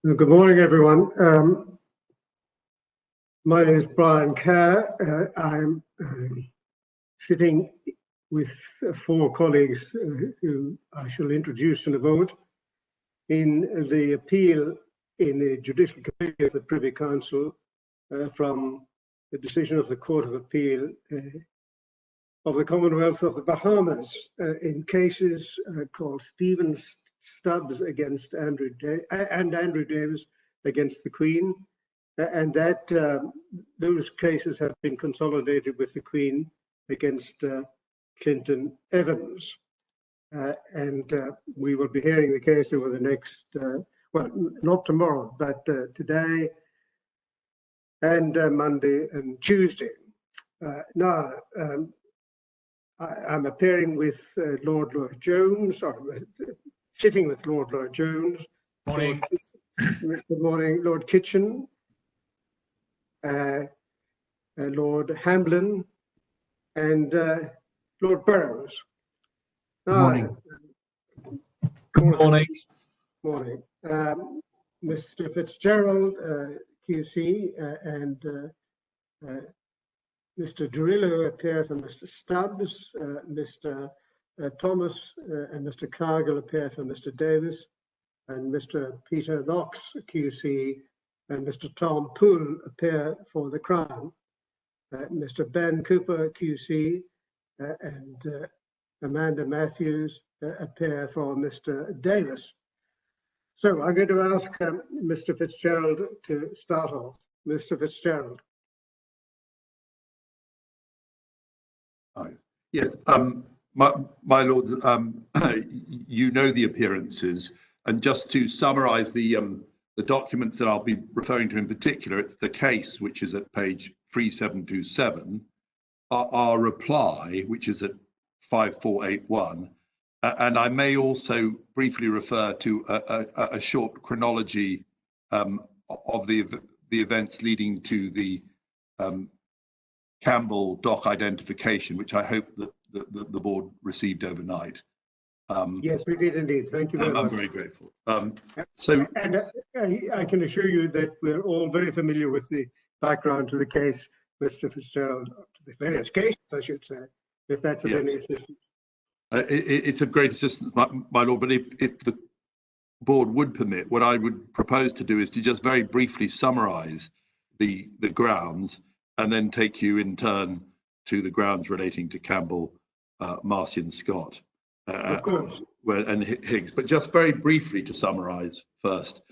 Good morning, everyone. My name is Brian Kerr. I'm sitting with four colleagues who I shall introduce in a moment in the appeal in the Judicial Committee of the Privy Council from the decision of the Court of Appeal of the Commonwealth of the Bahamas in cases called Stephen Stubbs against Andrew Davis against the Queen, and that those cases have been consolidated with the Queen against Clinton Evans. And we will be hearing the case over the next, well, not tomorrow, but today and Monday and Tuesday. Now, I'm appearing with Lord Lloyd Jones, or sitting with Lord Lloyd Jones. Morning. Good morning, Lord Kitchen, Lord Hamblin, and Lord Burrows. Good morning. Good morning. Morning. Mr. Fitzgerald, QC, and Mr. Durillo appear for Mr. Stubbs, Mr. Thomas and Mr. Cargill appear for Mr. Davis, and Mr. Peter Knox, QC, and Mr. Tom Poole appear for the Crown. Mr. Ben Cooper, QC, and Amanda Matthews appear for Mr. Davis. So I'm going to ask Mr. Fitzgerald to start off. Mr. Fitzgerald. Yes, my lords, you know the appearances, and just to summarise the documents that I'll be referring to in particular, it's the case, which is at page 3727, our reply, which is at 5481, and I may also briefly refer to a short chronology of the events leading to the Campbell doc identification, which I hope that the board received overnight. Yes, we did indeed. Thank you very much. I'm very grateful. And I can assure you that we're all very familiar with the background to the case, Mr. Fitzgerald, to the various cases, I should say, if that's of any assistance. It's a great assistance, my lord, but if the board would permit, what I would propose to do is to just very briefly summarise the grounds and then take you in turn to the grounds relating to Campbell, Marcy and Scott. Of course. And Higgs, but just very briefly to summarise first.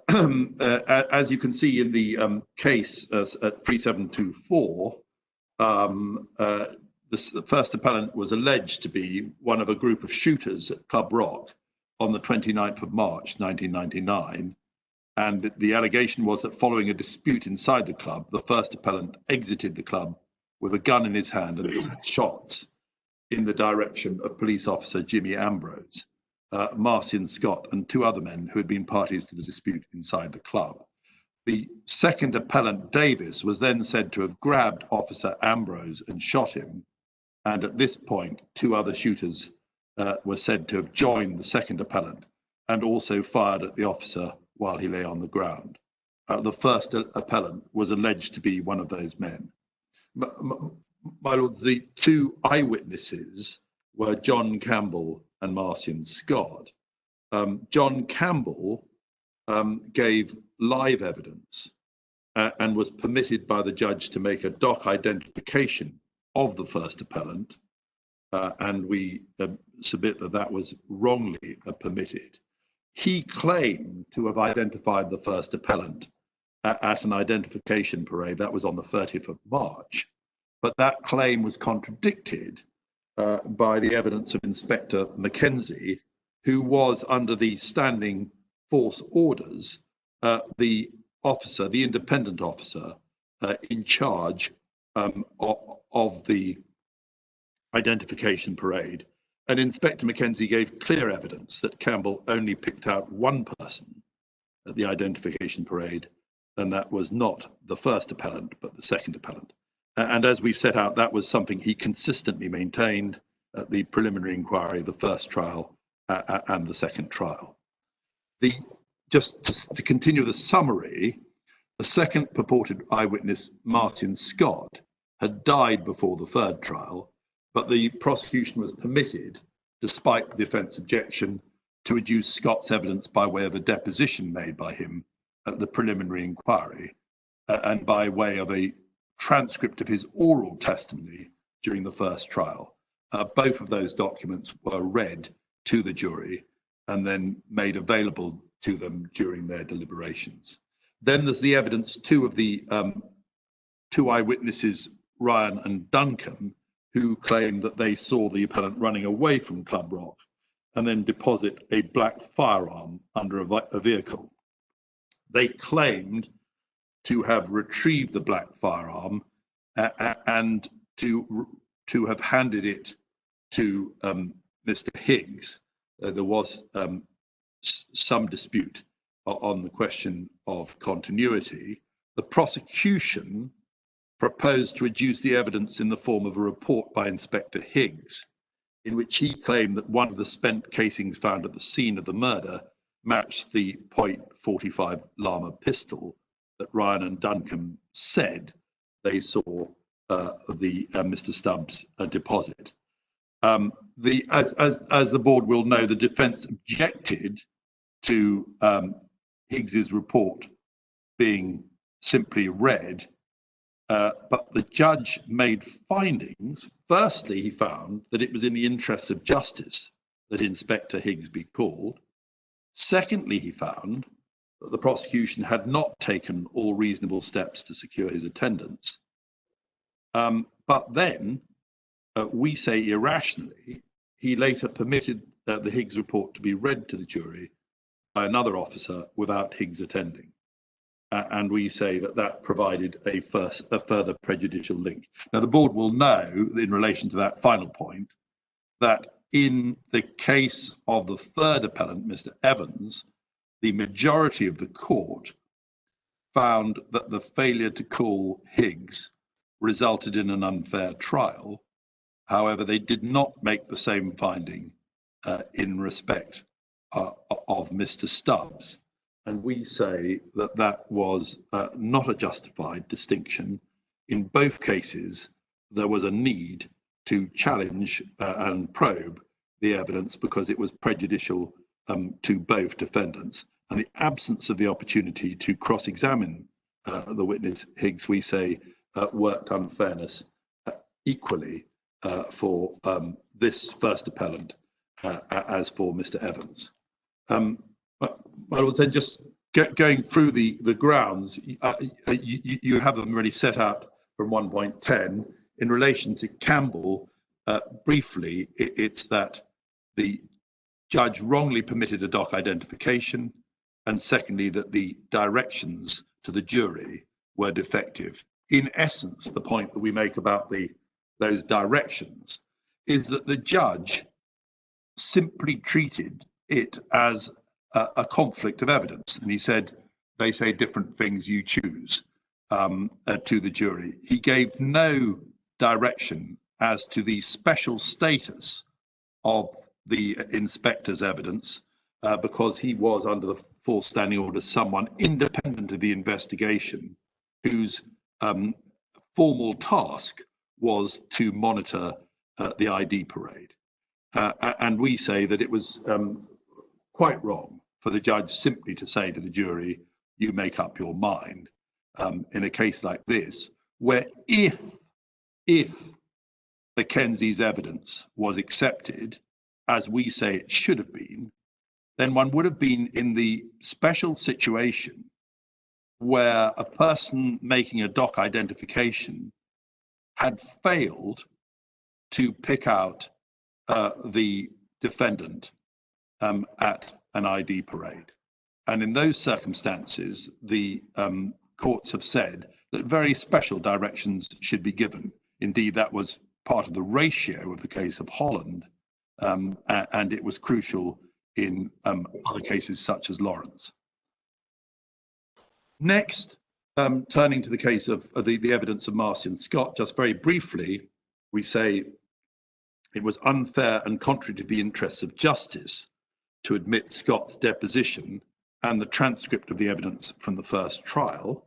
As you can see in the case at 3724, the first appellant was alleged to be one of a group of shooters at Club Rock on the 29th of March, 1999. And the allegation was that following a dispute inside the club, the first appellant exited the club with a gun in his hand and fired shots in the direction of police officer Jimmy Ambrose, Marcy and Scott, and two other men who had been parties to the dispute inside the club. The second appellant, Davis, was then said to have grabbed Officer Ambrose and shot him. And at this point, two other shooters were said to have joined the second appellant and also fired at the officer while he lay on the ground. The first appellant was alleged to be one of those men. My lords, the two eyewitnesses were John Campbell and Marcy and Scott. John Campbell gave live evidence and was permitted by the judge to make a doc identification of the first appellant, and we submit that that was wrongly permitted. He claimed to have identified the first appellant at an identification parade. That was on the 30th of March. But that claim was contradicted by the evidence of Inspector Mackenzie, who was under the standing force orders, the officer, the independent officer in charge of the identification parade. And Inspector Mackenzie gave clear evidence that Campbell only picked out one person at the identification parade, and that was not the first appellant, but the second appellant. And as we've set out, that was something he consistently maintained at the preliminary inquiry, the first trial, and the second trial. The just to continue the summary, the second purported eyewitness, Martin Scott, had died before the third trial, but the prosecution was permitted, despite the defence objection, to adduce Scott's evidence by way of a deposition made by him at the preliminary inquiry and by way of a transcript of his oral testimony during the first trial. Both of those documents were read to the jury and then made available to them during their deliberations. Then there's the evidence, two of the two eyewitnesses, Ryan and Duncan, who claimed that they saw the appellant running away from Club Rock and then deposit a black firearm under a vehicle. They claimed to have retrieved the black firearm and to have handed it to Mr. Higgs. There was some dispute on the question of continuity. The prosecution proposed to adduce the evidence in the form of a report by Inspector Higgs, in which he claimed that one of the spent casings found at the scene of the murder matched the .45 Lama pistol that Ryan and Duncan said they saw Mr. Stubbs deposit. As the board will know, the defence objected to Higgs's report being simply read, but the judge made findings. Firstly, he found that it was in the interests of justice that Inspector Higgs be called. Secondly, he found that the prosecution had not taken all reasonable steps to secure his attendance. But then, we say irrationally, he later permitted the Higgs report to be read to the jury by another officer without Higgs attending. And we say that that provided a further prejudicial link. Now, the board will know, in relation to that final point, that in the case of the third appellant, Mr. Evans, the majority of the court found that the failure to call Higgs resulted in an unfair trial. However, they did not make the same finding in respect of Mr. Stubbs. And we say that that was not a justified distinction. In both cases, there was a need to challenge and probe the evidence because it was prejudicial to both defendants. And the absence of the opportunity to cross-examine the witness, Higgs, we say, worked unfairness equally for this first appellant as for Mr. Evans. I would say, just going through the grounds, you have them already set out from 1.10. In relation to Campbell, briefly, it's that the judge wrongly permitted a doc identification, and secondly, that the directions to the jury were defective. In essence, the point that we make about those directions is that the judge simply treated it as a conflict of evidence. And he said, they say different things, you choose, to the jury. He gave no direction as to the special status of the inspector's evidence because he was under the full standing order someone independent of the investigation whose formal task was to monitor the ID parade. And we say that it was quite wrong for the judge simply to say to the jury, you make up your mind in a case like this, where if Mackenzie's evidence was accepted, as we say it should have been, then one would have been in the special situation where a person making a doc identification had failed to pick out the defendant at an ID parade. And in those circumstances, the courts have said that very special directions should be given. Indeed, that was part of the ratio of the case of Holland, and it was crucial in other cases such as Lawrence. Next, turning to the case of the evidence of Martin Scott, just very briefly, we say it was unfair and contrary to the interests of justice to admit Scott's deposition and the transcript of the evidence from the first trial.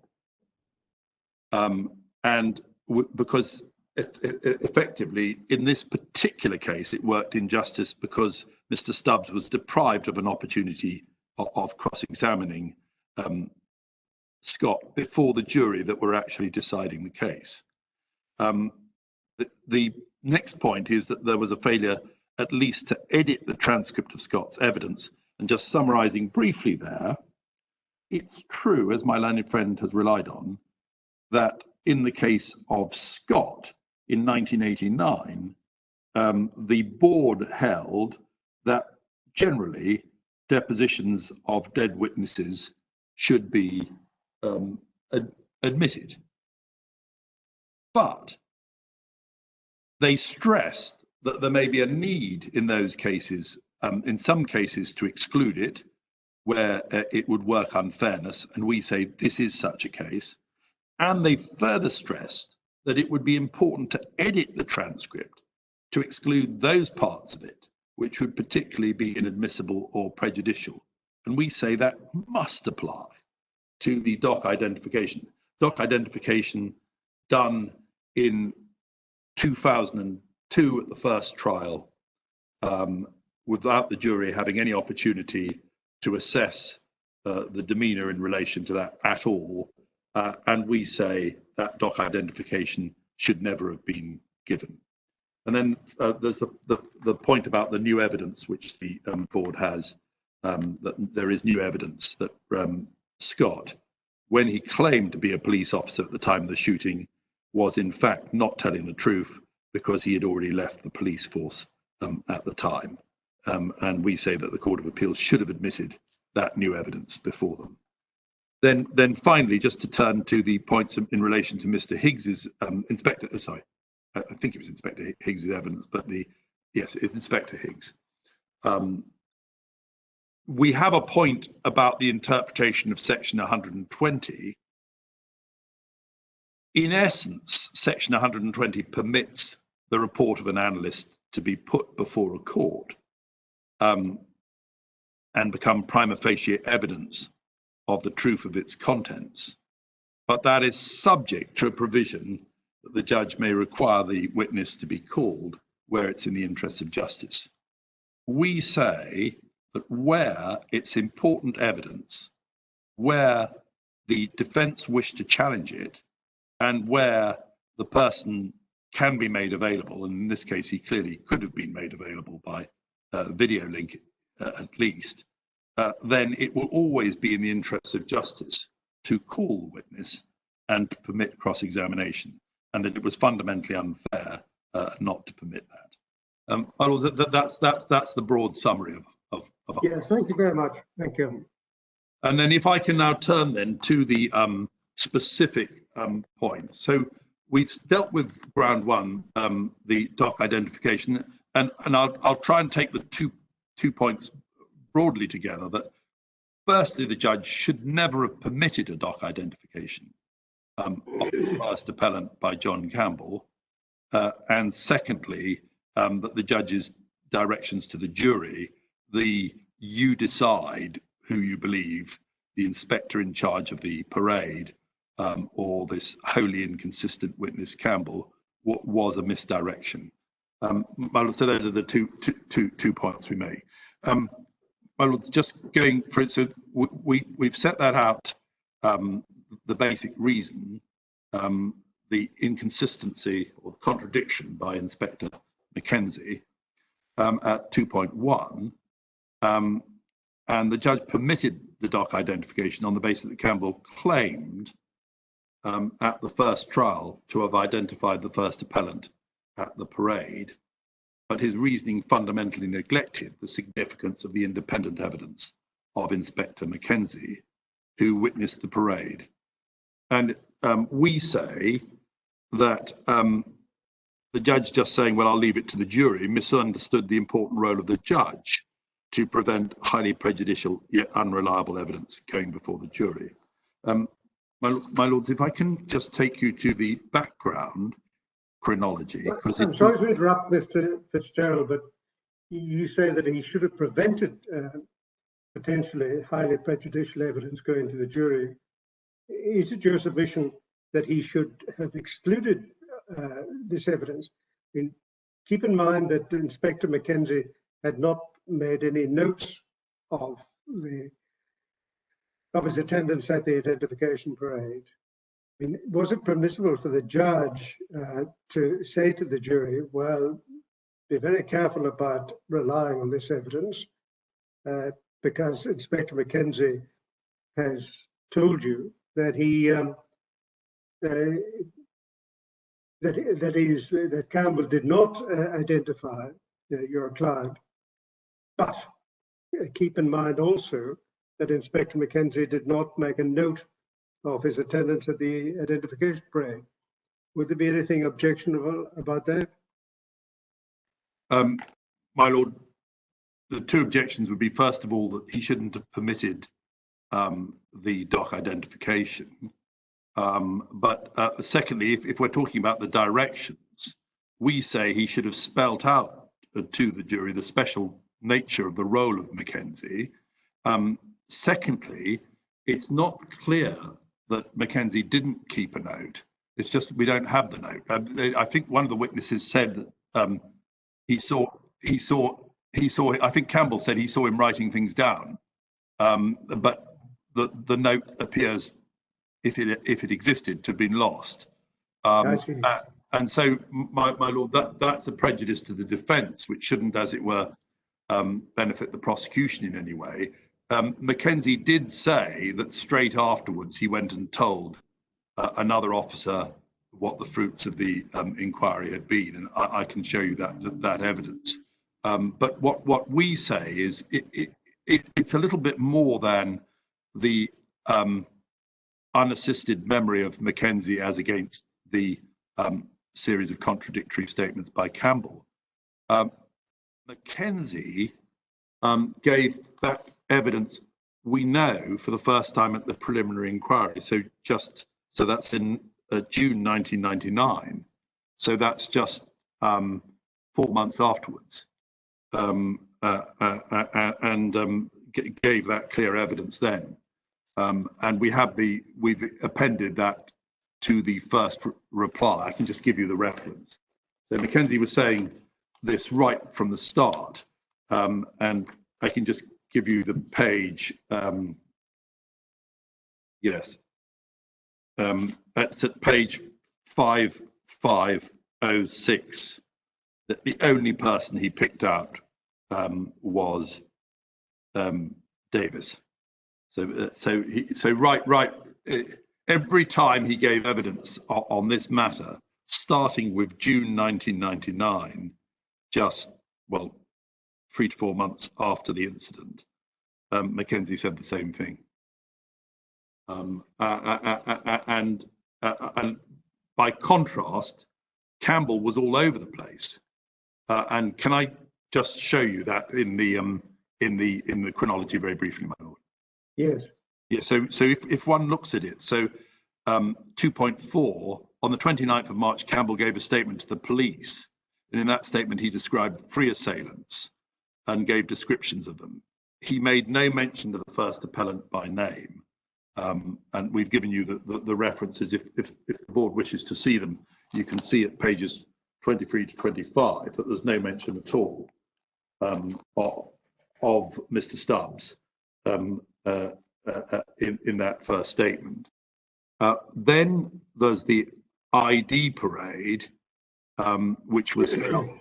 Because effectively, in this particular case, it worked in justice because Mr. Stubbs was deprived of an opportunity of cross-examining Scott before the jury that were actually deciding the case. The next point is that there was a failure at least to edit the transcript of Scott's evidence. And just summarising briefly there, it's true, as my learned friend has relied on, that in the case of Scott in 1989, the board held that generally depositions of dead witnesses should be admitted. But they stressed that there may be a need in those cases, in some cases, to exclude it, where it would work unfairness, and we say this is such a case. And they further stressed that it would be important to edit the transcript to exclude those parts of it which would particularly be inadmissible or prejudicial. And we say that must apply to the doc identification. Doc identification done in 2002 at the first trial, without the jury having any opportunity to assess the demeanour in relation to that at all. And we say that doc identification should never have been given. And then there's the point about the new evidence which the board has, that there is new evidence that Scott, when he claimed to be a police officer at the time of the shooting, was in fact not telling the truth because he had already left the police force at the time. And we say that the Court of Appeals should have admitted that new evidence before them. Then finally, just to turn to the points in relation to Mr. Higgs's I think it was Inspector Higgs's evidence, but yes, it's Inspector Higgs. We have a point about the interpretation of Section 120. In essence, Section 120 permits the report of an analyst to be put before a court and become prima facie evidence of the truth of its contents, but that is subject to a provision that the judge may require the witness to be called where it's in the interest of justice. We say that where it's important evidence, where the defence wish to challenge it, and where the person can be made available, and in this case he clearly could have been made available by video link at least, then it will always be in the interest of justice to call the witness and to permit cross-examination, and that it was fundamentally unfair not to permit that. That's the broad summary of Yes, thank you very much. Thank you. And then if I can now turn then to the specific points. So we've dealt with ground one, the doc identification, and I'll try and take the two points broadly together. That firstly, the judge should never have permitted a doc identification of the first appellant by John Campbell, and secondly, that the judge's directions to the jury, you decide who you believe, the inspector in charge of the parade or this wholly inconsistent witness Campbell, what was a misdirection. So those are the two points we make. Well, just going for it, so we've set that out, the basic reason, the inconsistency or contradiction by Inspector Mackenzie at 2.1, and the judge permitted the doc identification on the basis that Campbell claimed at the first trial to have identified the first appellant at the parade, but his reasoning fundamentally neglected the significance of the independent evidence of Inspector Mackenzie, who witnessed the parade. And we say that the judge just saying, well, I'll leave it to the jury, misunderstood the important role of the judge to prevent highly prejudicial yet unreliable evidence going before the jury. My lords, if I can just take you to the background chronology. I'm sorry to interrupt, Mr. Fitzgerald, but you say that he should have prevented potentially highly prejudicial evidence going to the jury, is it your submission that he should have excluded this evidence? I mean, keep in mind that Inspector Mackenzie had not made any notes of his attendance at the identification parade. I mean, was it permissible for the judge to say to the jury, well, be very careful about relying on this evidence because Inspector Mackenzie has told you that that Campbell did not identify your client, but keep in mind also that Inspector Mackenzie did not make a note of his attendance at the identification parade. Would there be anything objectionable about that? My Lord, the two objections would be, first of all, that he shouldn't have permitted the doc identification. But secondly, if we're talking about the directions, we say he should have spelt out to the jury the special nature of the role of Mackenzie. Secondly, it's not clear that Mackenzie didn't keep a note. It's just we don't have the note. I think one of the witnesses said that he saw. I think Campbell said he saw him writing things down, but the note appears, if it existed, to have been lost. And so, my Lord, that's a prejudice to the defence, which shouldn't, as it were, benefit the prosecution in any way. Mackenzie did say that straight afterwards he went and told another officer what the fruits of the inquiry had been, and I can show you that evidence. But what we say is it's a little bit more than the unassisted memory of Mackenzie as against the series of contradictory statements by Campbell. Mackenzie gave that evidence, we know, for the first time at the preliminary inquiry. So that's in June 1999. So that's just 4 months afterwards, and gave that clear evidence then. And we've appended that to the first reply. I can just give you the reference. So Mackenzie was saying this right from the start, and I can just give you the page. Yes, that's at page 5506. That the only person he picked out was Davis. So right. Every time he gave evidence on this matter, starting with June 1999, just 3 to 4 months after the incident, Mackenzie said the same thing. And by contrast, Campbell was all over the place. And can I just show you that in the chronology very briefly, my Lord? Yes. Yeah. So if one looks at it, so 2.4 on the 29th of March, Campbell gave a statement to the police, and in that statement he described 3 assailants and gave descriptions of them. He made no mention of the first appellant by name, and we've given you the references. If the board wishes to see them, you can see at pages 23 to 25 that there's no mention at all of Mr. Stubbs in that first statement. Then there's the ID parade, which was held,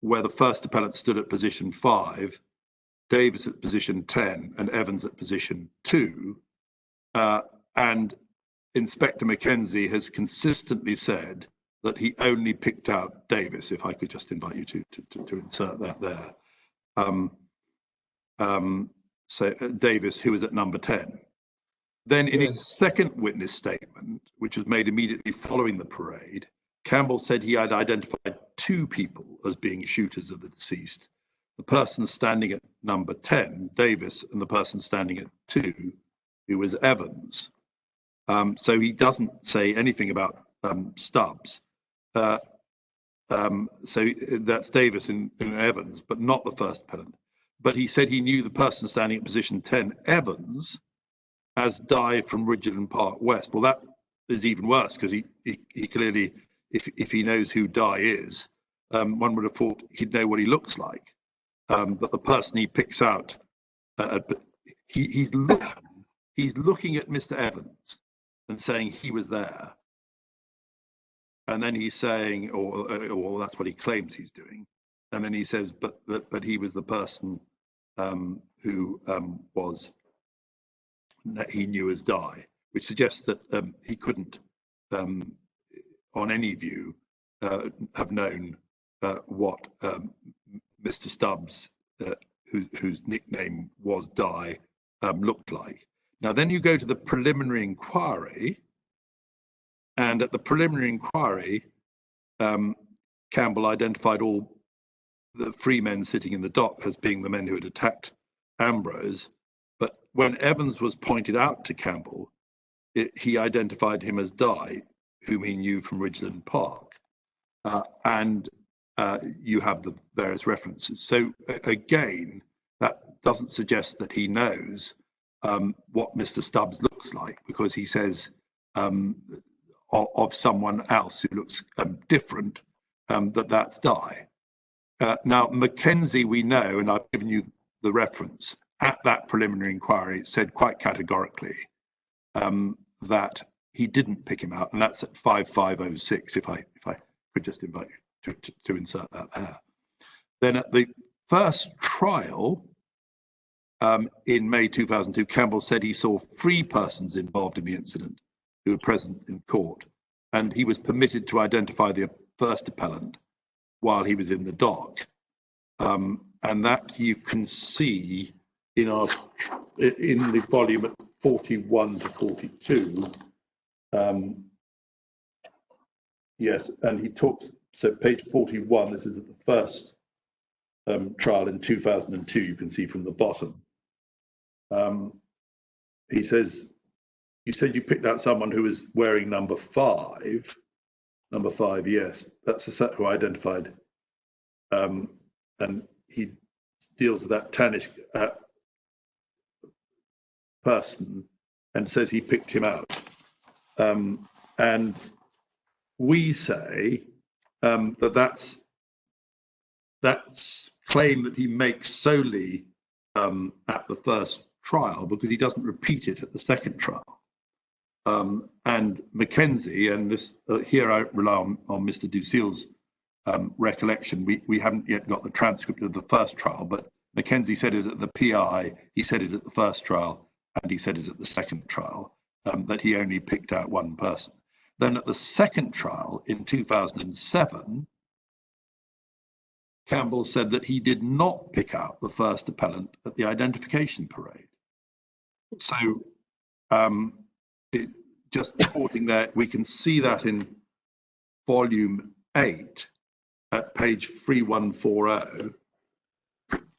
where the first appellant stood at position 5, Davis at position 10, and Evans at position 2. And Inspector Mackenzie has consistently said that he only picked out Davis. If I could just invite you to insert that there. So Davis, who was at number 10. Then in his second witness statement, which was made immediately following the parade, Campbell said he had identified 2 people as being shooters of the deceased. The person standing at number 10, Davis, and the person standing at 2, who was Evans. So he doesn't say anything about Stubbs. So that's Davis and Evans, but not the first appellant. but he said he knew the person standing at position 10, Evans, as Di from Ridgeland Park West. Well, that is even worse, because he clearly, if he knows who Di is, one would have thought he'd know what he looks like. But the person he picks out, he's looking at Mr. Evans and saying he was there. And then he's saying, or that's what he claims he's doing. And then he says, but he was the person who he knew as Di, which suggests that he couldn't, on any view, have known what Mr. Stubbs, whose nickname was Di, looked like. Now, then you go to the preliminary inquiry, and at the preliminary inquiry, Campbell identified all the three men sitting in the dock as being the men who had attacked Ambrose. But when Evans was pointed out to Campbell, he identified him as Di, whom he knew from Ridgeland Park. And you have the various references. So again, that doesn't suggest that he knows what Mr. Stubbs looks like, because he says of someone else who looks different, that's Di. Now, Mackenzie, we know, and I've given you the reference, at that preliminary inquiry, it said quite categorically that he didn't pick him out, and that's at 5506, if I could just invite you to insert that there. Then at the first trial in May 2002, Campbell said he saw 3 persons involved in the incident who were present in court, and he was permitted to identify the first appellant while he was in the dock. And that you can see in the volume at 41 to 42. Yes, and he talks, so page 41, this is at the first trial in 2002, you can see from the bottom. He says, you said you picked out someone who was wearing number 5. Number 5, yes, that's the set who identified. And he deals with that tannish person and says he picked him out. And we say that's claim that he makes solely at the first trial, because he doesn't repeat it at the second trial. And Mackenzie, and this here I rely on Mr. Ducille's recollection. We haven't yet got the transcript of the first trial, but Mackenzie said it at the PI, he said it at the first trial, and he said it at the second trial, that he only picked out one person. Then at the second trial in 2007, Campbell said that he did not pick out the first appellant at the identification parade. So just quoting there, we can see that in volume 8 at page 3140.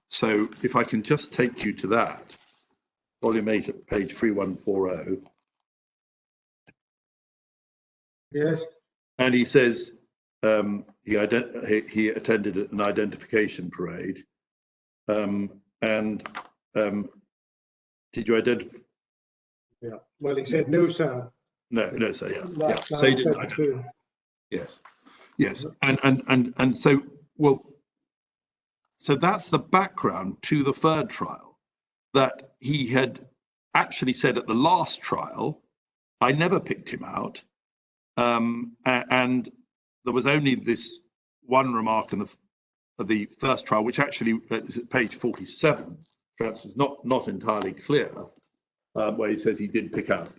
So if I can just take you to that, volume 8 at page 3140. Yes. And he says he attended an identification parade. Did you identify? Yeah. Well, he said no, sir. No, sir. Yeah. So he didn't identify. Yes. And so, well, so that's the background to the third trial, that he had actually said at the last trial, I never picked him out. And there was only this one remark in the first trial, which actually is at page 47, perhaps is not entirely clear, where he says he did pick out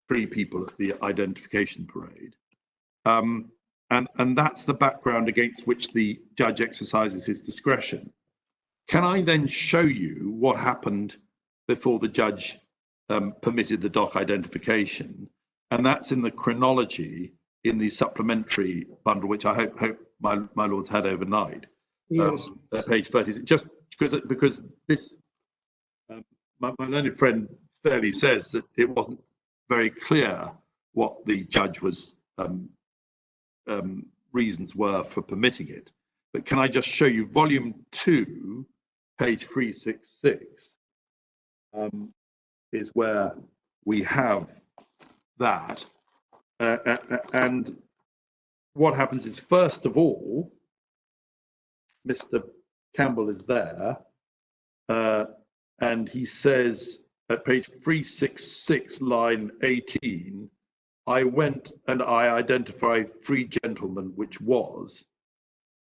3 people at the identification parade. And that's the background against which the judge exercises his discretion. Can I then show you what happened before the judge permitted the doc identification? And that's in the chronology in the supplementary bundle, which I hope my lords had overnight. Yes. Page 30. Just because this, my learned friend fairly says that it wasn't very clear what the judge was reasons were for permitting it. But can I just show you volume 2, page 366 is where we have that. And what happens is, first of all, Mr. Campbell is there, and he says at page 366, line 18, I went and I identified 3 gentlemen, which was,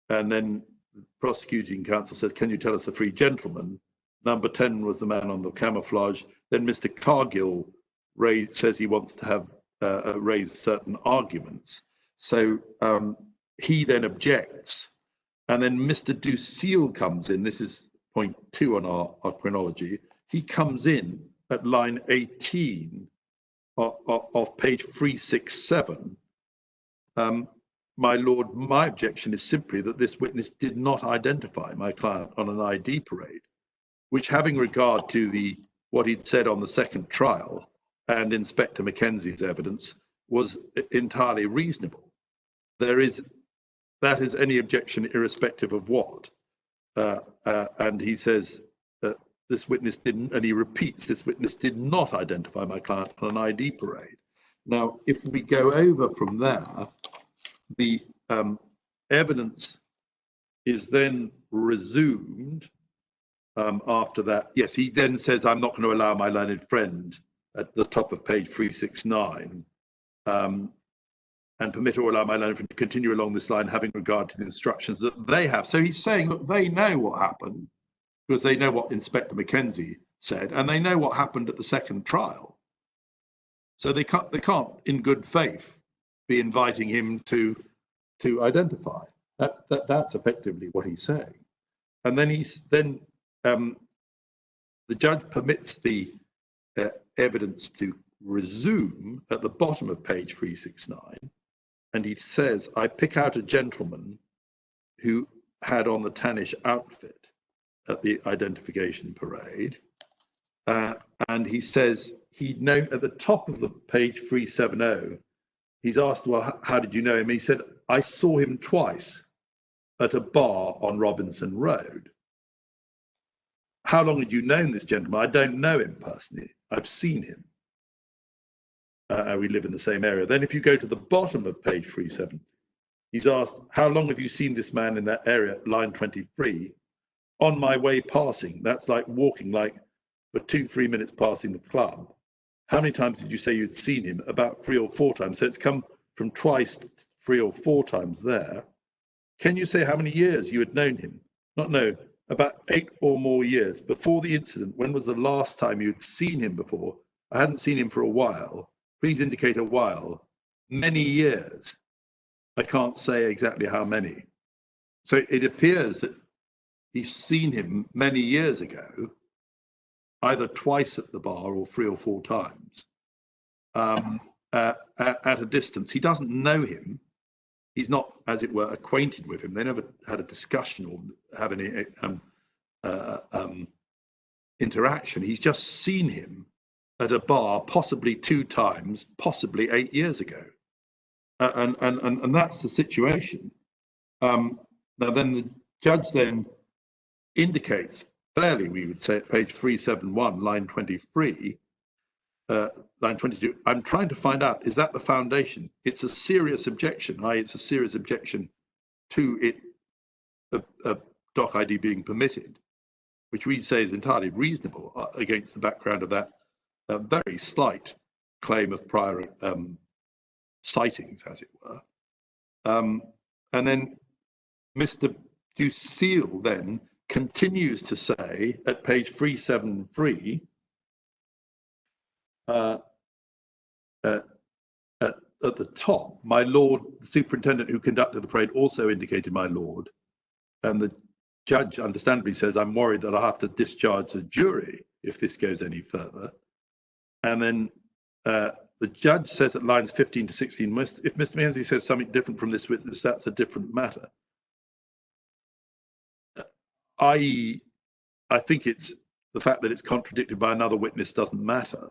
and then the prosecuting counsel says, can you tell us the 3 gentlemen? Number 10 was the man on the camouflage. Then Mr. Cargill says he wants to have raise certain arguments. So he then objects, and then Mr. Ducille comes in. This is point 2 on our chronology. He comes in at line 18 of page 367. My lord, my objection is simply that this witness did not identify my client on an ID parade, which, having regard to what he'd said on the second trial and Inspector Mackenzie's evidence, was entirely reasonable. That is any objection irrespective of what. And he says that this witness didn't, and he repeats, this witness did not identify my client on an ID parade. Now, if we go over from there, the evidence is then resumed after that. Yes, he then says, I'm not going to allow my learned friend at the top of page 369, and permit or allow my learned friend to continue along this line having regard to the instructions that they have. So he's saying, look, they know what happened because they know what Inspector Mackenzie said, and they know what happened at the second trial. So they can't in good faith be inviting him to identify. That's effectively what he's saying. And then the judge permits the evidence to resume at the bottom of page 369, and he says, I pick out a gentleman who had on the tannish outfit at the identification parade, and he says he'd known at the top of the page 370, he's asked, well, how did you know him? He said, I saw him twice at a bar on Robinson Road. How long had you known this gentleman? I don't know him personally. I've seen him. We live in the same area. Then if you go to the bottom of page 37, he's asked, how long have you seen this man in that area, line 23? On my way passing. That's like walking, like for 2-3 minutes passing the club. How many times did you say you'd seen him? About 3 or 4 times. So it's come from twice to 3 or 4 times there. Can you say how many years you had known him? Not know. About 8 or more years. Before the incident, when was the last time you had seen him before? I hadn't seen him for a while. Please indicate a while. Many years. I can't say exactly how many. So it appears that he's seen him many years ago, either twice at the bar or 3 or 4 times at a distance. He doesn't know him. He's not, as it were, acquainted with him. They never had a discussion or have any interaction. He's just seen him at a bar, possibly 2 times, possibly 8 years ago, and that's the situation. Now, then the judge then indicates fairly, we would say, at page 371, line 23. Line 22, I'm trying to find out, is that the foundation? It's a serious objection, it's a serious objection to it, a doc ID being permitted, which we say is entirely reasonable against the background of that very slight claim of prior sightings, as it were. And then Mr. Ducille then continues to say at page 373, at the top, my lord, the superintendent who conducted the parade also indicated my lord, and the judge understandably says, I'm worried that I'll have to discharge the jury if this goes any further. And then the judge says at lines 15 to 16, if Mr. Mackenzie says something different from this witness, that's a different matter. I think it's the fact that it's contradicted by another witness doesn't matter.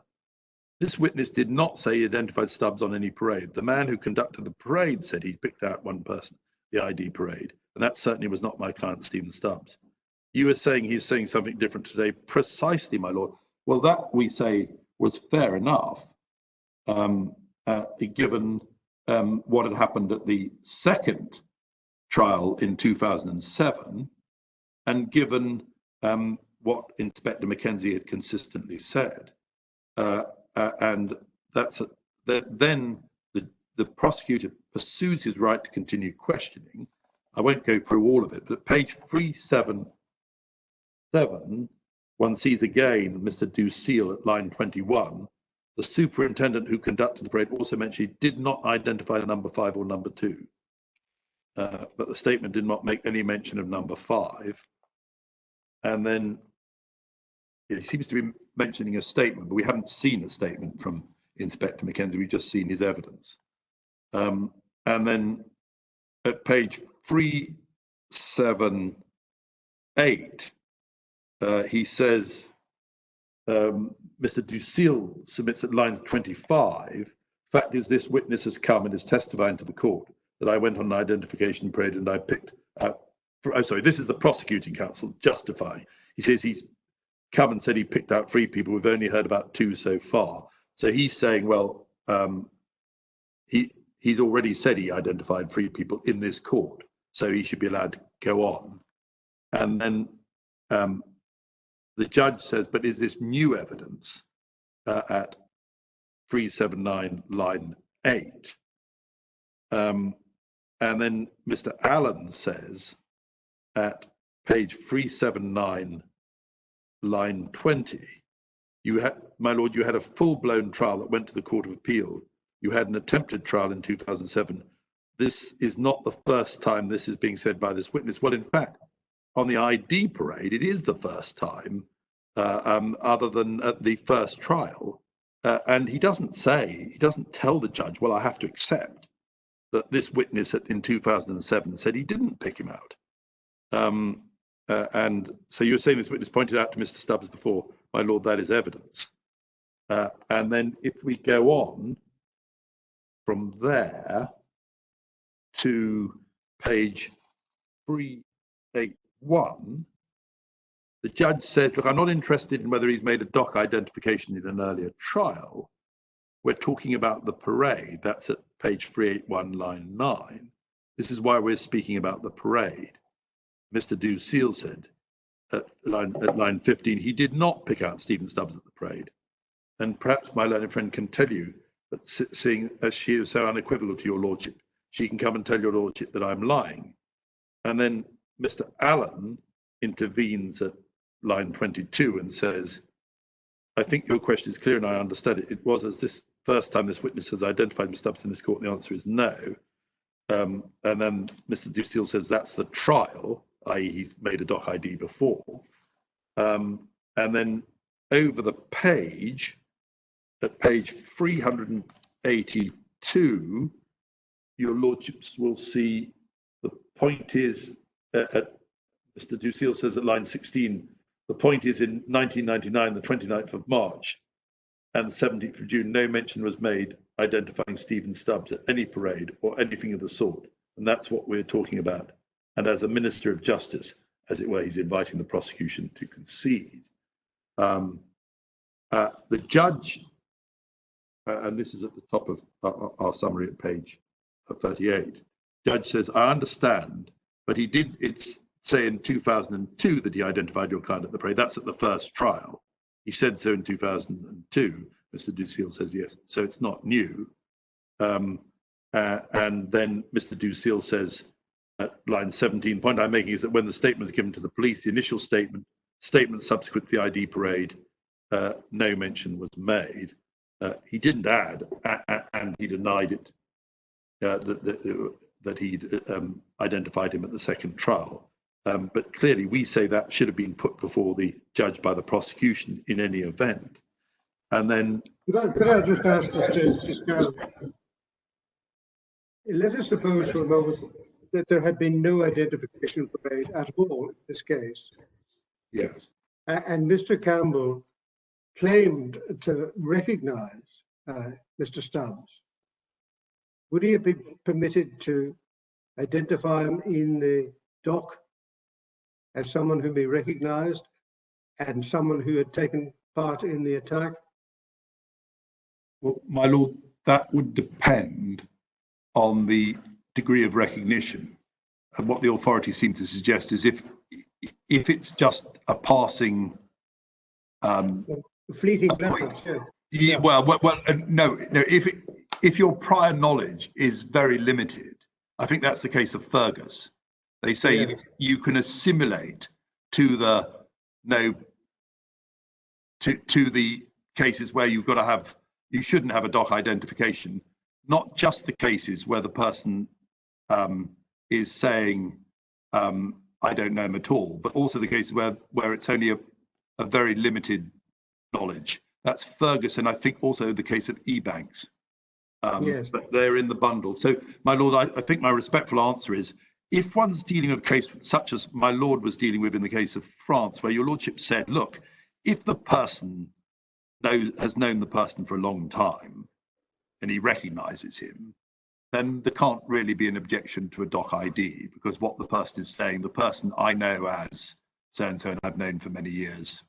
This witness did not say he identified Stubbs on any parade. The man who conducted the parade said he picked out one person, the ID parade, and that certainly was not my client, Stephen Stubbs. You were saying he's saying something different today. Precisely, my lord. Well, that we say was fair enough, given what had happened at the second trial in 2007, and given what Inspector Mackenzie had consistently said. And that's then the prosecutor pursues his right to continue questioning. I won't go through all of it, but at page 377, one sees again Mr. Ducil at line 21. The superintendent who conducted the parade also mentioned he did not identify number 5 or number 2, but the statement did not make any mention of number 5. And then he seems to be mentioning a statement, but we haven't seen a statement from Inspector Mackenzie. We've just seen his evidence. And then at page 378, he says, Mr. Ducil submits at lines 25, fact is this witness has come and is testifying to the court that I went on an identification parade and I picked out, this is the prosecuting counsel justifying. He says he's come and said he picked out 3 people. We've only heard about 2 so far. So he's saying, well, he's already said he identified 3 people in this court, so he should be allowed to go on. And then the judge says, but is this new evidence at 379 line 8? And then Mr. Allen says at page 379 line 20, you had, my lord, you had a full-blown trial that went to the Court of Appeal. You had an attempted trial in 2007. This is not the first time this is being said by this witness. Well, in fact, on the ID parade, it is the first time, other than at the first trial. And he doesn't tell the judge, well, I have to accept that this witness in 2007 said he didn't pick him out. And so you were saying this witness pointed out to Mr. Stubbs before, my lord, that is evidence. And then if we go on from there to page 381, the judge says, look, I'm not interested in whether he's made a doc identification in an earlier trial. We're talking about the parade. That's at page 381, line 9. This is why we're speaking about the parade. Mr. Ducil said at line 15, he did not pick out Stephen Stubbs at the parade. And perhaps my learned friend can tell you that, seeing as she is so unequivocal to your lordship, she can come and tell your lordship that I'm lying. And then Mr. Allen intervenes at line 22 and says, I think your question is clear and I understand it. It was as this first time this witness has identified Mr. Stubbs in this court, and the answer is no. And then Mr. Ducil says that's the trial, i.e. he's made a doc ID before. And then over the page, at page 382, your lordships will see the point is, Mr. Ducil says at line 16, the point is in 1999, the 29th of March and the 17th of June, no mention was made identifying Stephen Stubbs at any parade or anything of the sort. And that's what we're talking about. And as a Minister of Justice, as it were, he's inviting the prosecution to concede. The judge, and this is at the top of our summary at page 38, judge says, I understand, but he did, it's say in 2002 that he identified your client at the parade. That's at the first trial. He said so in 2002. Mr. Ducil says yes, so it's not new. And then Mr. Ducil says at line 17, point I'm making is that when the statement was given to the police, the initial statement subsequent to the ID parade, no mention was made. He didn't add, and he denied it, that he'd identified him at the second trial. But clearly we say that should have been put before the judge by the prosecution in any event. And then could I just ask us to just go, let us suppose for a moment that there had been no identification parade at all in this case. Yes. And Mr. Campbell claimed to recognize Mr. Stubbs. Would he have been permitted to identify him in the doc as someone whom he recognised and someone who had taken part in the attack? Well, my lord, that would depend on the degree of recognition. And what the authorities seem to suggest is if it's just a passing fleeting glance, yeah. No. If your prior knowledge is very limited, I think that's the case of Fergus. They say you can assimilate to the to the cases where you shouldn't have a doc identification, not just the cases where the person is saying I don't know him at all, but also the cases where it's only a very limited knowledge. That's Fergus, and I think also the case of Ebanks. Yes. But they're in the bundle. So, my lord, I think my respectful answer is, if one's dealing with a case such as my lord was dealing with in the case of France, where your lordship said, look, if the person has known the person for a long time and he recognises him, then there can't really be an objection to a doc ID, because what the person is saying, the person I know as so-and-so and I've known for many years,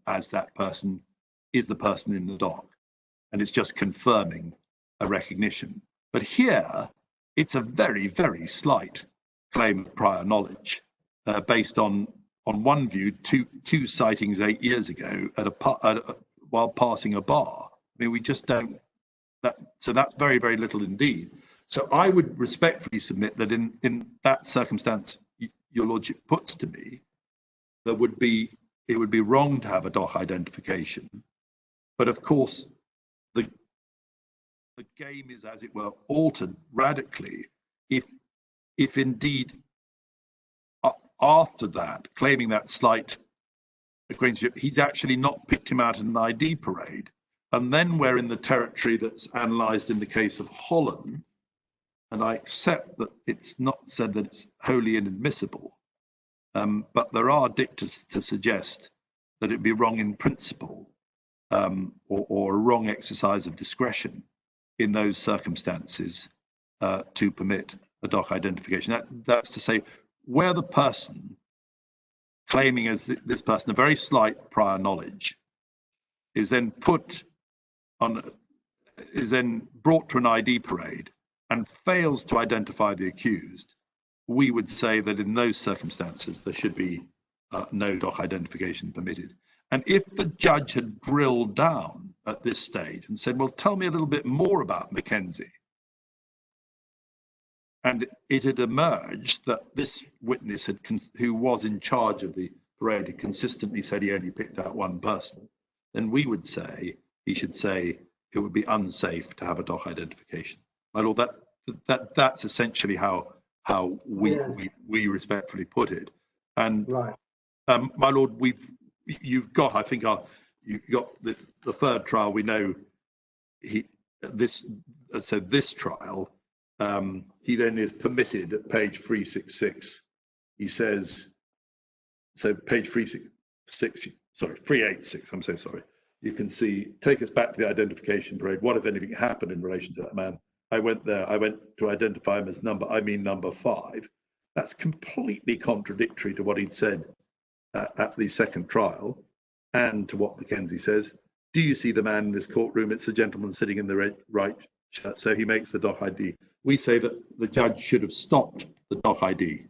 as that person is the person in the doc, and it's just confirming a recognition. But here, it's a very, very slight claim of prior knowledge, based on one view, two sightings 8 years ago while passing a bar. I mean, we just don't. So that's very, very little indeed. So I would respectfully submit that in that circumstance your lordship puts to me, it would be wrong to have a doc identification. But of course, the game is, as it were, altered radically if indeed after that, claiming that slight acquaintanceship, he's actually not picked him out in an ID parade. And then we're in the territory that's analysed in the case of Holland, and I accept that it's not said that it's wholly inadmissible, but there are dictas to suggest that it'd be wrong in principle, or a wrong exercise of discretion in those circumstances to permit a doc identification. That's to say, where the person claiming as this person a very slight prior knowledge is then brought to an ID parade and fails to identify the accused, we would say that in those circumstances there should be no doc identification permitted. And if the judge had drilled down at this stage and said, well, tell me a little bit more about Mackenzie, and it had emerged that this witness who was in charge of the parade had consistently said he only picked out one person, then we would say he should say it would be unsafe to have a doc identification. My lord, that's essentially how we respectfully put it. And right. My lord, you've got, I think, you've got the third trial. We know this trial. He then is permitted at page 366. He says, so page 386. I'm so sorry. You can see, take us back to the identification parade. What, if anything, happened in relation to that man? I went there. I went to identify him as number 5. That's completely contradictory to what he'd said at the second trial, and to what Mackenzie says. Do you see the man in this courtroom? It's a gentleman sitting in the red right shirt. So he makes the doc ID. We say that the judge should have stopped the doc ID.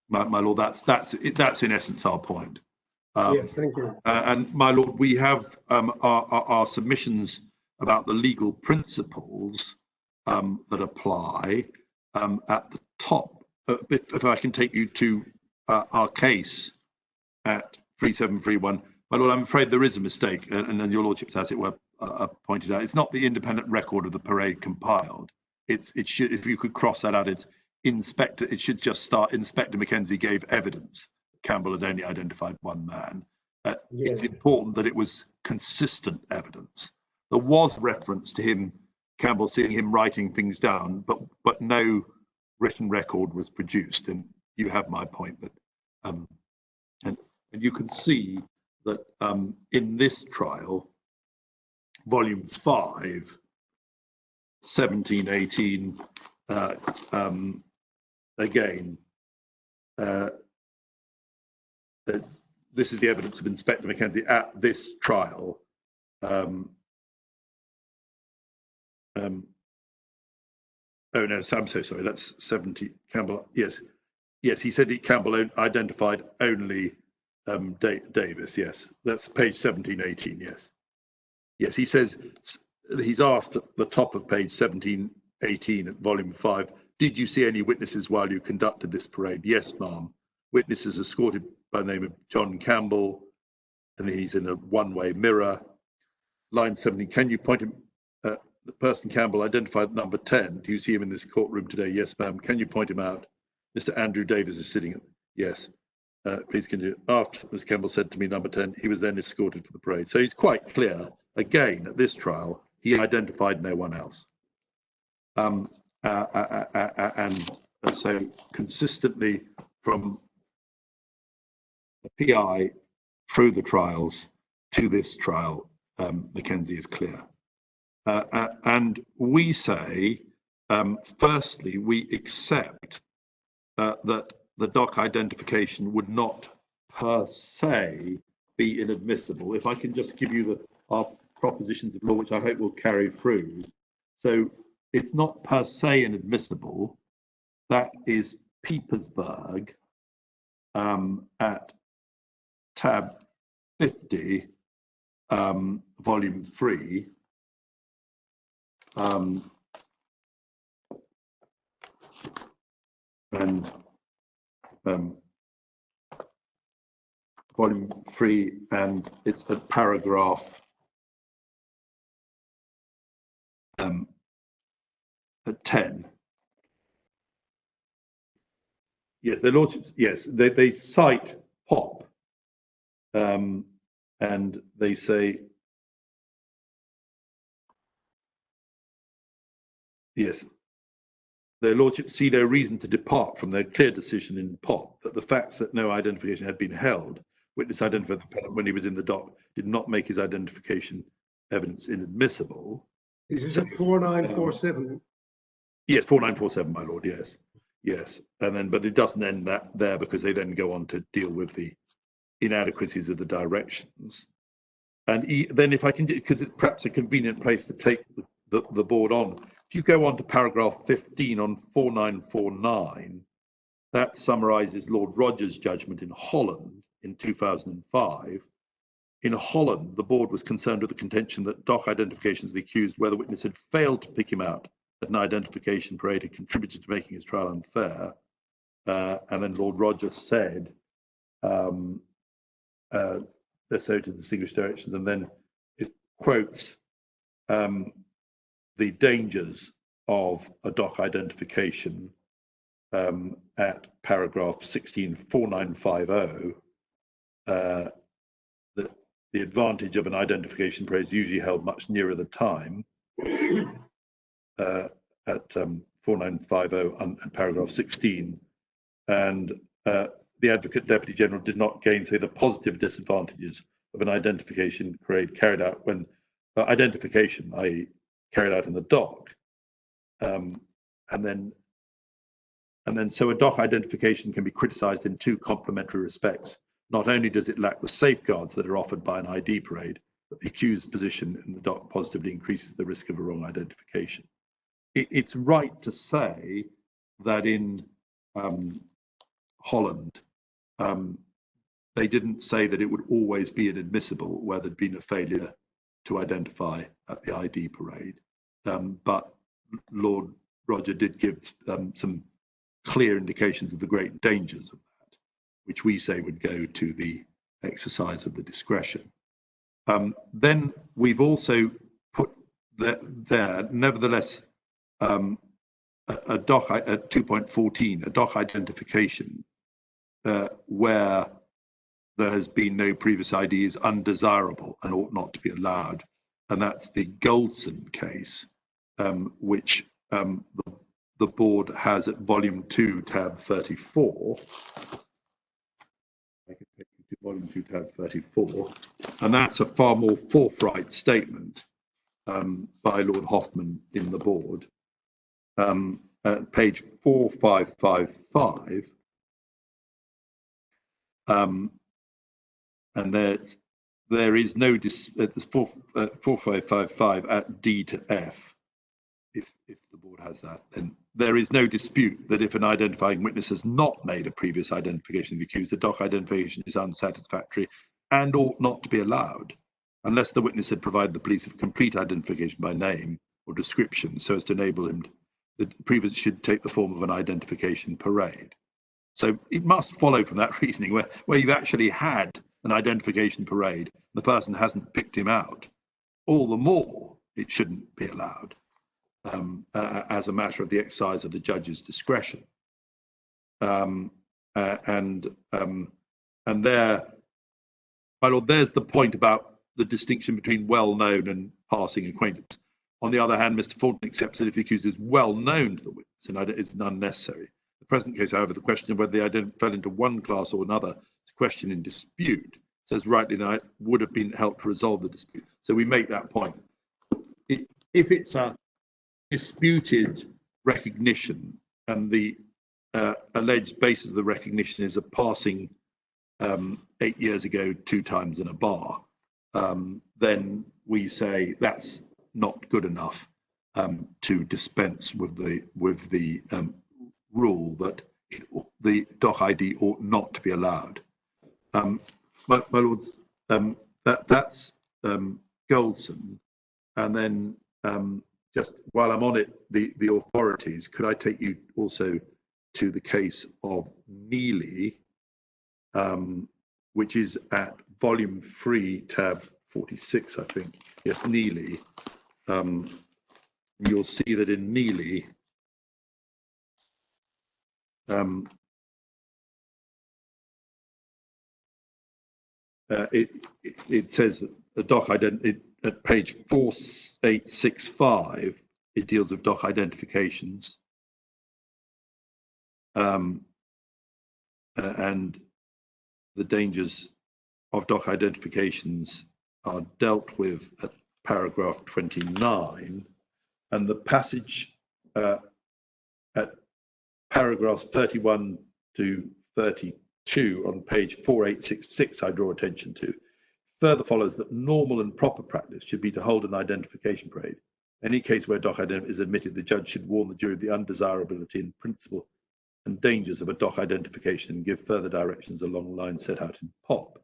My lord, that's in essence our point. Yes, thank you. And my lord, we have our submissions about the legal principles that apply at the top. If I can take you to our case at 3731. My lord, I'm afraid there is a mistake, and your lordship, as it were, pointed out. It's not the independent record of the parade compiled. It should, if you could cross that out, it's inspector. It should just start. Inspector Mackenzie gave evidence. Campbell had only identified one man. It's important that it was consistent evidence. There was reference to him, Campbell, seeing him writing things down, but no written record was produced. And you have my point. But and you can see that in this trial, volume 5, 1718, again, this is the evidence of Inspector Mackenzie at this trial. Oh no, so I'm so sorry. That's 70. Campbell. Yes, he said Campbell identified only Davis. Yes, that's page 1718. Yes. He says he's asked at the top of page 1718 at volume 5. Did you see any witnesses while you conducted this parade? Yes, ma'am. Witnesses escorted by the name of John Campbell, and he's in a one-way mirror. Line 17. Can you point him? The person Campbell identified number 10. Do you see him in this courtroom today? Yes, ma'am. Can you point him out? Mr. Andrew Davis is sitting. Yes. Please continue. After Mr. Campbell said to me number 10, he was then escorted for the parade. So he's quite clear. Again, at this trial, he identified no one else. And so consistently from the PI through the trials to this trial, Mackenzie is clear. And we say, firstly, we accept that the doc identification would not per se be inadmissible. If I can just give you our propositions of law, which I hope will carry through. So it's not per se inadmissible. That is Petersburg at tab 50, volume 3. And volume 3, and it's at paragraph at 10. Yes, their lordships. Yes, they cite POP, and they say. Yes, their lordships see no reason to depart from their clear decision in POP that the facts that no identification had been held, witness identified the appellant when he was in the dock, did not make his identification evidence inadmissible. Is it 4947? Yes, 4947, my lord. Yes, and then but it doesn't end that there because they then go on to deal with the inadequacies of the directions. And then, if I can, because it's perhaps a convenient place to take the board on. If you go on to paragraph 15 on 4949, that summarizes Lord Rogers' judgment in Holland in 2005. In Holland, the board was concerned with the contention that doc identifications of the accused, where the witness had failed to pick him out at an identification parade, had contributed to making his trial unfair. And then Lord Rogers said, so to distinguish directions, and then it quotes the dangers of a doc identification at paragraph 164950, that the advantage of an identification parade is usually held much nearer the time at 4950 and paragraph 16, and the Advocate Deputy General did not gainsay the positive disadvantages of an identification parade carried out when identification, i.e. carried out in the dock, and then so a dock identification can be criticised in two complementary respects. Not only does it lack the safeguards that are offered by an ID parade, but the accused's position in the dock positively increases the risk of a wrong identification. It's right to say that in Holland, they didn't say that it would always be inadmissible where there'd been a failure to identify at the ID parade. But Lord Roger did give some clear indications of the great dangers of that, which we say would go to the exercise of the discretion. Then we've also put there, nevertheless, a doc at 2.14, a doc identification where there has been no previous ID is undesirable and ought not to be allowed. And that's the Goldson case, which the board has at volume 2, tab 34. I can take you to volume 2, tab 34. And that's a far more forthright statement by Lord Hoffman in the board. at page 4555, and there is no there's 4555 at D to F. If the board has that, then there is no dispute that if an identifying witness has not made a previous identification of the accused, the doc identification is unsatisfactory and ought not to be allowed, unless the witness had provided the police with complete identification by name or description so as to enable him the previous should take the form of an identification parade. So it must follow from that reasoning where you've actually had an identification parade, the person hasn't picked him out, all the more it shouldn't be allowed as a matter of the exercise of the judge's discretion. And there, my lord, there's the point about the distinction between well-known and passing acquaintance. On the other hand, Mr. Fulton accepts that if the accused is well known to the witness, and it's unnecessary. The present case, however, the question of whether the identity fell into one class or another is a question in dispute. Says rightly now it would have been helped to resolve the dispute. So we make that point. If it's a disputed recognition and the alleged basis of the recognition is a passing 8 years ago 2 times in a bar, then we say that's not good enough to dispense with the rule that the doc ID ought not to be allowed. My lords, that's Goldson, and then just while I'm on it, the authorities, could I take you also to the case of Neely, which is at volume 3, tab 46, I think. Yes, Neely. You'll see that in Neely, it says that the doc identity at page 4865, it deals with doc identifications, and the dangers of doc identifications are dealt with at paragraph 29, and the passage at paragraphs 31 to 32 on page 4866 I draw attention to. Further follows that normal and proper practice should be to hold an identification parade. Any case where doc identity is admitted, the judge should warn the jury of the undesirability and principle and dangers of a doc identification and give further directions along the lines set out in POP.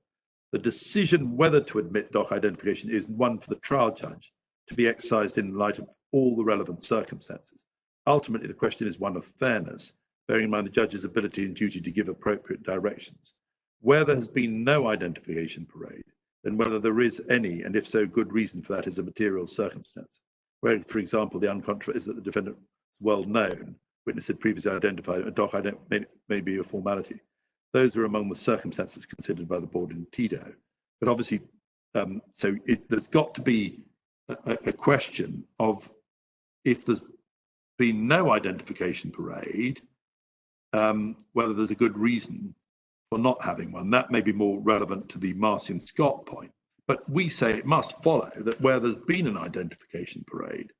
The decision whether to admit doc identification is one for the trial judge to be exercised in light of all the relevant circumstances. Ultimately, the question is one of fairness, bearing in mind the judge's ability and duty to give appropriate directions. Where there has been no identification parade, then whether there is any, and if so, good reason for that is a material circumstance. Where, for example, the uncontroversial is that the defendant is well known, witness had previously identified, a doc identity may be a formality. Those are among the circumstances considered by the board in TIDO. But obviously, there's got to be a question of if there's been no identification parade, whether there's a good reason for not having one. That may be more relevant to the Marcy and Scott point. But we say it must follow that where there's been an identification parade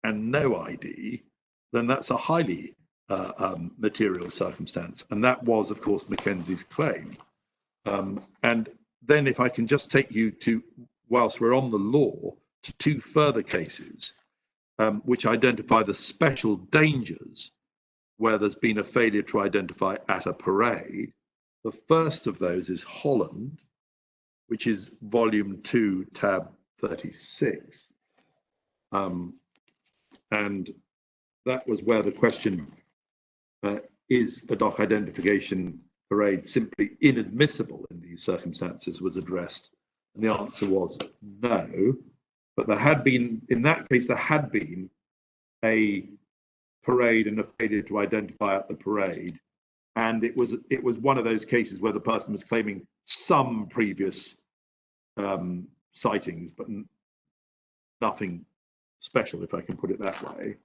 and no ID, then that's a highly material circumstance. And that was, of course, Mackenzie's claim. And then if I can just take you to, whilst we're on the law, to 2 further cases which identify the special dangers where there's been a failure to identify at a parade. The first of those is Holland, which is volume 2, tab 36. And that was where the question, is a doc identification parade simply inadmissible in these circumstances, was addressed. And the answer was no. But there had been, in that case, there had been a parade and a failure to identify at the parade. And it was one of those cases where the person was claiming some previous sightings, but nothing special, if I can put it that way.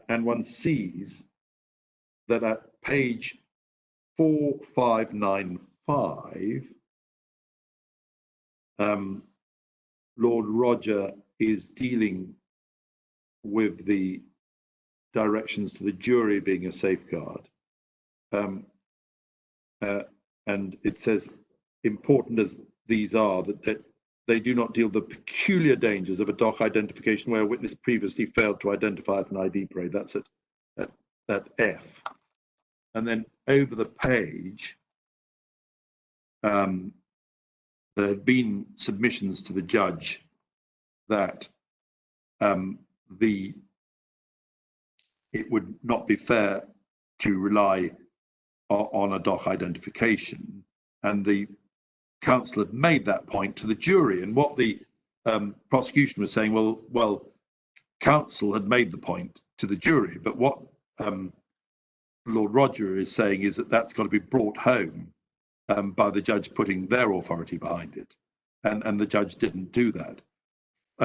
And one sees that at page 4595, Lord Roger is dealing with the directions to the jury being a safeguard. And it says, important as these are, that they do not deal with the peculiar dangers of a dock identification where a witness previously failed to identify at an ID parade. That's at F. And then over the page, there have been submissions to the judge that it would not be fair to rely on a dock identification, and the counsel had made that point to the jury. And what the prosecution was saying, well, counsel had made the point to the jury, but what Lord Roger is saying is that that's got to be brought home by the judge putting their authority behind it, and the judge didn't do that.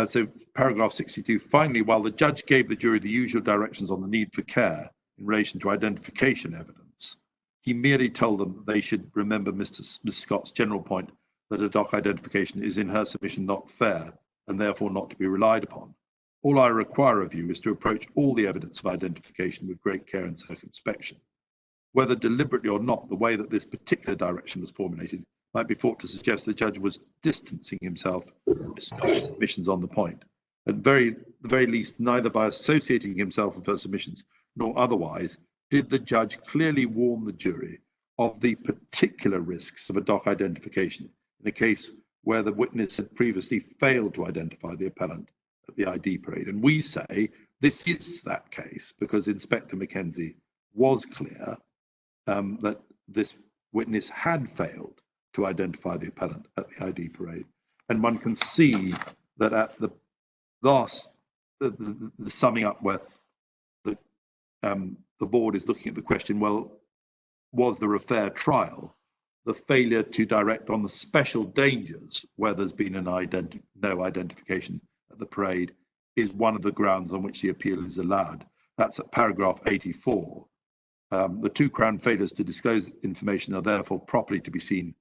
So paragraph 62, finally, while the judge gave the jury the usual directions on the need for care in relation to identification evidence, he merely told them that they should remember Miss Scott's general point that a dock identification is in her submission not fair and therefore not to be relied upon. All I require of you is to approach all the evidence of identification with great care and circumspection. Whether deliberately or not, the way that this particular direction was formulated might be thought to suggest the judge was distancing himself from Scott's submissions on the point. At the very least, neither by associating himself with her submissions nor otherwise did the judge clearly warn the jury of the particular risks of a dock identification in a case where the witness had previously failed to identify the appellant at the ID parade. And we say this is that case because Inspector Mackenzie was clear that this witness had failed to identify the appellant at the ID parade. And one can see that at the last, the summing up where the board is looking at the question, well, was there a fair trial? The failure to direct on the special dangers where there's been no identification at the parade is one of the grounds on which the appeal is allowed. That's at paragraph 84. The two Crown failures to disclose information are therefore properly to be seen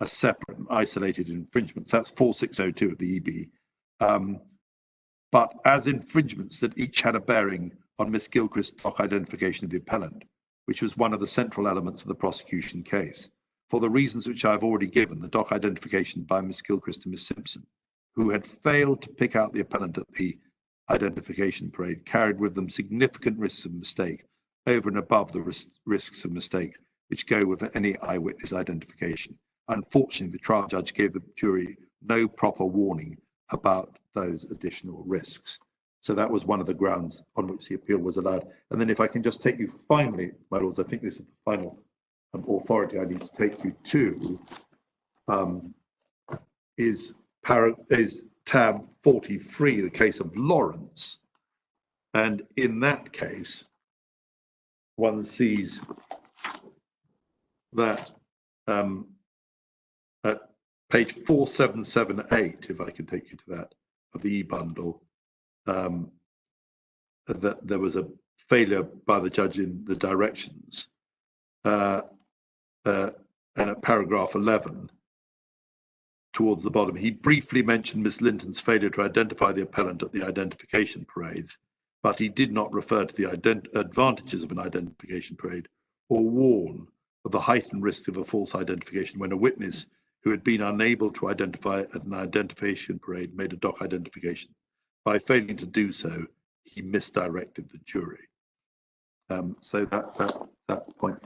as separate and isolated infringements. That's 4602 of the EB. But as infringements that each had a bearing on Miss Gilchrist's dock identification of the appellant, which was one of the central elements of the prosecution case. For the reasons which I have already given, the dock identification by Miss Gilchrist and Miss Simpson, who had failed to pick out the appellant at the identification parade, carried with them significant risks of mistake over and above the risks of mistake which go with any eyewitness identification. Unfortunately, the trial judge gave the jury no proper warning about those additional risks. So that was one of the grounds on which the appeal was allowed. And then if I can just take you finally, my lords, I think this is the final authority I need to take you to, is tab 43, the case of Lawrence. And in that case, one sees that at page 4778, if I can take you to that, of the e-bundle, that there was a failure by the judge in the directions. And at paragraph 11, towards the bottom, he briefly mentioned Miss Linton's failure to identify the appellant at the identification parades, but he did not refer to the advantages of an identification parade or warn of the heightened risk of a false identification when a witness who had been unable to identify at an identification parade made a dock identification. By failing to do so, he misdirected the jury. So that point.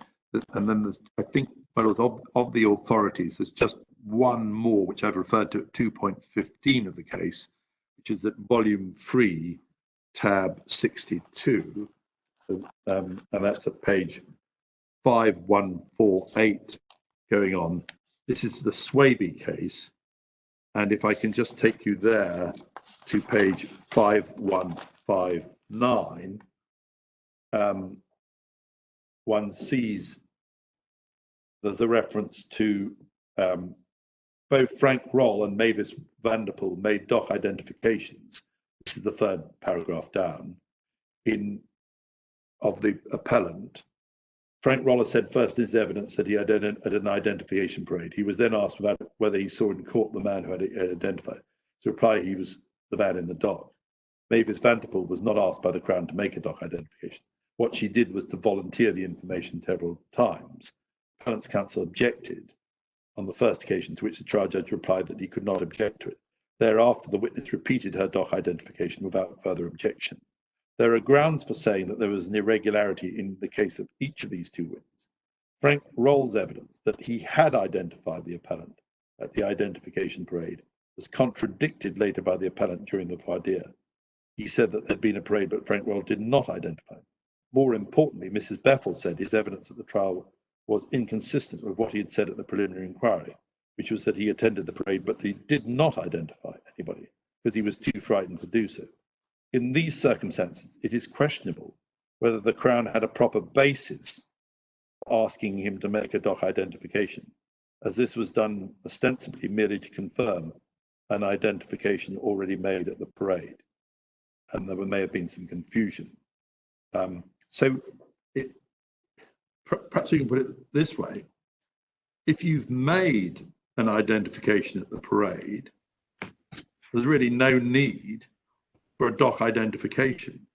And then there's, I think, of the authorities, there's just one more, which I've referred to at 2.15 of the case, which is at volume 3, tab 62. So, and that's at page 5148 going on. This is the Swaby case. And if I can just take you there to page 5159, one sees there's a reference to both Frank Roll and Mavis Vanderpool made dock identifications. This is the third paragraph down of the appellant. Frank Roller said first in his evidence that he had at an identification parade. He was then asked whether he saw in court the man who had identified. To reply, he was the man in the dock. Mavis Vanderpool was not asked by the Crown to make a dock identification. what she did was to volunteer the information several times. Appellant's counsel objected on the first occasion, to which the trial judge replied that he could not object to it. Thereafter, the witness repeated her doc identification without further objection. There are grounds for saying that there was an irregularity in the case of each of these two witnesses. Frank Roll's evidence that he had identified the appellant at the identification parade was contradicted later by the appellant during the voir dire. He said that there'd been a parade, but Frank Roll did not identify him. More importantly, Mrs. Bethel said his evidence at the trial was inconsistent with what he had said at the preliminary inquiry, which was that he attended the parade, but he did not identify anybody because he was too frightened to do so. In these circumstances, it is questionable whether the Crown had a proper basis for asking him to make a doc identification, as this was done ostensibly merely to confirm an identification already made at the parade. And there may have been some confusion. Perhaps you can put it this way. If you've made an identification at the parade, there's really no need for a doc identification.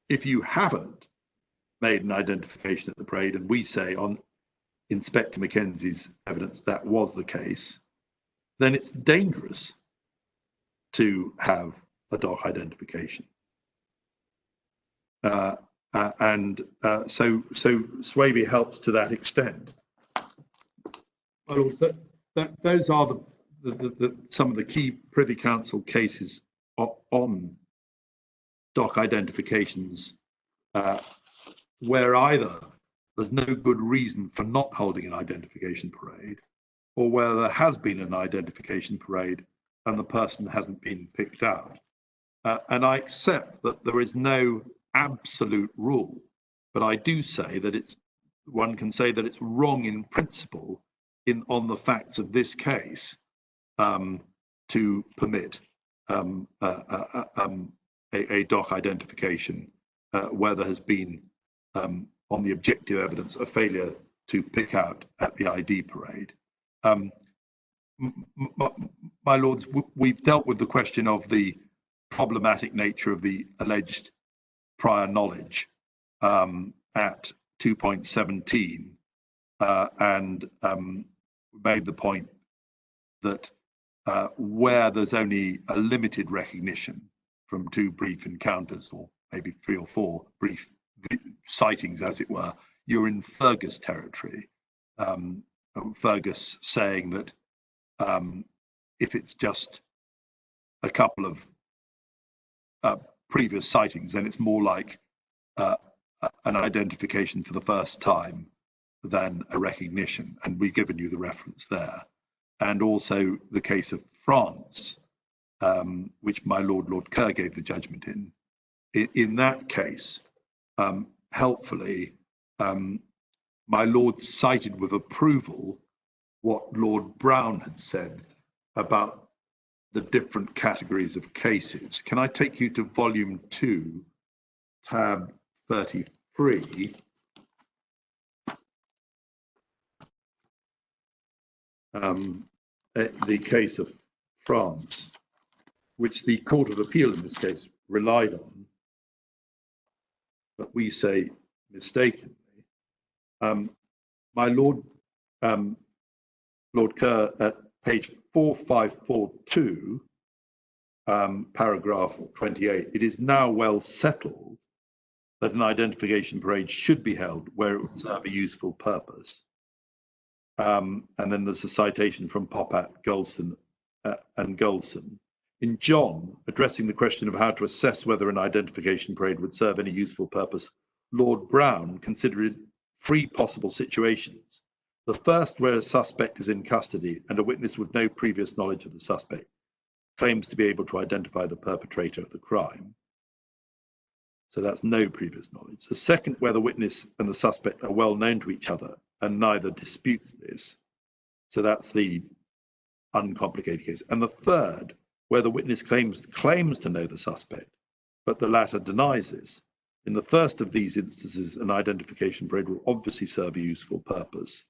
If you haven't made an identification at the parade, and we say on Inspector Mackenzie's evidence that was the case, then it's dangerous to have a doc identification. So Swaby helps to that extent. But also those are some of the key Privy Council cases on doc identifications where either there's no good reason for not holding an identification parade, or where there has been an identification parade and the person hasn't been picked out. And I accept that there is no absolute rule, but I do say that one can say that it's wrong in principle on the facts of this case to permit a doc identification where there has been, on the objective evidence, a failure to pick out at the ID parade. My lords, we've dealt with the question of the problematic nature of the alleged prior knowledge at 2.17 and made the point that where there's only a limited recognition from 2 brief encounters, or maybe 3 or 4 brief sightings, as it were, you're in Fergus territory. Fergus saying that if it's just a couple of previous sightings, then it's more like an identification for the first time than a recognition. And we've given you the reference there. And also the case of France, which my Lord Kerr gave the judgment in. In that case, helpfully, my Lord cited with approval what Lord Brown had said about the different categories of cases. Can I take you to volume 2, tab 33? The case of France, which the Court of Appeal in this case relied on, but we say mistakenly. My Lord, Lord Kerr, at page 4542, paragraph 28, it is now well settled that an identification parade should be held where it would serve a useful purpose. And then there's a citation from Popat, Golson, and Golson. In John, addressing the question of how to assess whether an identification parade would serve any useful purpose, Lord Brown considered 3 possible situations. The first, where a suspect is in custody and a witness with no previous knowledge of the suspect claims to be able to identify the perpetrator of the crime. So that's no previous knowledge. The second, where the witness and the suspect are well known to each other and neither disputes this. So that's the uncomplicated case. And the third, where the witness claims to know the suspect, but the latter denies this. In the first of these instances, an identification parade will obviously serve a useful purpose.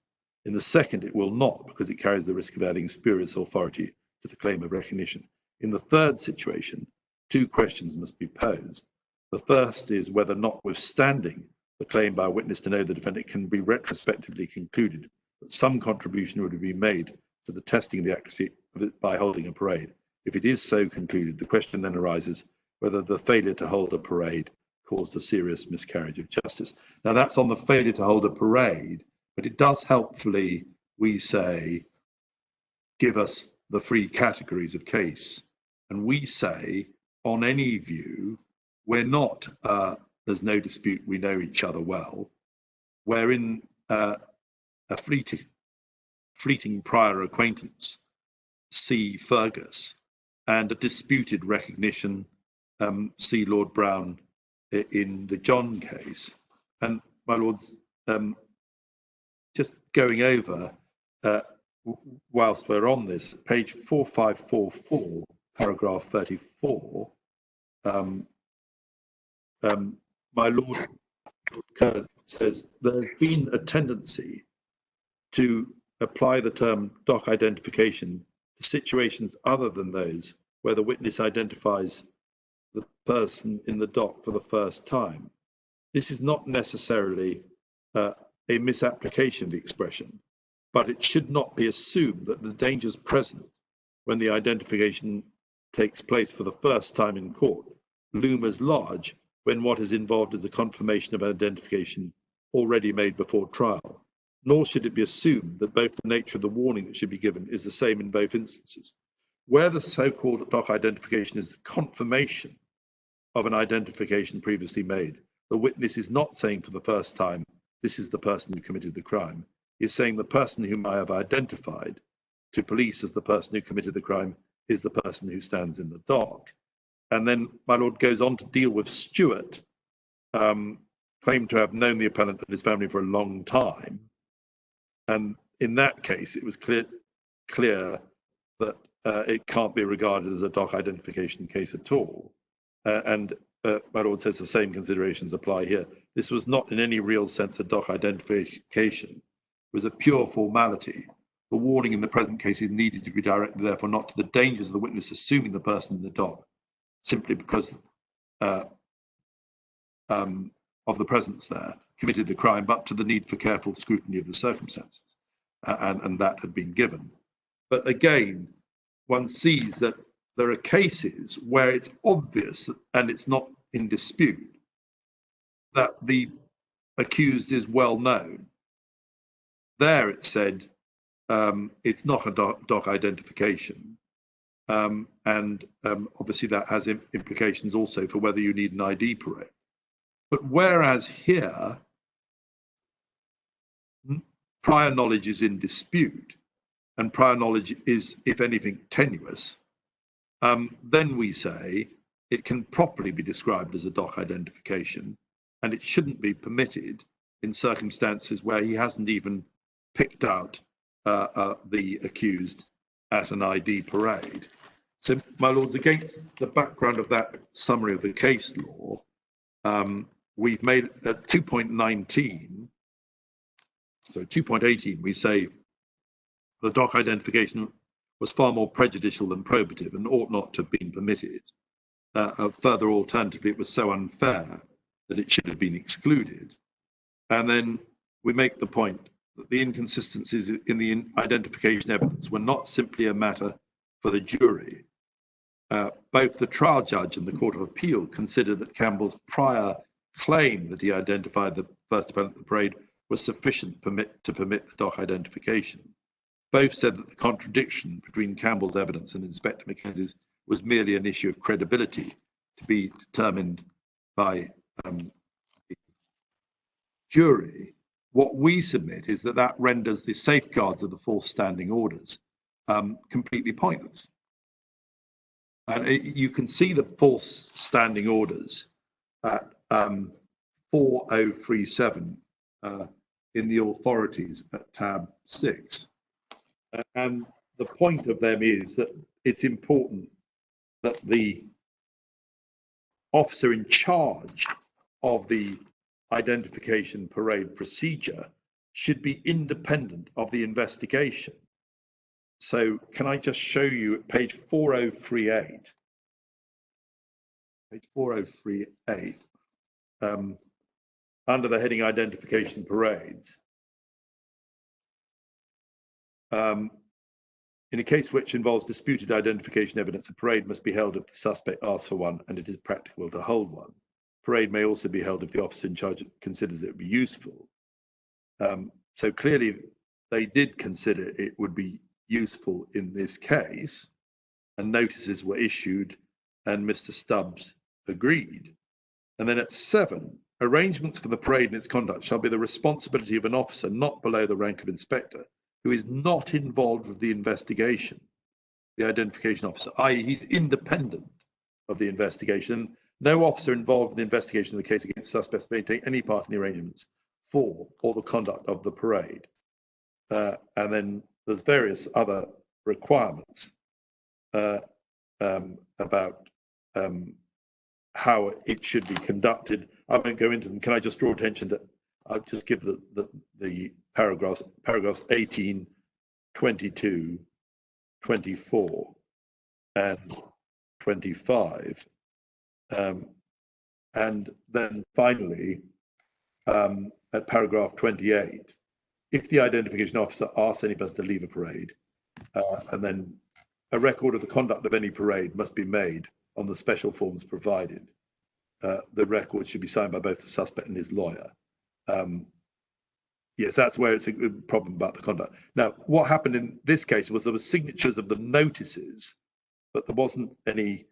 In the second, it will not, because it carries the risk of adding spurious authority to the claim of recognition. In the third situation, 2 questions must be posed. The first is whether, notwithstanding a claim by a witness to know the defendant can be retrospectively concluded that some contribution would have been made to the testing of the accuracy of it by holding a parade. If it is so concluded, the question then arises whether the failure to hold a parade caused a serious miscarriage of justice. Now that's on the failure to hold a parade, but it does helpfully, we say, give us the three categories of case. And we say, on any view, we're not, there's no dispute, we know each other well. We're in a fleeting prior acquaintance, see Fergus, and a disputed recognition, see Lord Brown in the John case. And my lords, just going over, whilst we're on this, page 4544, paragraph 34, my Lord Kerr says there's been a tendency to apply the term doc identification to situations other than those where the witness identifies the person in the doc for the first time. This is not necessarily a misapplication of the expression, but it should not be assumed that the dangers present when the identification takes place for the first time in court loom as large when what is involved is the confirmation of identification already made before trial. Nor should it be assumed that both the nature of the warning that should be given is the same in both instances. Where the so-called doc identification is the confirmation of an identification previously made, the witness is not saying for the first time, this is the person who committed the crime. He is saying the person whom I have identified to police as the person who committed the crime is the person who stands in the dock. And then my lord goes on to deal with Stewart, claimed to have known the appellant and his family for a long time. And in that case, it was clear that it can't be regarded as a doc identification case at all. And my lord says the same considerations apply here. This was not in any real sense a doc identification. It was a pure formality. The warning in the present case is needed to be directed, therefore, not to the dangers of the witness assuming the person in the dock, simply because of the presence there, committed the crime, but to the need for careful scrutiny of the circumstances. And that had been given. But again, one sees that there are cases where it's obvious and it's not in dispute that the accused is well known. There it said it's not a doc identification. And obviously that has implications also for whether you need an ID parade. But whereas here, prior knowledge is in dispute, and prior knowledge is, if anything, tenuous, then we say it can properly be described as a doc identification, and it shouldn't be permitted in circumstances where he hasn't even picked out the accused at an ID parade. So, my lords, against the background of that summary of the case law, we've made at 2.19, so 2.18, we say the doc identification was far more prejudicial than probative and ought not to have been permitted. Further, alternatively, it was so unfair that it should have been excluded. And then we make the point that the inconsistencies in the identification evidence were not simply a matter for the jury. Both the trial judge and the Court of Appeal considered that Campbell's prior claim that he identified the first appellant at the parade was sufficient to permit the doc identification. Both said that the contradiction between Campbell's evidence and Inspector Mackenzie's was merely an issue of credibility to be determined by the jury. What we submit is that renders the safeguards of the false standing orders completely pointless. And you can see the false standing orders at 4037 in the authorities at tab 6. And the point of them is that it's important that the officer in charge of the identification parade procedure should be independent of the investigation. So can I just show you at page 4038? Page 4038. under the heading identification parades, in a case which involves disputed identification evidence, a parade must be held if the suspect asks for one and it is practicable to hold one. Parade may also be held if the officer in charge considers it would be useful. So clearly they did consider it would be useful in this case, and notices were issued and Mr. Stubbs agreed. And then at 7, arrangements for the parade and its conduct shall be the responsibility of an officer not below the rank of inspector who is not involved with the investigation, the identification officer, i.e. he's independent of the investigation. No officer involved in the investigation of the case against suspects may take any part in the arrangements for or the conduct of the parade. And then there's various other requirements about how it should be conducted. I won't go into them. Can I just draw attention to, I'll just give the paragraphs 18, 22, 24, and 25. And then finally, at paragraph 28, if the identification officer asks any person to leave a parade, and then a record of the conduct of any parade must be made on the special forms provided. The record should be signed by both the suspect and his lawyer. Yes, that's where it's a problem about the conduct. Now, what happened in this case was there were signatures of the notices, but there wasn't any,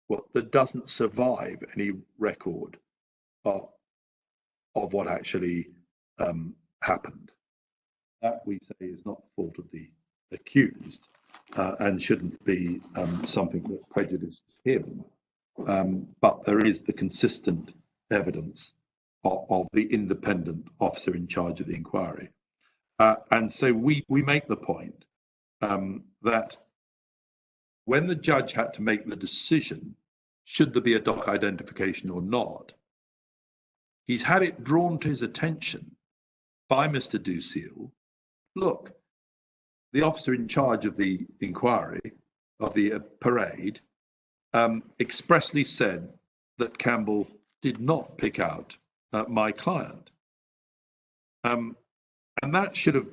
well, there doesn't survive any record of what actually happened. That, we say, is not the fault of the accused and shouldn't be something that prejudices him. But there is the consistent evidence of the independent officer in charge of the inquiry. And so we make the point that when the judge had to make the decision, should there be a doc identification or not, he's had it drawn to his attention by Mr. Duseal. Look, the officer in charge of the inquiry, of the parade, expressly said that Campbell did not pick out my client. And that should have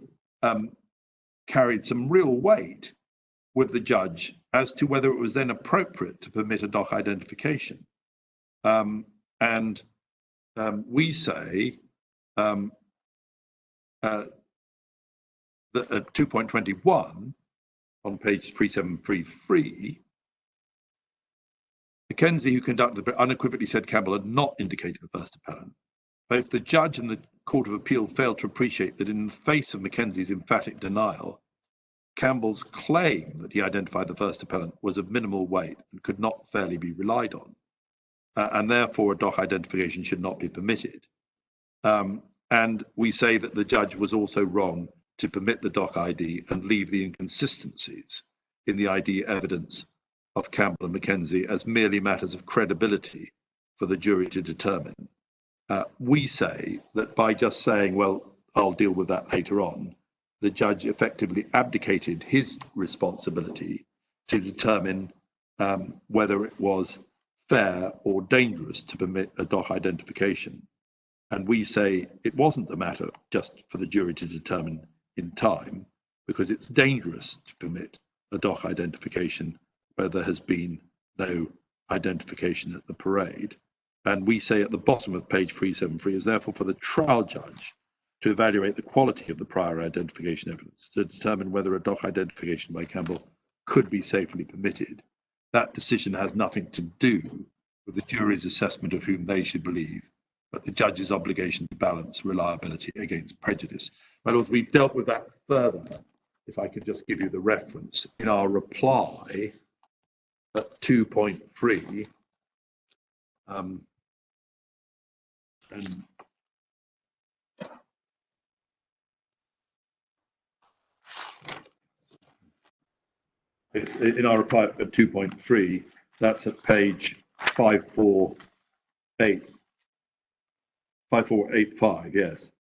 carried some real weight with the judge as to whether it was then appropriate to permit a doc identification. We say that at 2.21 on page 3733, Mackenzie, who conducted the unequivocally said Campbell had not indicated the first appellant. Both the judge and the Court of Appeal failed to appreciate that in the face of Mackenzie's emphatic denial, Campbell's claim that he identified the first appellant was of minimal weight and could not fairly be relied on, and therefore a doc identification should not be permitted. And we say that the judge was also wrong to permit the doc ID and leave the inconsistencies in the ID evidence of Campbell and Mackenzie as merely matters of credibility for the jury to determine. We say that by just saying, well, I'll deal with that later on, the judge effectively abdicated his responsibility to determine whether it was fair or dangerous to permit a doc identification. And we say it wasn't a matter just for the jury to determine in time, because it's dangerous to permit a doc identification where there has been no identification at the parade. And we say at the bottom of page 373 is therefore for the trial judge to evaluate the quality of the prior identification evidence to determine whether a doc identification by Campbell could be safely permitted. That decision has nothing to do with the jury's assessment of whom they should believe, but the judge's obligation to balance reliability against prejudice. My lords, we've dealt with that further. If I could just give you the reference in our reply at 2.3. And it's in our reply at 2.3. That's at page 5485, yes.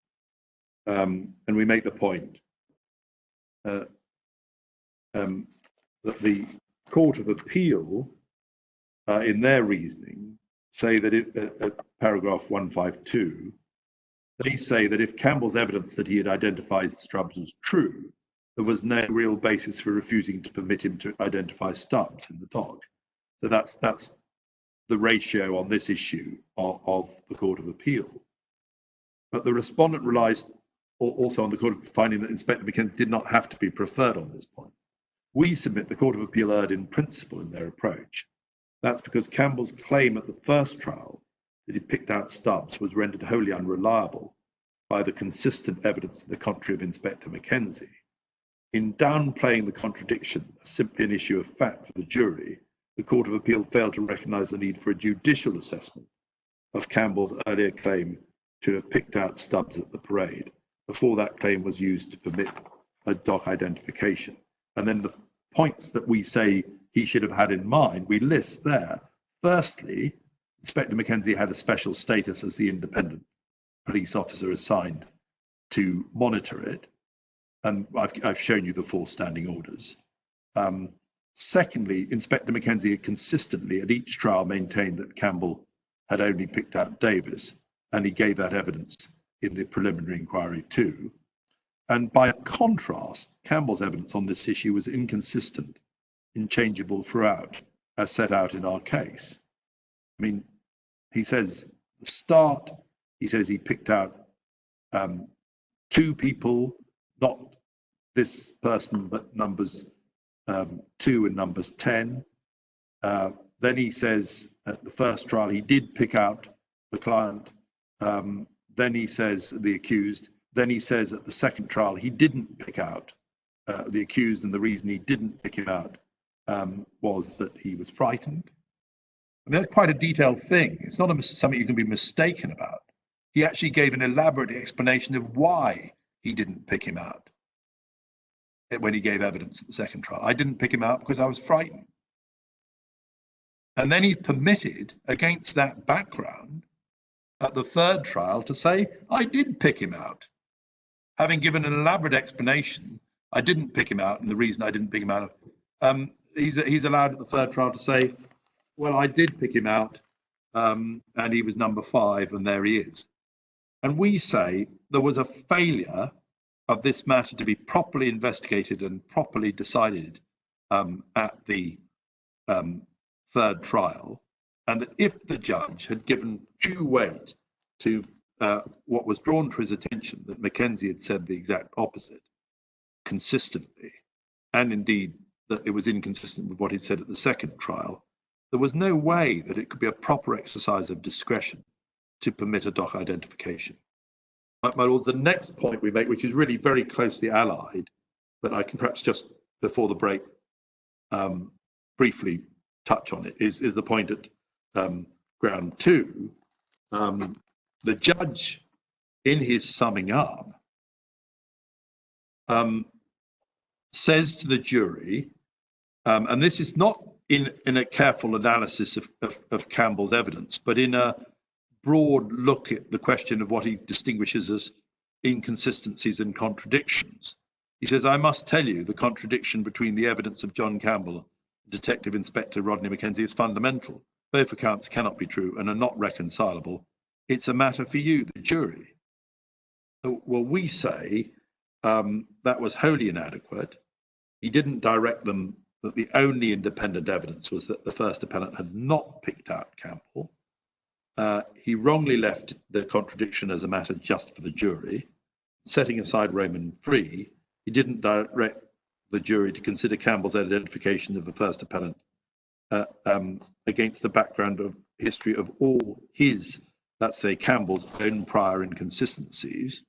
And we make the point that the Court of Appeal, in their reasoning, say that at paragraph 152, they say that if Campbell's evidence that he had identified Stubbs was true, there was no real basis for refusing to permit him to identify Stubbs in the doc. So that's the ratio on this issue of the Court of Appeal. But the respondent relies also on the Court of finding that Inspector Mackenzie did not have to be preferred on this point. We submit the Court of Appeal erred in principle in their approach. That's because Campbell's claim at the first trial that he picked out Stubbs was rendered wholly unreliable by the consistent evidence to the contrary of Inspector Mackenzie. In downplaying the contradiction as simply an issue of fact for the jury, the Court of Appeal failed to recognise the need for a judicial assessment of Campbell's earlier claim to have picked out Stubbs at the parade before that claim was used to permit a doc identification. And then the points that we say he should have had in mind, we list there. Firstly, Inspector Mackenzie had a special status as the independent police officer assigned to monitor it. And I've shown you the 4 standing orders. Secondly, Inspector Mackenzie had consistently at each trial maintained that Campbell had only picked out Davis, and he gave that evidence in the preliminary inquiry too. And by contrast, Campbell's evidence on this issue was inconsistent, inchangeable throughout, as set out in our case. I mean, he says, the start, he says he picked out 2 people, not this person, but numbers 2 and numbers 10. Then he says at the first trial, he did pick out the client. Then he says the accused. Then he says at the second trial, he didn't pick out the accused, and the reason he didn't pick him out was that he was frightened. I mean, that's quite a detailed thing. It's not something you can be mistaken about. He actually gave an elaborate explanation of why he didn't pick him out when he gave evidence at the second trial. I didn't pick him out because I was frightened. And then he's permitted, against that background, at the third trial to say, I did pick him out. Having given an elaborate explanation, I didn't pick him out, and the reason I didn't pick him out, he's allowed at the third trial to say, well, I did pick him out, and he was number 5, and there he is. And we say there was a failure of this matter to be properly investigated and properly decided at the third trial, and that if the judge had given due weight to what was drawn to his attention, that Mackenzie had said the exact opposite consistently, and indeed that it was inconsistent with what he'd said at the second trial, there was no way that it could be a proper exercise of discretion to permit a doc identification. My lords, the next point we make, which is really very closely allied, but I can perhaps just before the break briefly touch on it, is the point at ground 2. The judge, in his summing up, says to the jury, and this is not in a careful analysis of Campbell's evidence, but in a broad look at the question of what he distinguishes as inconsistencies and contradictions. He says, I must tell you the contradiction between the evidence of John Campbell and Detective Inspector Rodney Mackenzie is fundamental. Both accounts cannot be true and are not reconcilable. It's a matter for you, the jury. Well, we say that was wholly inadequate. He didn't direct them that the only independent evidence was that the first appellant had not picked out Campbell. He wrongly left the contradiction as a matter just for the jury. Setting aside Raymond Free, he didn't direct the jury to consider Campbell's identification of the first appellant against the background of history of all his, let's say, Campbell's own prior inconsistencies.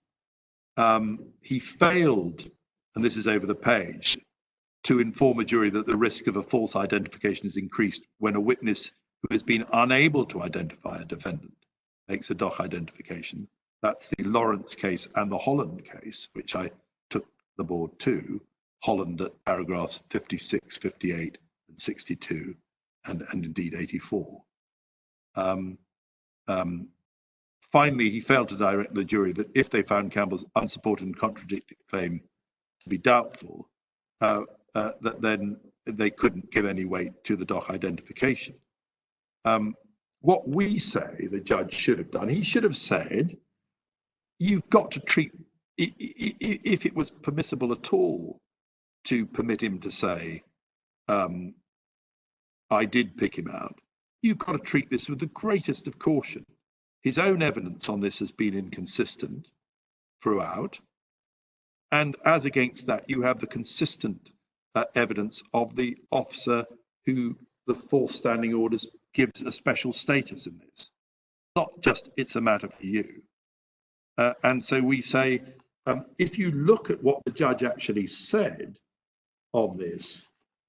He failed, and this is over the page, to inform a jury that the risk of a false identification is increased when a witness who has been unable to identify a defendant makes a doc identification. That's the Lawrence case and the Holland case, which I took the board to. Holland at paragraphs 56, 58, and 62, and indeed 84. Finally, he failed to direct the jury that if they found Campbell's unsupported and contradictory claim to be doubtful, that then they couldn't give any weight to the doc identification. What we say the judge should have done, he should have said, you've got to treat, if it was permissible at all to permit him to say, I did pick him out, you've got to treat this with the greatest of caution. His own evidence on this has been inconsistent throughout. And as against that, you have the consistent evidence of the officer who the false standing orders gives a special status in this. Not just it's a matter for you. And so we say, if you look at what the judge actually said on this,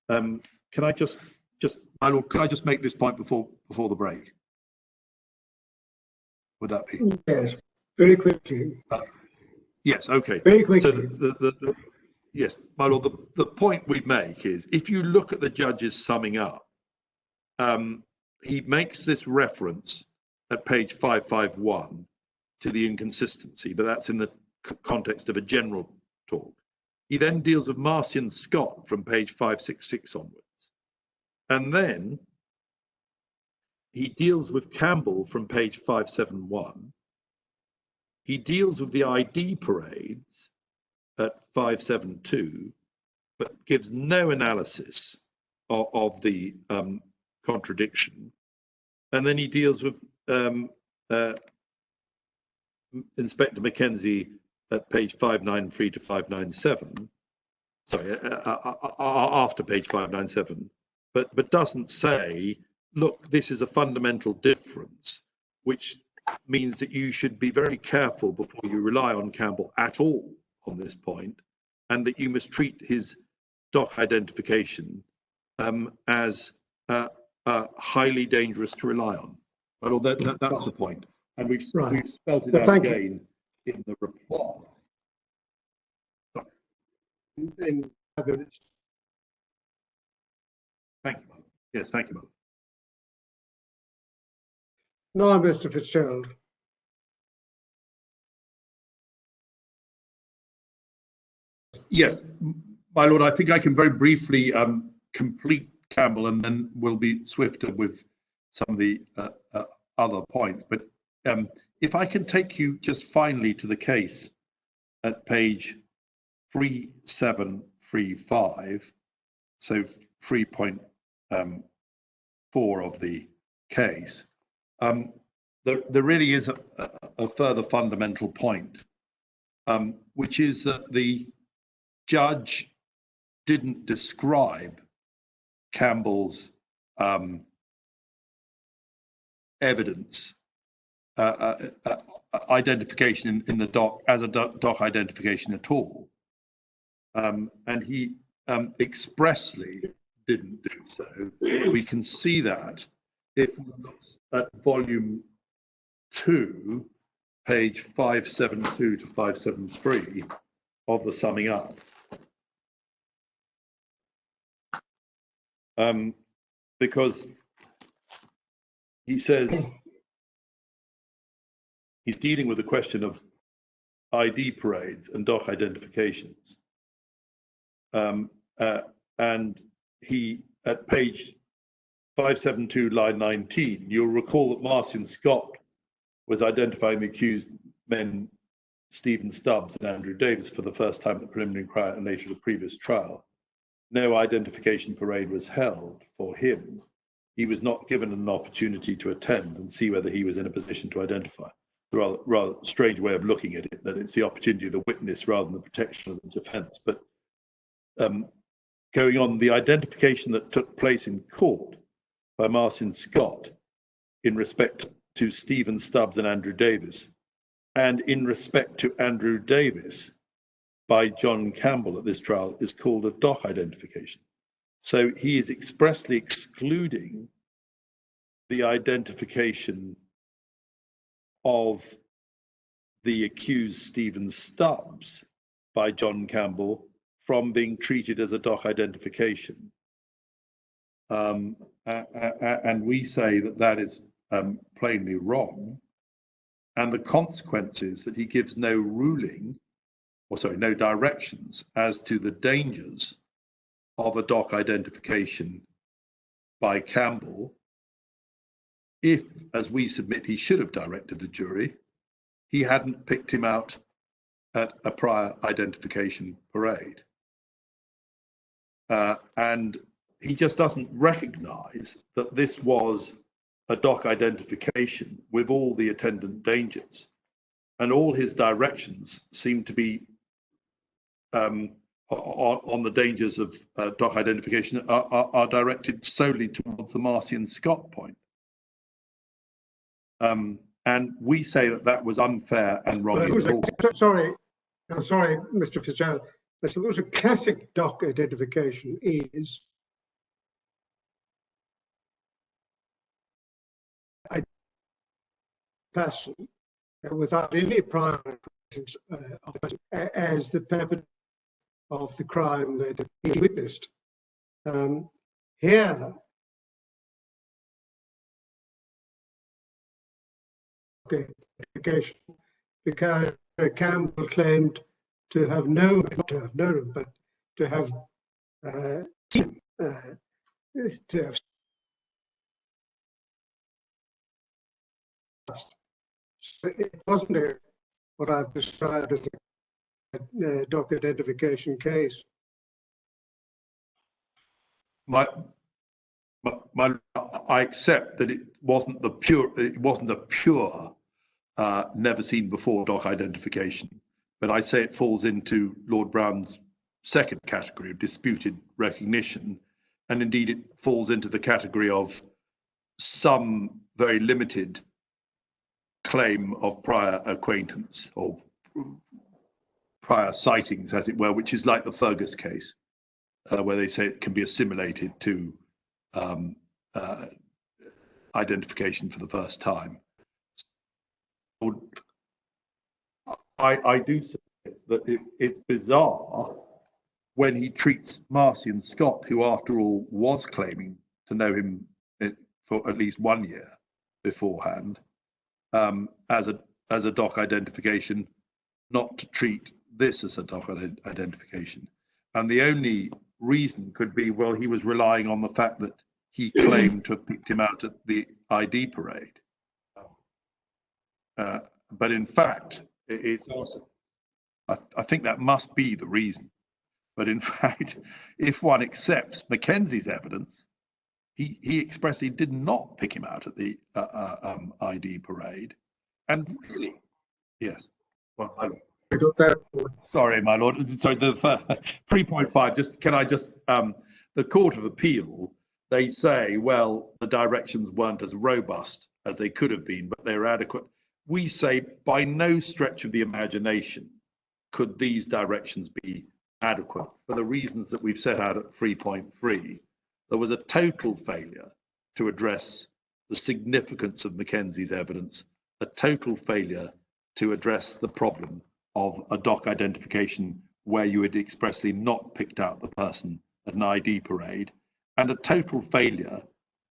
can I just, my lord, can I just make this point before the break? Would that be? Yes, very quickly. Yes, okay. Very quickly. So yes, my lord, the point we make is, if you look at the judge's summing up, he makes this reference at page 551 to the inconsistency, but that's in the context of a general talk. He then deals with Marcy and Scott from page 566 onwards. And then he deals with Campbell from page 571. He deals with the ID parades at 572, but gives no analysis of the contradiction. And then he deals with Inspector Mackenzie at page 593 to 597. Sorry, after page 597, but doesn't say, look, this is a fundamental difference, which means that you should be very careful before you rely on Campbell at all on this point, and that you must treat his doc identification as highly dangerous to rely on. Well, that's the point. And we've spelled it out again in the reply. In 5 minutes. Thank you, Mark. Yes, thank you, Mark. Now, Mr. Fitzgerald. Yes, my lord, I think I can very briefly complete Campbell, and then we'll be swifter with some of the other points. But if I can take you just finally to the case at page 3735, so 3.4 of the case, there really is a further fundamental point, which is that the judge didn't describe Campbell's evidence identification in the doc as a doc identification at all, and he expressly didn't do so. We can see that if we look at volume 2, page 572 to 573 of the summing up. Because he says he's dealing with the question of ID parades and doc identifications. And he, at page 572, line 19, you'll recall that Marcy Scott was identifying the accused men, Stephen Stubbs and Andrew Davis, for the first time at the preliminary inquiry and later the previous trial. No identification parade was held for him. He was not given an opportunity to attend and see whether he was in a position to identify. A rather strange way of looking at it, that it's the opportunity of the witness rather than the protection of the defence. But going on, the identification that took place in court by Marcy Scott in respect to Stephen Stubbs and Andrew Davis, and in respect to Andrew Davis by John Campbell at this trial, is called a doc identification. So he is expressly excluding the identification of the accused Stephen Stubbs by John Campbell from being treated as a doc identification. And we say that that is plainly wrong. And the consequences that he gives no ruling, or sorry, no directions as to the dangers of a doc identification by Campbell, if, as we submit, he should have directed the jury, he hadn't picked him out at a prior identification parade. And he just doesn't recognise that this was a dock identification with all the attendant dangers, and all his directions seem to be on the dangers of dock identification are directed solely towards the Marcy and Scott point. And we say that that was unfair and wrong. Sorry, I'm sorry, Mr. Fitzgerald. I suppose a classic dock identification is a person without any prior acquaintance as the perpetrator of the crime that he witnessed. Here, identification, because Campbell claimed to have known, not to have known, but to have seen, to have. So it wasn't what I've described as a dock identification case. I accept that it wasn't a pure never seen before dock identification, but I say it falls into Lord Brown's second category of disputed recognition, and indeed it falls into the category of some very limited claim of prior acquaintance or prior sightings, as it were, which is like the Fergus case, where they say it can be assimilated to identification for the first time. I do say that it's bizarre when he treats Marcy and Scott, who after all was claiming to know him for at least 1 year beforehand, as a dock identification, not to treat this as a dock identification. And the only reason could be, well, he was relying on the fact that he claimed to have picked him out at the ID parade. But in fact, it's also, I think that must be the reason. But in fact, if one accepts Mackenzie's evidence, he expressly did not pick him out at the ID parade. And really, yes. Well, I got that. Sorry, my lord. Sorry, the 3.5. The Court of Appeal, they say, well, the directions weren't as robust as they could have been, but they were adequate. We say, by no stretch of the imagination could these directions be adequate for the reasons that we've set out at 3.3. There was a total failure to address the significance of Mackenzie's evidence, a total failure to address the problem of a dock identification where you had expressly not picked out the person at an ID parade, and a total failure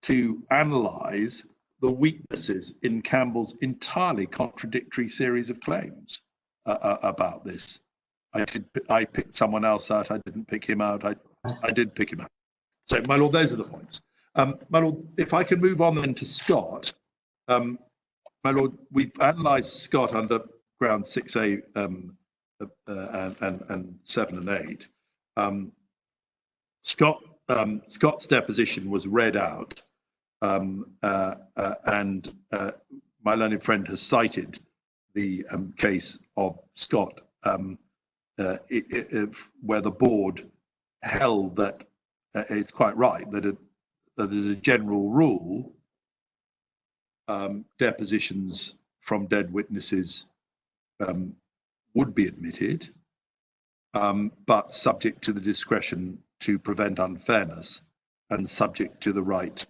to analyse the weaknesses in Campbell's entirely contradictory series of claims about this. I picked someone else out, I didn't pick him out, I did pick him out. So, my lord, those are the points. My lord, if I can move on then to Scott. My lord, we've analysed Scott under ground 6A and 7 and 8. Scott's deposition was read out, and my learned friend has cited the case of Scott, where the board held that it's quite right that there's a general rule, depositions from dead witnesses would be admitted, but subject to the discretion to prevent unfairness and subject to the right,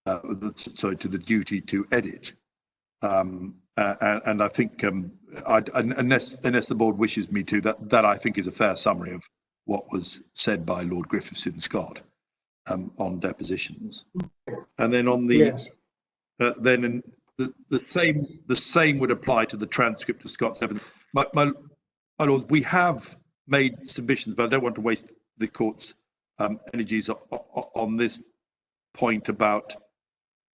to the duty to edit. And I think, unless the board wishes me to, that I think is a fair summary of what was said by Lord Griffiths Scott on depositions. And then on the Yes. then the same would apply to the transcript of Scott 7. My lords, we have made submissions, but I don't want to waste the court's energies on this point about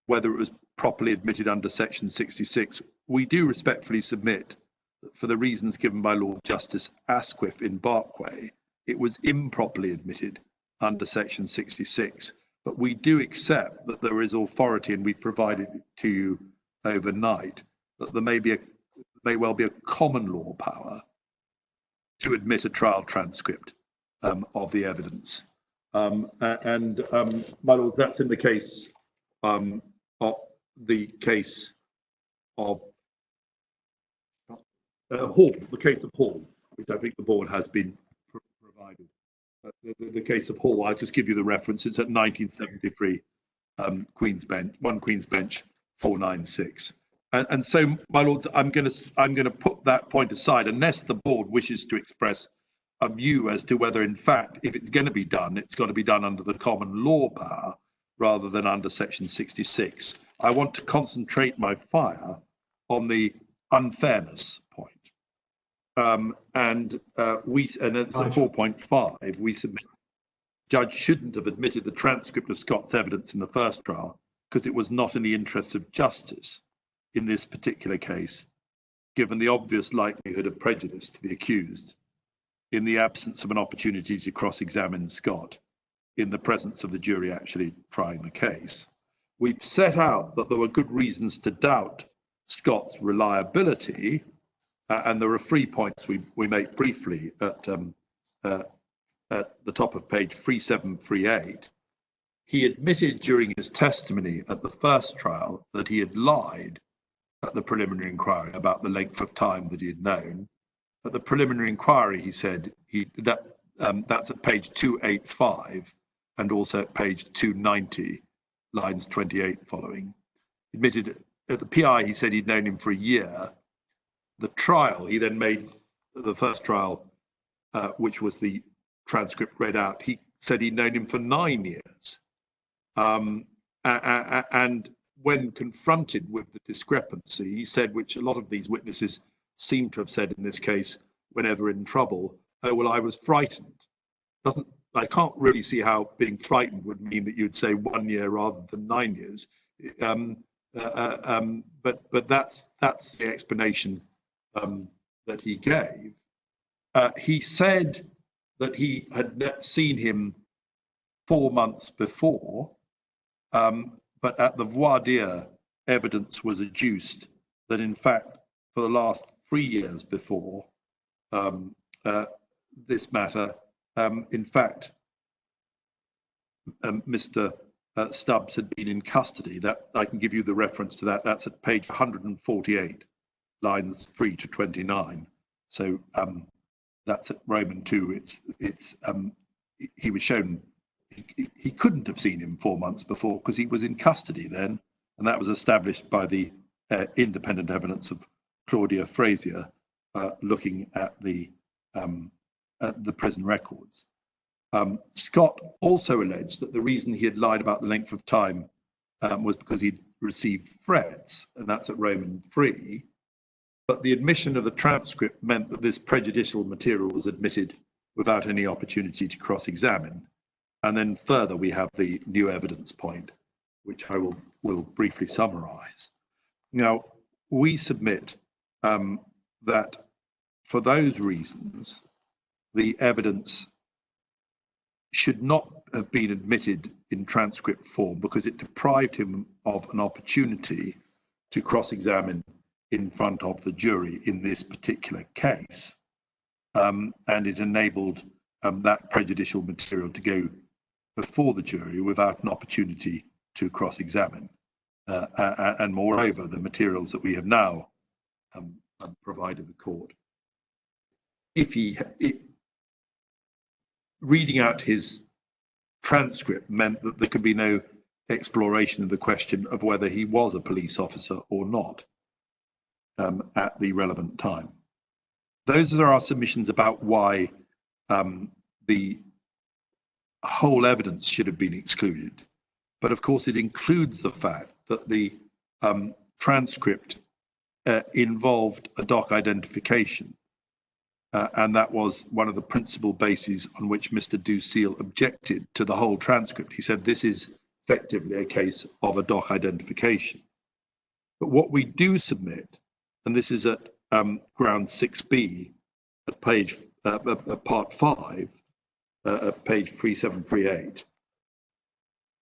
whether it was properly admitted under section 66. We do respectfully submit that for the reasons given by Lord Justice Asquith in Barkway, it was improperly admitted under section 66. But we do accept that there is authority, and we provided it to you overnight, that there may well be a common law power to admit a trial transcript of the evidence. My lords, that's in the case of Hall, the case of Hall, which I think the board has been provided. The case of Hall, I'll just give you the reference. It's at 1973, Queen's Bench, 1 Queen's Bench 496. And so, my lords, I'm going to put that point aside unless the board wishes to express a view as to whether, in fact, if it's going to be done, it's got to be done under the common law power rather than under section 66. I want to concentrate my fire on the unfairness point. And it's at 4.5, we submit judge shouldn't have admitted the transcript of Scott's evidence in the first trial because it was not in the interests of justice in this particular case, given the obvious likelihood of prejudice to the accused in the absence of an opportunity to cross-examine Scott in the presence of the jury actually trying the case. We've set out that there were good reasons to doubt Scott's reliability, and there are 3 points we make briefly at the top of page 3738. He admitted during his testimony at the first trial that he had lied at the preliminary inquiry about the length of time that he had known. At the preliminary inquiry, he said that's at page 285 and also at page 290, lines 28 following. He admitted at the PI, he said he'd known him for a year. The trial, he then made the first trial, which was the transcript read out, he said he'd known him for 9 years. And when confronted with the discrepancy, he said, which a lot of these witnesses seem to have said in this case, whenever in trouble, oh, well, I was frightened. I can't really see how being frightened would mean that you'd say 1 year rather than 9 years. But that's the explanation that he gave. He said that he had seen him 4 months before, but at the voir dire, evidence was adduced that, in fact, for the last 3 years before this matter, in fact, Mr. Stubbs had been in custody. That I can give you the reference to that. That's at page 148, lines 3 to 29. So that's at Roman 2. He was shown he couldn't have seen him 4 months before because he was in custody then, and that was established by the independent evidence of Claudia Frazier looking at the prison records. Scott also alleged that the reason he had lied about the length of time was because he'd received threats, and that's at Roman 3. But the admission of the transcript meant that this prejudicial material was admitted without any opportunity to cross-examine. And then further, we have the new evidence point, which I will briefly summarize. Now, we submit that for those reasons, the evidence should not have been admitted in transcript form because it deprived him of an opportunity to cross-examine in front of the jury in this particular case. And it enabled that prejudicial material to go before the jury without an opportunity to cross-examine. And moreover, the materials that we have now provided the court. Reading out his transcript meant that there could be no exploration of the question of whether he was a police officer or not at the relevant time. Those are our submissions about why the whole evidence should have been excluded. But of course, it includes the fact that the transcript involved a doc identification. And that was one of the principal bases on which Mr. Duseal objected to the whole transcript. He said this is effectively a case of a doc identification. But what we do submit, and this is at ground 6B at page part 5, at page 3738.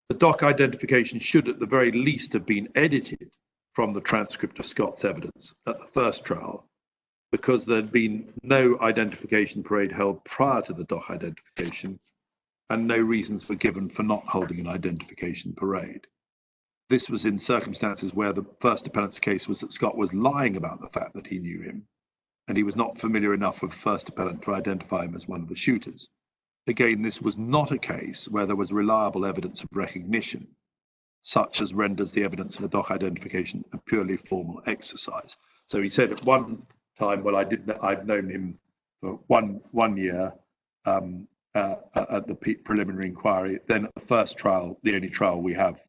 The doc identification should at the very least have been edited from the transcript of Scott's evidence at the first trial, because there had been no identification parade held prior to the doc identification, and no reasons were given for not holding an identification parade. This was in circumstances where the first appellant's case was that Scott was lying about the fact that he knew him, and he was not familiar enough with the first appellant to identify him as one of the shooters. Again, this was not a case where there was reliable evidence of recognition, such as renders the evidence of a doc identification a purely formal exercise. So he said at one time, well, I've known him for one year at the preliminary inquiry. Then at the first trial, the only trial we have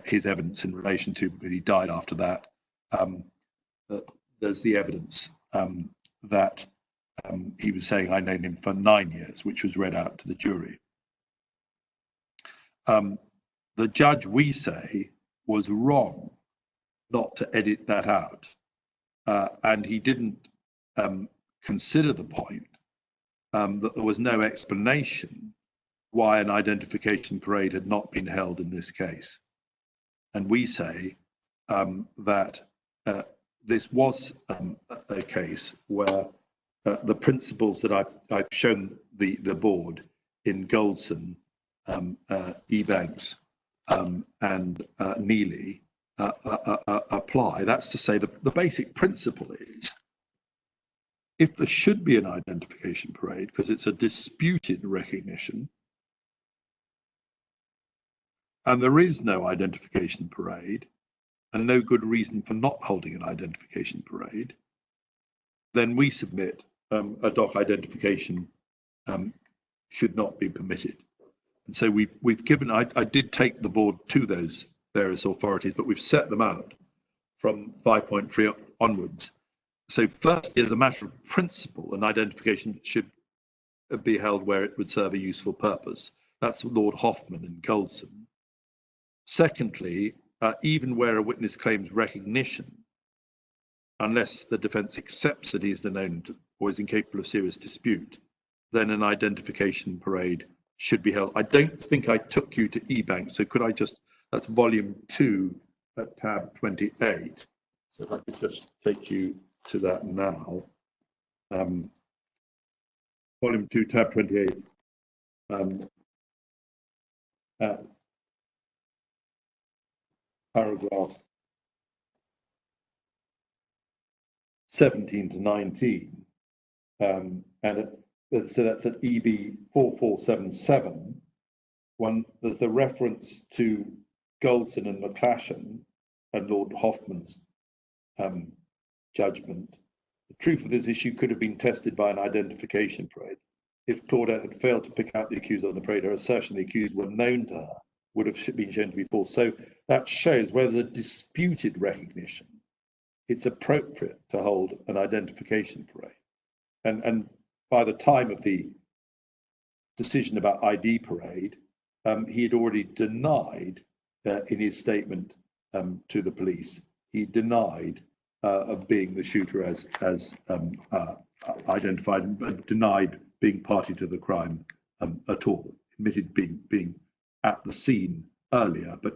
his evidence in relation to, because he died after that, there's the evidence that he was saying, I known him for 9 years, which was read out to the jury. The judge, we say, was wrong not to edit that out. And he didn't consider the point that there was no explanation why an identification parade had not been held in this case. And we say that this was a case where the principles that I've shown the board in Goldson, Ebanks, and Neely apply. That's to say, the basic principle is, if there should be an identification parade, because it's a disputed recognition, and there is no identification parade, and no good reason for not holding an identification parade, then we submit a doc identification should not be permitted. And so we've given, I did take the board to those various authorities, but we've set them out from 5.3 onwards. So firstly, as a matter of principle, an identification should be held where it would serve a useful purpose. That's Lord Hoffman and Goldson. Secondly, even where a witness claims recognition, unless the defence accepts that he is the known or is incapable of serious dispute, then an identification parade should be held. I don't think I took you to Ebanks, so could I just, that's volume 2 at tab 28. So if I could just take you to that now. Volume 2, tab 28. Paragraph 17 to 19. So that's at EB 4477. There's the reference to Goldson and McClashen and Lord Hoffman's judgment. The truth of this issue could have been tested by an identification parade. If Claudette had failed to pick out the accused on the parade, her assertion the accused were known to her would have been shown to be false. So that shows where there's a disputed recognition, it's appropriate to hold an identification parade. And by the time of the decision about ID parade, he had already denied in his statement to the police, he denied of being the shooter as identified, but denied being party to the crime at all. Admitted being at the scene earlier, but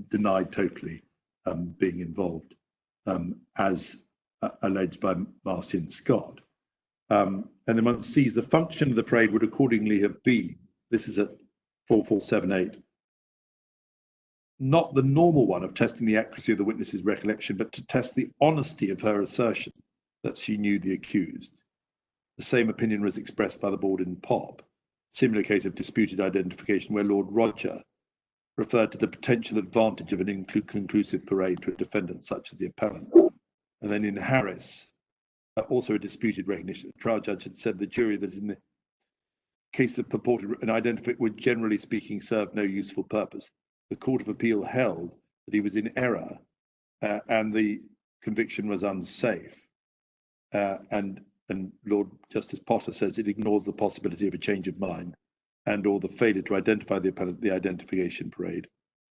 denied totally being involved, as alleged by Marcy and Scott. And then one sees the function of the parade would accordingly have been, this is at 4478, not the normal one of testing the accuracy of the witness's recollection, but to test the honesty of her assertion that she knew the accused. The same opinion was expressed by the board in Pop, similar case of disputed identification where Lord Roger referred to the potential advantage of an inconclusive parade to a defendant such as the appellant. And then in Harris, also a disputed recognition, the trial judge had said the jury that in the case of purported an identification would generally speaking serve no useful purpose. The Court of Appeal held that he was in error and the conviction was unsafe. And Lord Justice Potter says it ignores the possibility of a change of mind and or the failure to identify the appellant, the identification parade,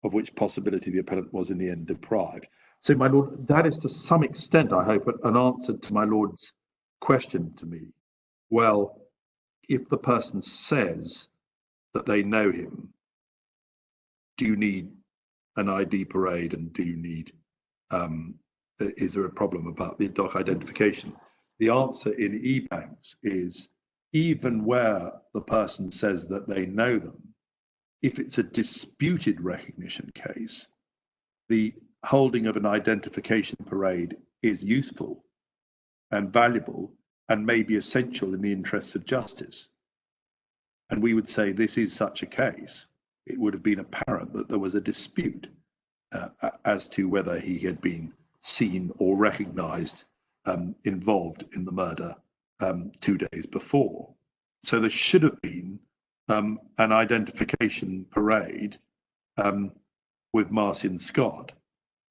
of which possibility the appellant was in the end deprived. So, my Lord, that is to some extent, I hope, an answer to my Lord's question to me. Well, if the person says that they know him, do you need an ID parade, and do you need, is there a problem about the doc identification? The answer in e-banks is, even where the person says that they know them, if it's a disputed recognition case, the holding of an identification parade is useful and valuable and may be essential in the interests of justice. And we would say this is such a case. It would have been apparent that there was a dispute as to whether he had been seen or recognized involved in the murder 2 days before. So there should have been an identification parade with Marcian Scott.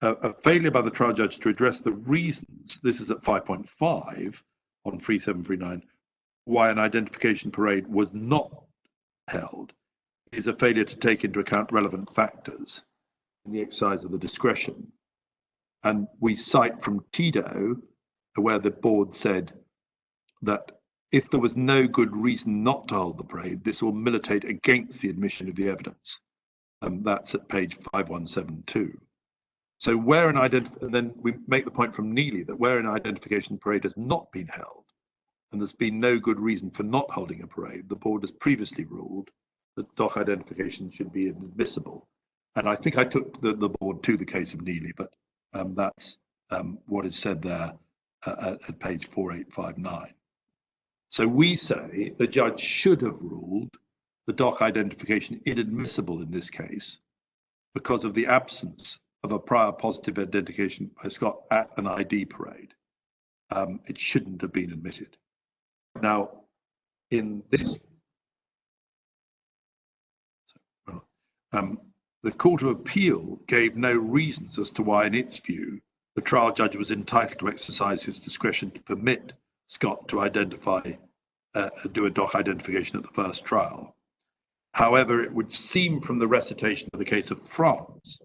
A failure by the trial judge to address the reasons, this is at 5.5 on 3739, why an identification parade was not held, is a failure to take into account relevant factors in the exercise of the discretion. And we cite from Tito, where the board said that if there was no good reason not to hold the parade, this will militate against the admission of the evidence. That's at page 5172. So where an and then we make the point from Neely that where an identification parade has not been held, and there's been no good reason for not holding a parade, the board has previously ruled that doc identification should be inadmissible. And I think I took the board to the case of Neely, but that's what is said there at page 4859. So we say the judge should have ruled the doc identification inadmissible in this case because of the absence of a prior positive identification by Scott at an ID parade. It shouldn't have been admitted. Now, in this, the Court of Appeal gave no reasons as to why, in its view, the trial judge was entitled to exercise his discretion to permit Scott to identify, do a doc identification at the first trial. However, it would seem from the recitation of the case of France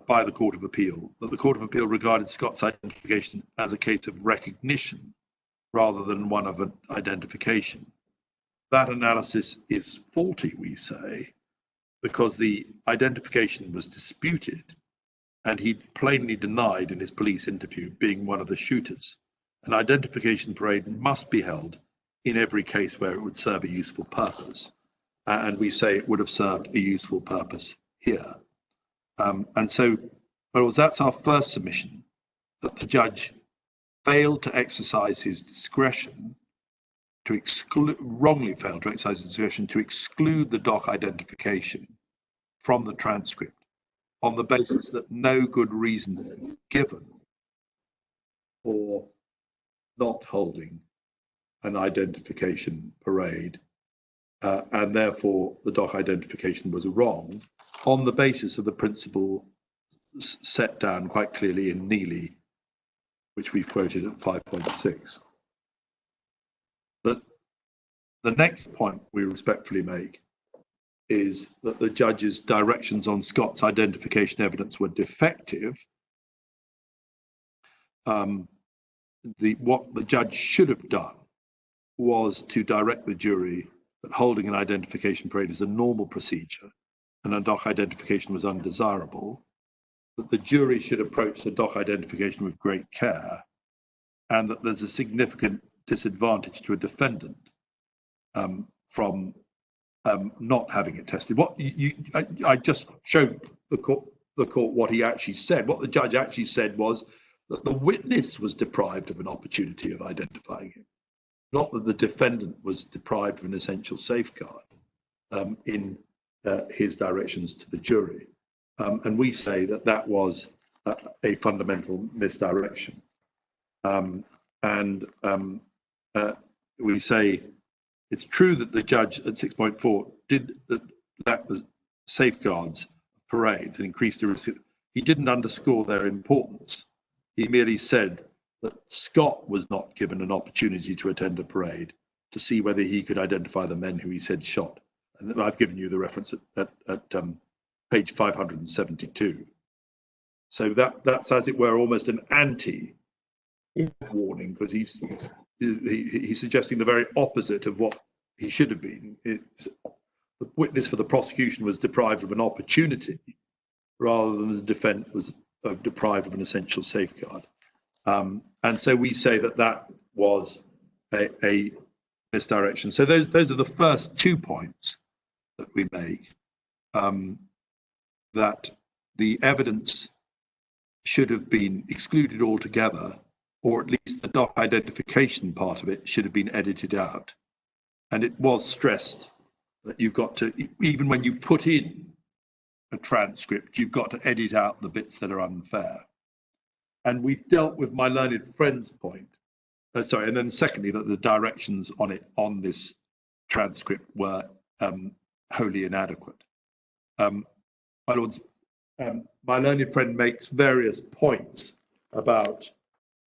by the Court of Appeal that the Court of Appeal regarded Scott's identification as a case of recognition rather than one of an identification. That analysis is faulty, we say, because the identification was disputed and he plainly denied in his police interview being one of the shooters. An identification parade must be held in every case where it would serve a useful purpose. And we say it would have served a useful purpose here. And so, well, that's our first submission, that the judge failed to exercise his discretion to exclude, wrongly failed to exercise his discretion to exclude the doc identification from the transcript on the basis that no good reason was given for not holding an identification parade, and therefore the doc identification was wrong on the basis of the principle set down quite clearly in Neely, which we've quoted at 5.6. But the next point we respectfully make is that the judge's directions on Scott's identification evidence were defective. What the judge should have done was to direct the jury that holding an identification parade is a normal procedure and a doc identification was undesirable, that the jury should approach the doc identification with great care, and that there's a significant disadvantage to a defendant from not having it tested. I just showed the court what he actually said. What the judge actually said was that the witness was deprived of an opportunity of identifying him, not that the defendant was deprived of an essential safeguard in his directions to the jury. And we say that that was a fundamental misdirection. We say it's true that the judge at 6.4 did lack the safeguards of parades and increased the risk. He didn't underscore their importance. He merely said that Scott was not given an opportunity to attend a parade to see whether he could identify the men who he said shot. And I've given you the reference at page 572. So that's, as it were, almost an anti-warning, because he's suggesting the very opposite of what he should have been. The witness for the prosecution was deprived of an opportunity, rather than the defence was deprived of an essential safeguard. And so we say that was a misdirection. So those are the first 2 points that we make, that the evidence should have been excluded altogether, or at least the doc identification part of it should have been edited out. And it was stressed that you've got to, even when you put in a transcript, you've got to edit out the bits that are unfair. And we've dealt with my learned friend's point. And then secondly, that the directions on this transcript were wholly inadequate. My lords, my learned friend makes various points about,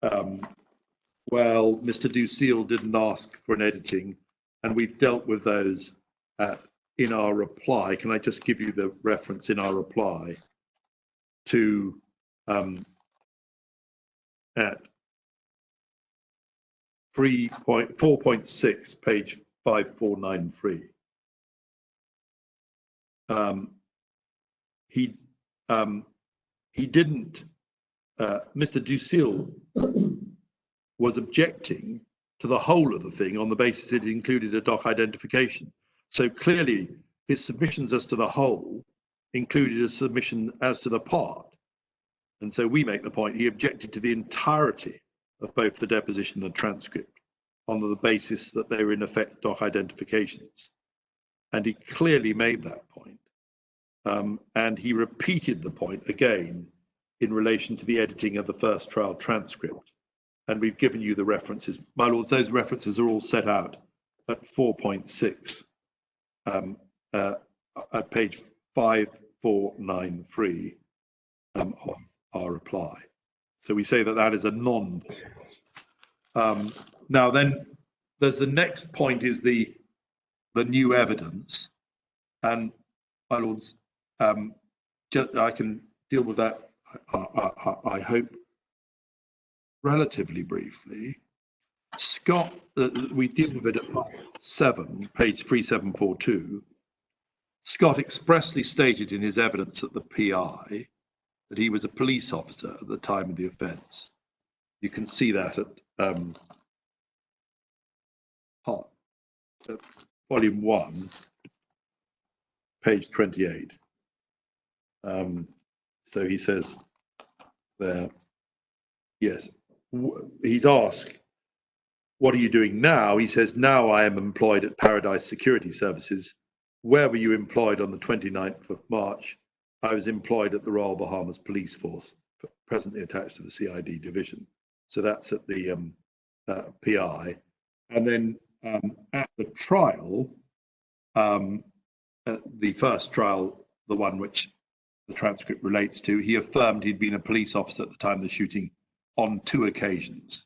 well, Mr. Ducil didn't ask for an editing, and we've dealt with those in our reply. Can I just give you the reference in our reply to at 4.6, page 5493. He didn't, Mr. Ducil was objecting to the whole of the thing on the basis it included a doc identification. So clearly his submissions as to the whole included a submission as to the part. And so we make the point he objected to the entirety of both the deposition and the transcript on the basis that they were in effect doc identifications. And he clearly made that point. And he repeated the point again in relation to the editing of the first trial transcript. And we've given you the references. My lords, those references are all set out at 4.6 at page 5493 of our reply. So we say that that is a non-point. Now then, there's the next point is the new evidence. And my lords, I can deal with that, I hope, relatively briefly. Scott, we deal with it at part 7, page 3742. Scott expressly stated in his evidence at the PI that he was a police officer at the time of the offence. You can see that at volume 1, page 28. So he says there, yes, he's asked, what are you doing now? He says, now I am employed at Paradise Security Services. Where were you employed on the 29th of March? I was employed at the Royal Bahamas Police Force, presently attached to the CID division. So that's at the PI. And then at the trial, the first trial, the one which the transcript relates to, he affirmed he'd been a police officer at the time of the shooting on 2 occasions.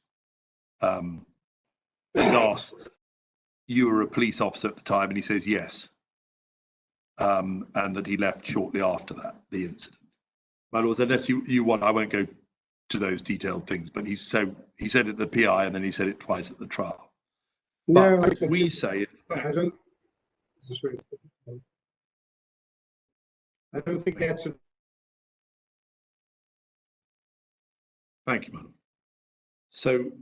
He's asked, you were a police officer at the time, and he says yes, and that he left shortly after that, the incident. My lords, unless you want, I won't go to those detailed things, but he said at the PI and then he said it twice at the trial. No, but we say, I don't think that's a... Thank you, madam. So,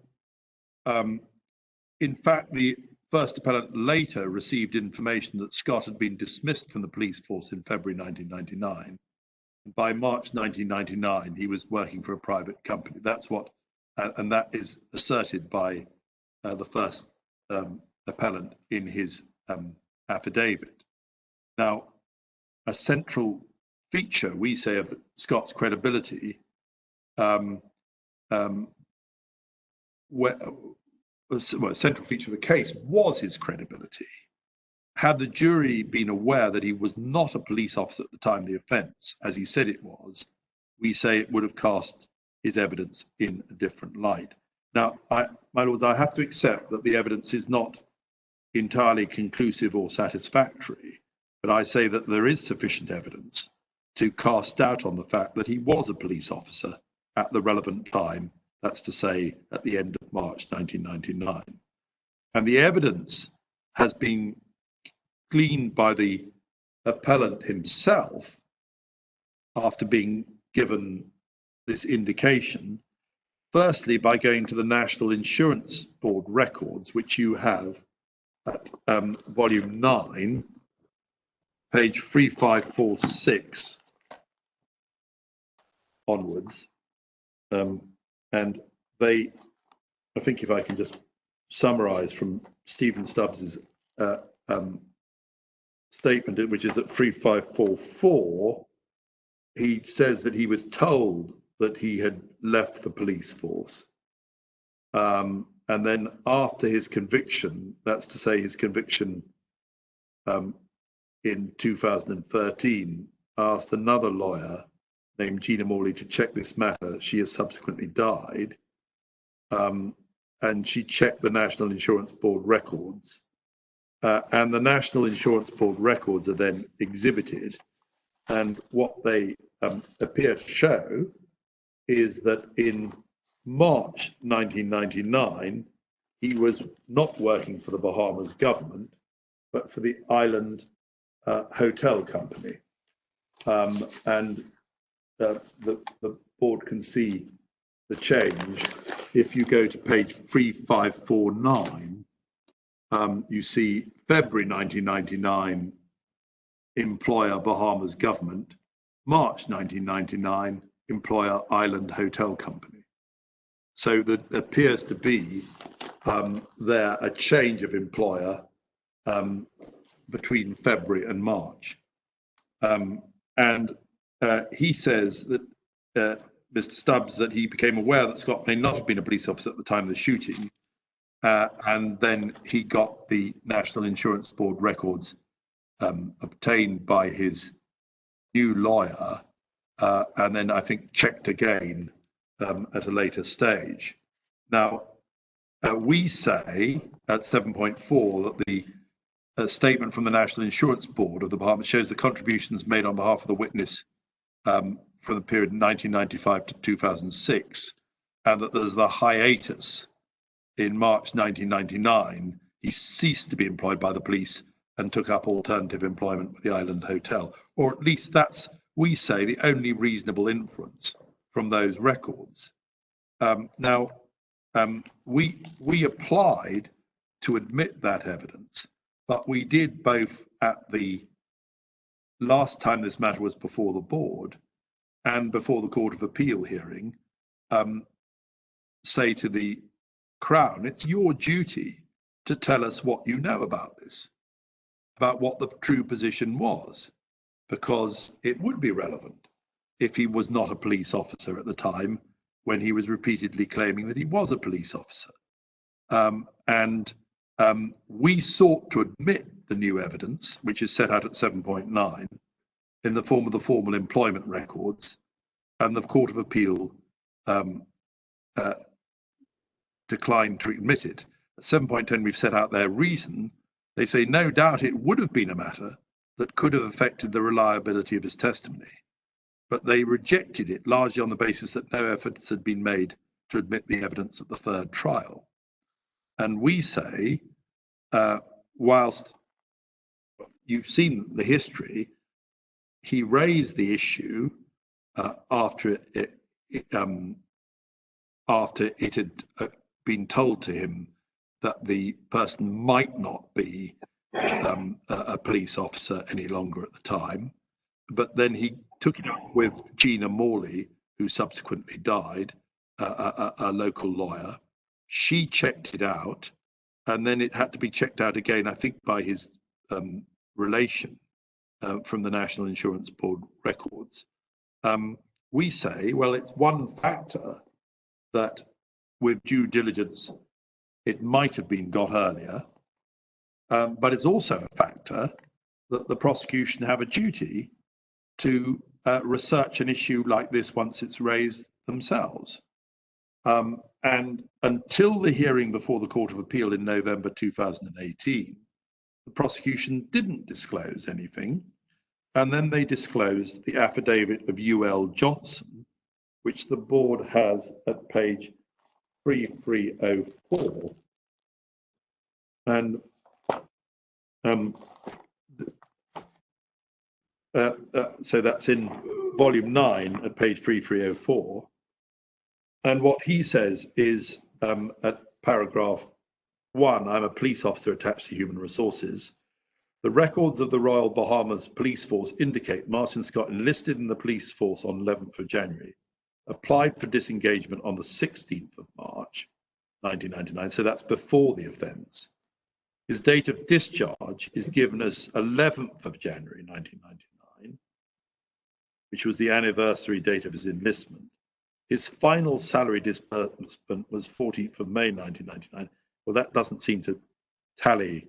in fact, the first appellant later received information that Scott had been dismissed from the police force in February 1999. And by March 1999, he was working for a private company. That's what, and that is asserted by the first appellant in his affidavit. Now, a central feature, we say, of Scott's credibility, a central feature of the case was his credibility. Had the jury been aware that he was not a police officer at the time of the offence, as he said it was, we say it would have cast his evidence in a different light. Now, my lords, I have to accept that the evidence is not entirely conclusive or satisfactory, but I say that there is sufficient evidence to cast doubt on the fact that he was a police officer at the relevant time, that's to say at the end of March 1999. And the evidence has been gleaned by the appellant himself after being given this indication, firstly by going to the National Insurance Board records, which you have at volume 9, page 3546 onwards. And they, I think if I can just summarize from Stephen Stubbs's statement, which is at 3544, he says that he was told that he had left the police force. And then after his conviction, that's to say his conviction in 2013, asked another lawyer named Gina Morley to check this matter. She has subsequently died. And she checked the National Insurance Board records. And the National Insurance Board records are then exhibited. And what they appear to show is that in March 1999, he was not working for the Bahamas government, but for the Island Hotel Company. And the board can see the change. If you go to page 3549, you see February 1999, employer Bahamas government, March 1999, employer Island Hotel Company. So there appears to be there a change of employer between February and March. And he says that Mr. Stubbs, that he became aware that Scott may not have been a police officer at the time of the shooting, and then he got the National Insurance Board records obtained by his new lawyer, and then I think checked again at a later stage. Now, we say at 7.4 that the statement from the National Insurance Board of the Bahamas shows the contributions made on behalf of the witness from the period 1995 to 2006, and that there's the hiatus in March 1999. He ceased to be employed by the police and took up alternative employment with the Island Hotel, or at least that's, we say, the only reasonable inference from those records. Now, we applied to admit that evidence, but we did both at the last time this matter was before the board and before the Court of Appeal hearing, say to the Crown, it's your duty to tell us what you know about this, about what the true position was, because it would be relevant if he was not a police officer at the time when he was repeatedly claiming that he was a police officer. We sought to admit the new evidence, which is set out at 7.9, in the form of the formal employment records, and the Court of Appeal declined to admit it. At 7.10, we've set out their reason. They say, no doubt it would have been a matter that could have affected the reliability of his testimony, but they rejected it largely on the basis that no efforts had been made to admit the evidence at the third trial. And we say, whilst you've seen the history, he raised the issue after it had been told to him that the person might not be a police officer any longer at the time. But then he took it up with Gina Morley, who subsequently died, a local lawyer. She checked it out, and then it had to be checked out again, I think, by his relation from the National Insurance Board records. We say, well, it's one factor that with due diligence, it might have been got earlier, but it's also a factor that the prosecution have a duty to research an issue like this once it's raised themselves. And until the hearing before the Court of Appeal in November 2018, the prosecution didn't disclose anything. And then they disclosed the affidavit of UL Johnson, which the board has at page 3304. And so that's in volume 9 at page 3304. And what he says is at paragraph 1, I'm a police officer attached to Human Resources. The records of the Royal Bahamas Police Force indicate Martin Scott enlisted in the police force on 11th of January, applied for disengagement on the 16th of March, 1999. So that's before the offence. His date of discharge is given as 11th of January, 1999, which was the anniversary date of his enlistment. His final salary disbursement was 14th of May, 1999. Well, that doesn't seem to tally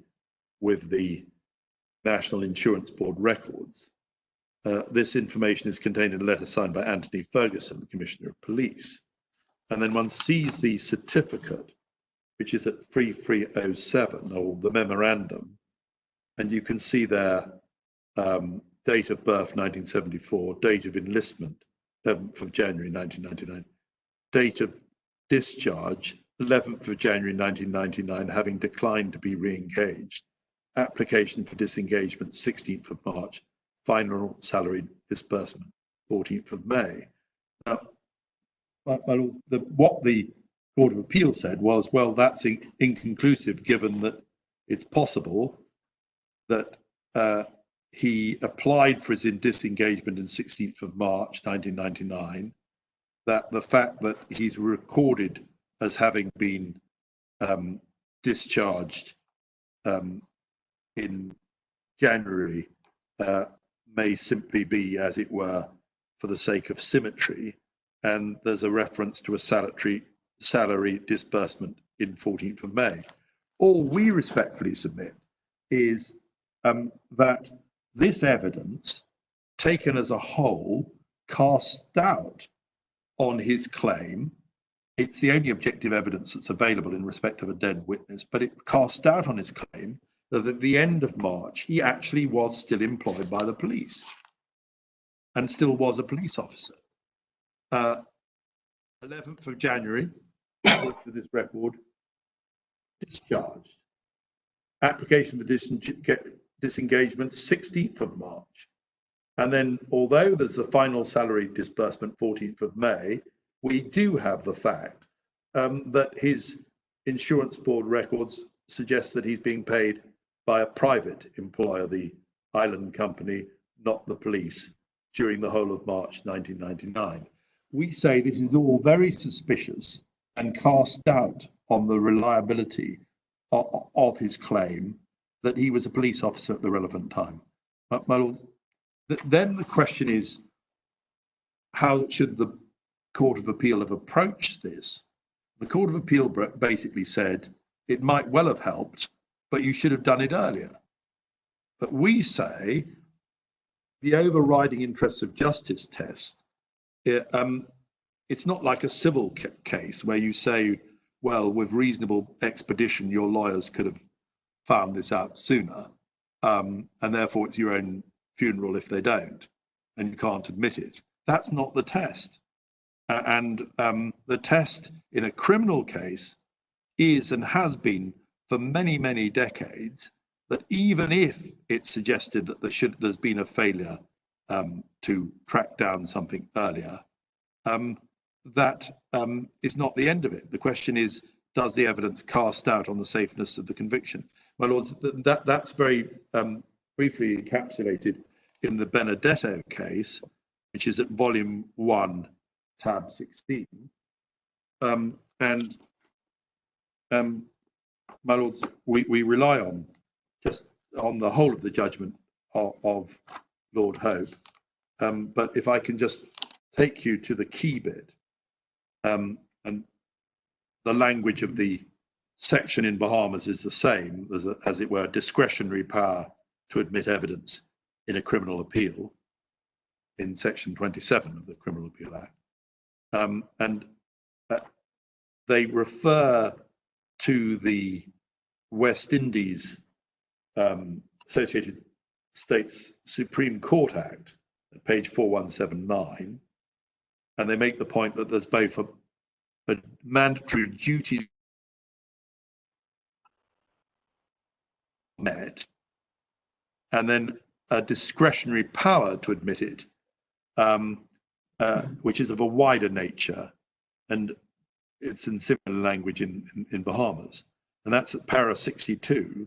with the National Insurance Board records. This information is contained in a letter signed by Anthony Ferguson, the Commissioner of Police. And then one sees the certificate, which is at 3307, or the memorandum, and you can see there date of birth 1974, date of enlistment 7th of January 1999, date of discharge 11th of January 1999, having declined to be re-engaged, application for disengagement 16th of March, final salary disbursement 14th of May. Now, what the Court of Appeal said was, well, that's inconclusive, given that it's possible that he applied for his disengagement in 16th of March 1999, that the fact that he's recorded as having been discharged in January may simply be, as it were, for the sake of symmetry, and there's a reference to a salary disbursement in 14th of May. All we respectfully submit is that this evidence, taken as a whole, casts doubt on his claim. It's the only objective evidence that's available in respect of a dead witness, but it casts doubt on his claim that at the end of March, he actually was still employed by the police and still was a police officer. 11th of January, according to this record, discharged. Application for disengagement 16th of March. And then, although there's the final salary disbursement 14th of May, we do have the fact that his insurance board records suggest that he's being paid by a private employer, the Island Company, not the police, during the whole of March 1999. We say this is all very suspicious and casts doubt on the reliability of his claim that he was a police officer at the relevant time. Then the question is, how should the Court of Appeal have approached this? The Court of Appeal basically said it might well have helped, but you should have done it earlier. But we say the overriding interests of justice test, it's not like a civil case where you say, well, with reasonable expedition, your lawyers could have found this out sooner, and therefore it's your own funeral if they don't, and you can't admit it. That's not the test. And the test in a criminal case is and has been for many, many decades that even if it's suggested that there's been a failure to track down something earlier, that is not the end of it. The question is, does the evidence cast doubt on the safeness of the conviction? My lords, that's very briefly encapsulated in the Benedetto case, which is at volume 1, tab 16. My lords, we rely on just on the whole of the judgment of Lord Hope. But if I can just take you to the key bit, and the language of the section in Bahamas is the same, as it were, discretionary power to admit evidence in a criminal appeal in section 27 of the Criminal Appeal Act. And they refer to the West Indies Associated States Supreme Court Act at page 4179, and they make the point that there's both a mandatory duty met and then a discretionary power to admit it, which is of a wider nature, and it's in similar language in Bahamas, and that's at para 62.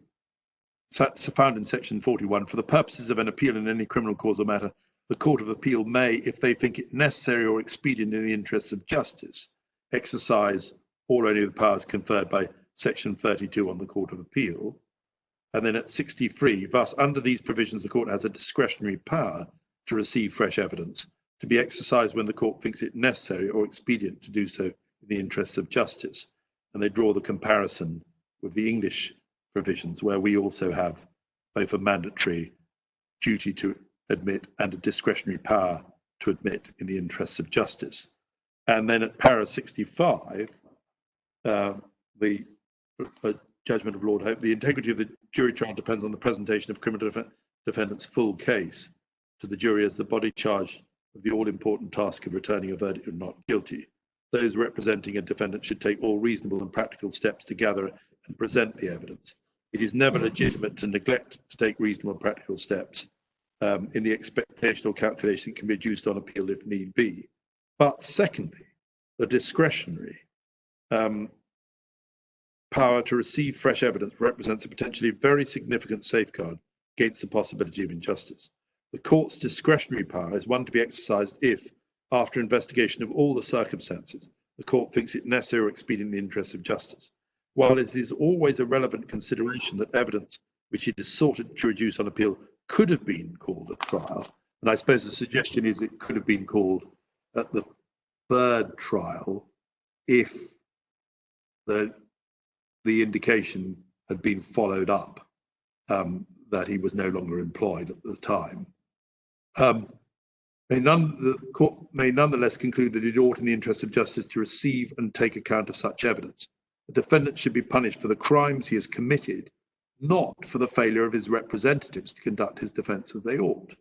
So that's found in section 41. For the purposes of an appeal in any criminal cause or matter, the Court of Appeal may, if they think it necessary or expedient in the interests of justice, exercise all or any of the powers conferred by section 32 on the Court of Appeal. And then at 63, thus under these provisions, the court has a discretionary power to receive fresh evidence, to be exercised when the court thinks it necessary or expedient to do so in the interests of justice. And they draw the comparison with the English provisions, where we also have both a mandatory duty to admit and a discretionary power to admit in the interests of justice. And then at para 65, the judgment of Lord Hope, the integrity of the jury trial depends on the presentation of criminal defendant's full case to the jury as the body charged with the all-important task of returning a verdict of not guilty. Those representing a defendant should take all reasonable and practical steps to gather and present the evidence. It is never legitimate to neglect to take reasonable and practical steps in the expectation or calculation that can be adduced on appeal if need be. But secondly, the discretionary power to receive fresh evidence represents a potentially very significant safeguard against the possibility of injustice. The court's discretionary power is one to be exercised if, after investigation of all the circumstances, the court thinks it necessary or expedient in the interests of justice. While it is always a relevant consideration that evidence which it is sought to reduce on appeal could have been called at trial, and I suppose the suggestion is it could have been called at the third trial if the indication had been followed up that he was no longer employed at the time. The court may nonetheless conclude that it ought in the interest of justice to receive and take account of such evidence. The defendant should be punished for the crimes he has committed, not for the failure of his representatives to conduct his defence as they ought.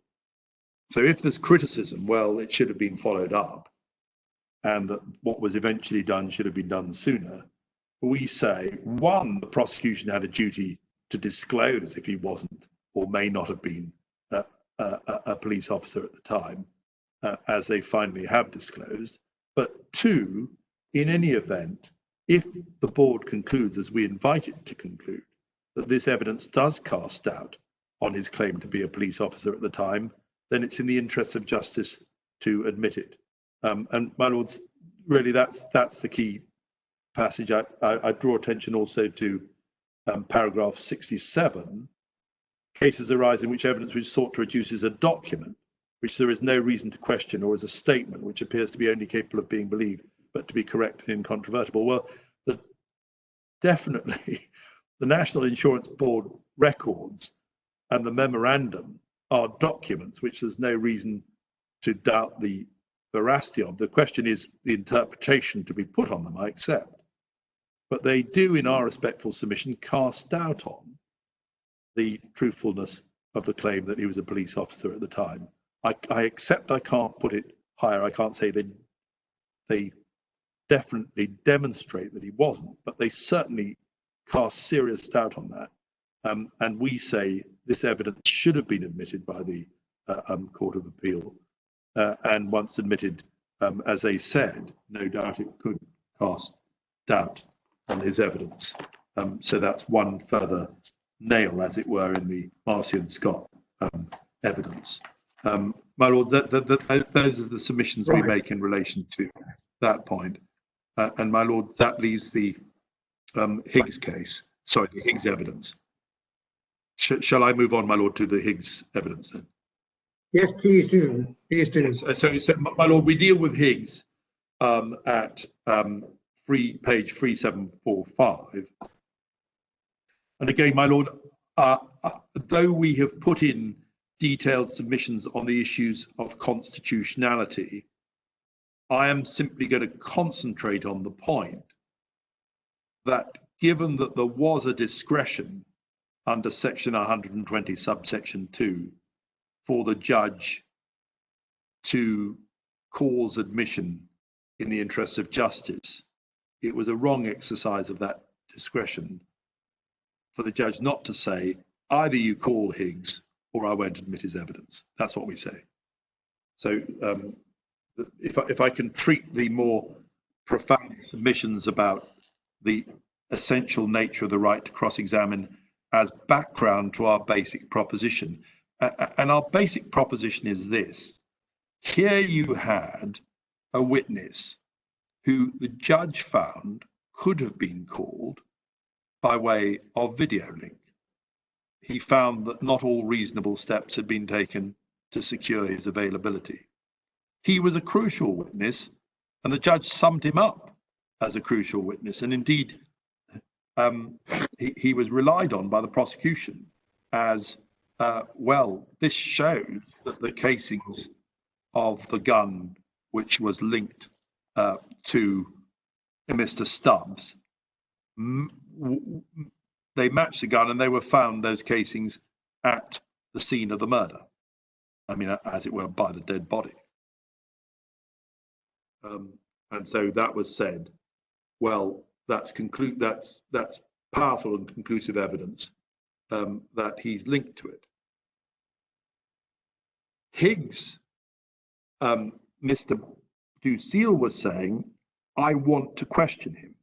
So if there's criticism, well, it should have been followed up, and that what was eventually done should have been done sooner. We say, one, the prosecution had a duty to disclose if he wasn't or may not have been a police officer at the time, as they finally have disclosed. But two, in any event, if the board concludes, as we invite it to conclude, that this evidence does cast doubt on his claim to be a police officer at the time, then it's in the interests of justice to admit it. And my lords, really that's the key passage. I draw attention also to paragraph 67. Cases arise in which evidence which sought to reduce is a document which there is no reason to question, or is a statement which appears to be only capable of being believed but to be correct and incontrovertible. Well, definitely the National Insurance Board records and the memorandum are documents which there's no reason to doubt the veracity of. The question is the interpretation to be put on them, I accept. But they do, in our respectful submission, cast doubt on the truthfulness of the claim that he was a police officer at the time. I accept I can't put it higher. I can't say they definitely demonstrate that he wasn't, but they certainly cast serious doubt on that. And we say this evidence should have been admitted by the Court of Appeal. And once admitted, as they said, no doubt it could cast doubt on his evidence. So that's one further nail, as it were, in the Marcy and Scott evidence. My lord, those are the submissions we make in relation to that point. And my lord, that leaves the Higgs case, sorry, the Higgs evidence. Shall I move on, my lord, to the Higgs evidence then? Yes, please do. Please do. So my lord, we deal with Higgs at page 3745. And again, my lord, though we have put in detailed submissions on the issues of constitutionality, I am simply going to concentrate on the point that given that there was a discretion under section 120 subsection 2 for the judge to cause admission in the interests of justice. It was a wrong exercise of that discretion for the judge not to say, either you call Higgs or I won't admit his evidence. That's what we say. So if I can treat the more profound submissions about the essential nature of the right to cross-examine as background to our basic proposition. And our basic proposition is this. Here you had a witness who the judge found could have been called by way of video link. He found that not all reasonable steps had been taken to secure his availability. He was a crucial witness, and the judge summed him up as a crucial witness. And indeed, he was relied on by the prosecution as, well, this shows that the casings of the gun, which was linked to Mr. Stubbs, they matched the gun and they were found, those casings, at the scene of the murder. I mean, as it were, by the dead body. And so that was said, well, that's powerful and conclusive evidence that he's linked to it. Higgs, Mr. Ducil was saying, I want to question him.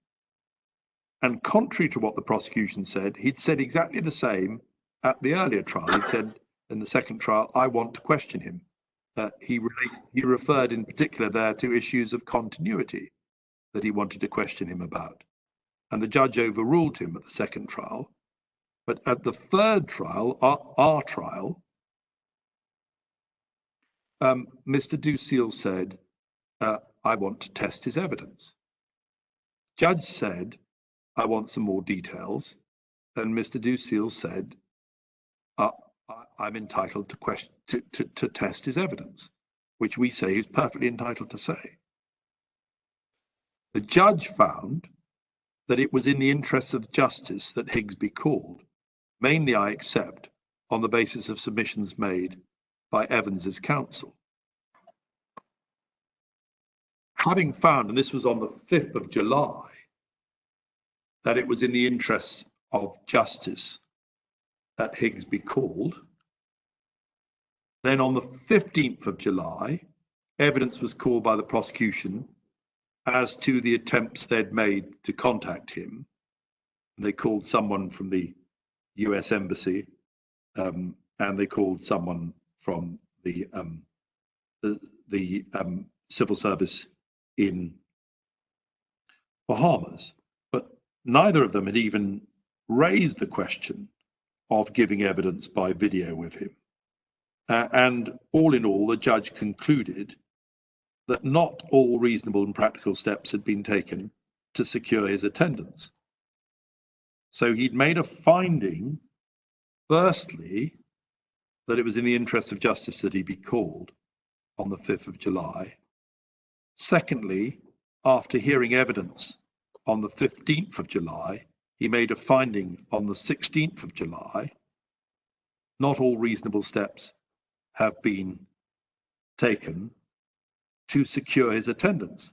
And contrary to what the prosecution said, he'd said exactly the same at the earlier trial. He'd said in the second trial, I want to question him. He referred in particular there to issues of continuity that he wanted to question him about. And the judge overruled him at the second trial. But at the third trial, our trial, Mr. Ducil said, I want to test his evidence. Judge said, I want some more details. And Mr. Ducil said, I'm entitled to test his evidence, which we say he's perfectly entitled to say. The judge found that it was in the interests of justice that Higgs be called, mainly, I accept, on the basis of submissions made by Evans's counsel. Having found, and this was on the 5th of July, that it was in the interests of justice that Higgs be called, then on the 15th of July, evidence was called by the prosecution as to the attempts they'd made to contact him. They called someone from the US Embassy, and they called someone from the civil service in Bahamas. But neither of them had even raised the question of giving evidence by video with him. And all in all, the judge concluded that not all reasonable and practical steps had been taken to secure his attendance. So he'd made a finding, firstly, that it was in the interest of justice that he be called on the 5th of July. Secondly, after hearing evidence on the 15th of July, he made a finding on the 16th of July, not all reasonable steps have been taken to secure his attendance.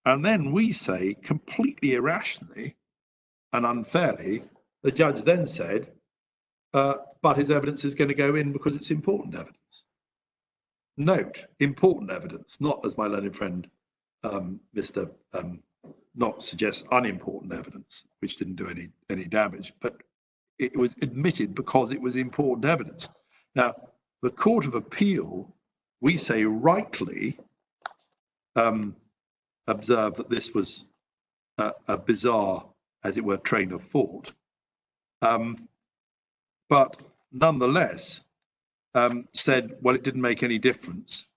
And then we say, completely irrationally and unfairly, the judge then said, but his evidence is going to go in because it's important evidence. Note, important evidence, not, as my learned friend Mr. Knox suggests, unimportant evidence, which didn't do any damage, but it was admitted because it was important evidence. Now, the Court of Appeal, we say rightly, observed that this was a bizarre, as it were, train of thought. But nonetheless, said, well, it didn't make any difference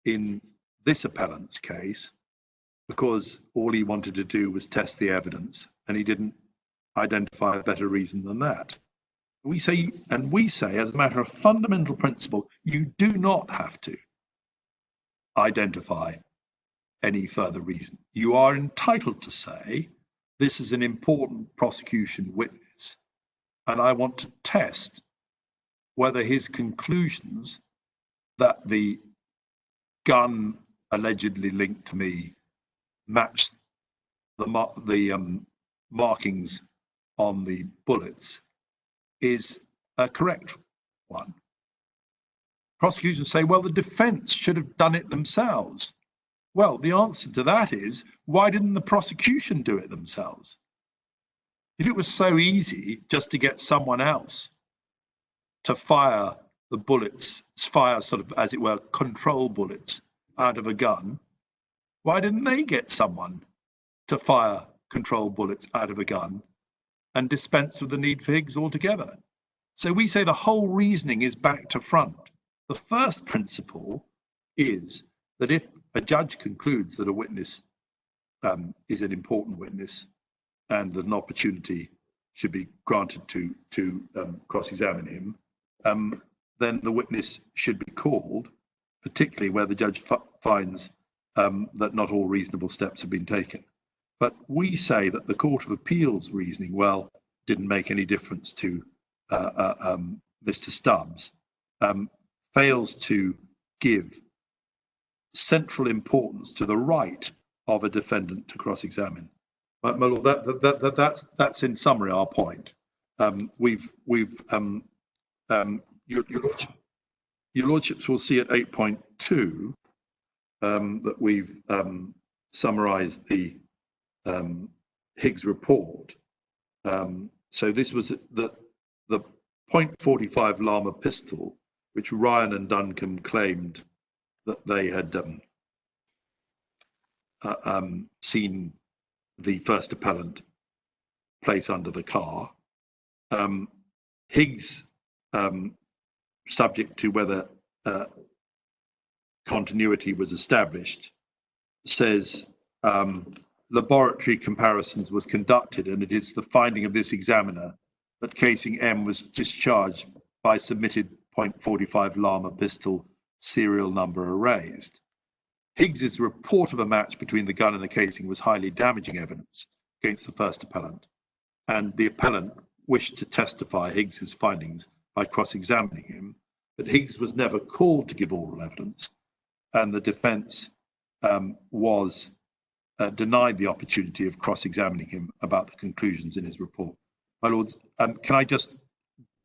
in this appellant's case because all he wanted to do was test the evidence and he didn't identify a better reason than that. We say, as a matter of fundamental principle, you do not have to identify any further reason. You are entitled to say, this is an important prosecution witness, and I want to test whether his conclusions that the gun allegedly linked to me matched the markings on the bullets is a correct one. Prosecution say, well, the defense should have done it themselves. Well, the answer to that is, why didn't the prosecution do it themselves? If it was so easy just to get someone else to fire the bullets, fire sort of, as it were, control bullets out of a gun, why didn't they get someone to fire control bullets out of a gun and dispense with the need for Higgs altogether? So we say the whole reasoning is back to front. The first principle is that if a judge concludes that a witness is an important witness and that an opportunity should be granted to cross-examine him, then the witness should be called, particularly where the judge finds that not all reasonable steps have been taken. But we say that the Court of Appeal's reasoning, well, didn't make any difference to Mr. Stubbs, fails to give central importance to the right of a defendant to cross-examine. My Lord, that's in summary our point. Your Lordships will see at 8.2 that we've summarised the Higgs report. So this was the .45 Lama pistol, which Ryan and Duncombe claimed that they had seen the first appellant place under the car. Higgs, subject to whether continuity was established, says laboratory comparisons was conducted, and it is the finding of this examiner that casing M was discharged by submitted .45 Lama pistol serial number erased. Higgs's report of a match between the gun and the casing was highly damaging evidence against the first appellant, and the appellant wished to testify Higgs's findings by cross-examining him, but Higgs was never called to give oral evidence, and the defence was denied the opportunity of cross-examining him about the conclusions in his report. My Lords, can I just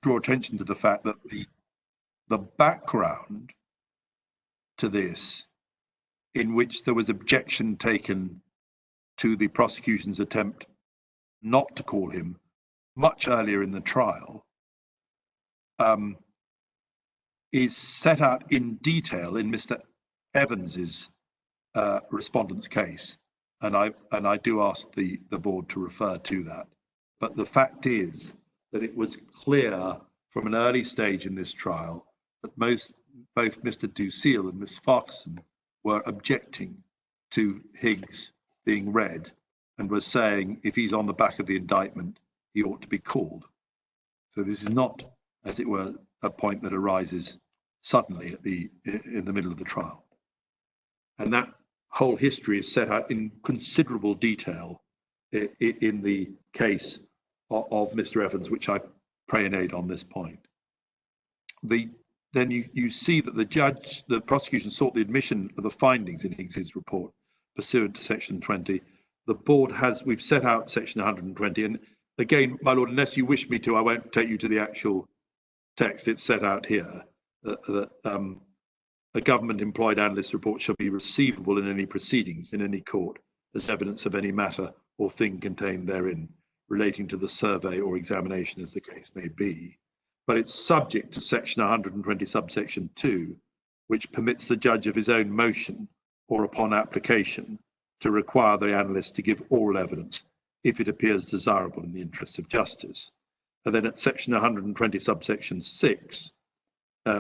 draw attention to the fact that the background to this, in which there was objection taken to the prosecution's attempt not to call him much earlier in the trial, is set out in detail in Mr. Evans's respondent's case, and I do ask the board to refer to that. But the fact is that it was clear from an early stage in this trial that both Mr. Ducille and Ms. Farquharson were objecting to Higgs being read and were saying if he's on the back of the indictment, he ought to be called. So this is not, as it were, a point that arises suddenly in the middle of the trial. And that whole history is set out in considerable detail in the case of Mr. Evans, which I pray in aid on this point. Then you see that the prosecution sought the admission of the findings in Higgs's report pursuant to section 20. The board we've set out section 120, and again, my Lord, unless you wish me to, I won't take you to the actual text. It's set out here that a government employed analyst's report shall be receivable in any proceedings in any court as evidence of any matter or thing contained therein relating to the survey or examination as the case may be. But it's subject to section 120 subsection 2, which permits the judge of his own motion or upon application to require the analyst to give oral evidence if it appears desirable in the interests of justice. And then at section 120 subsection 6,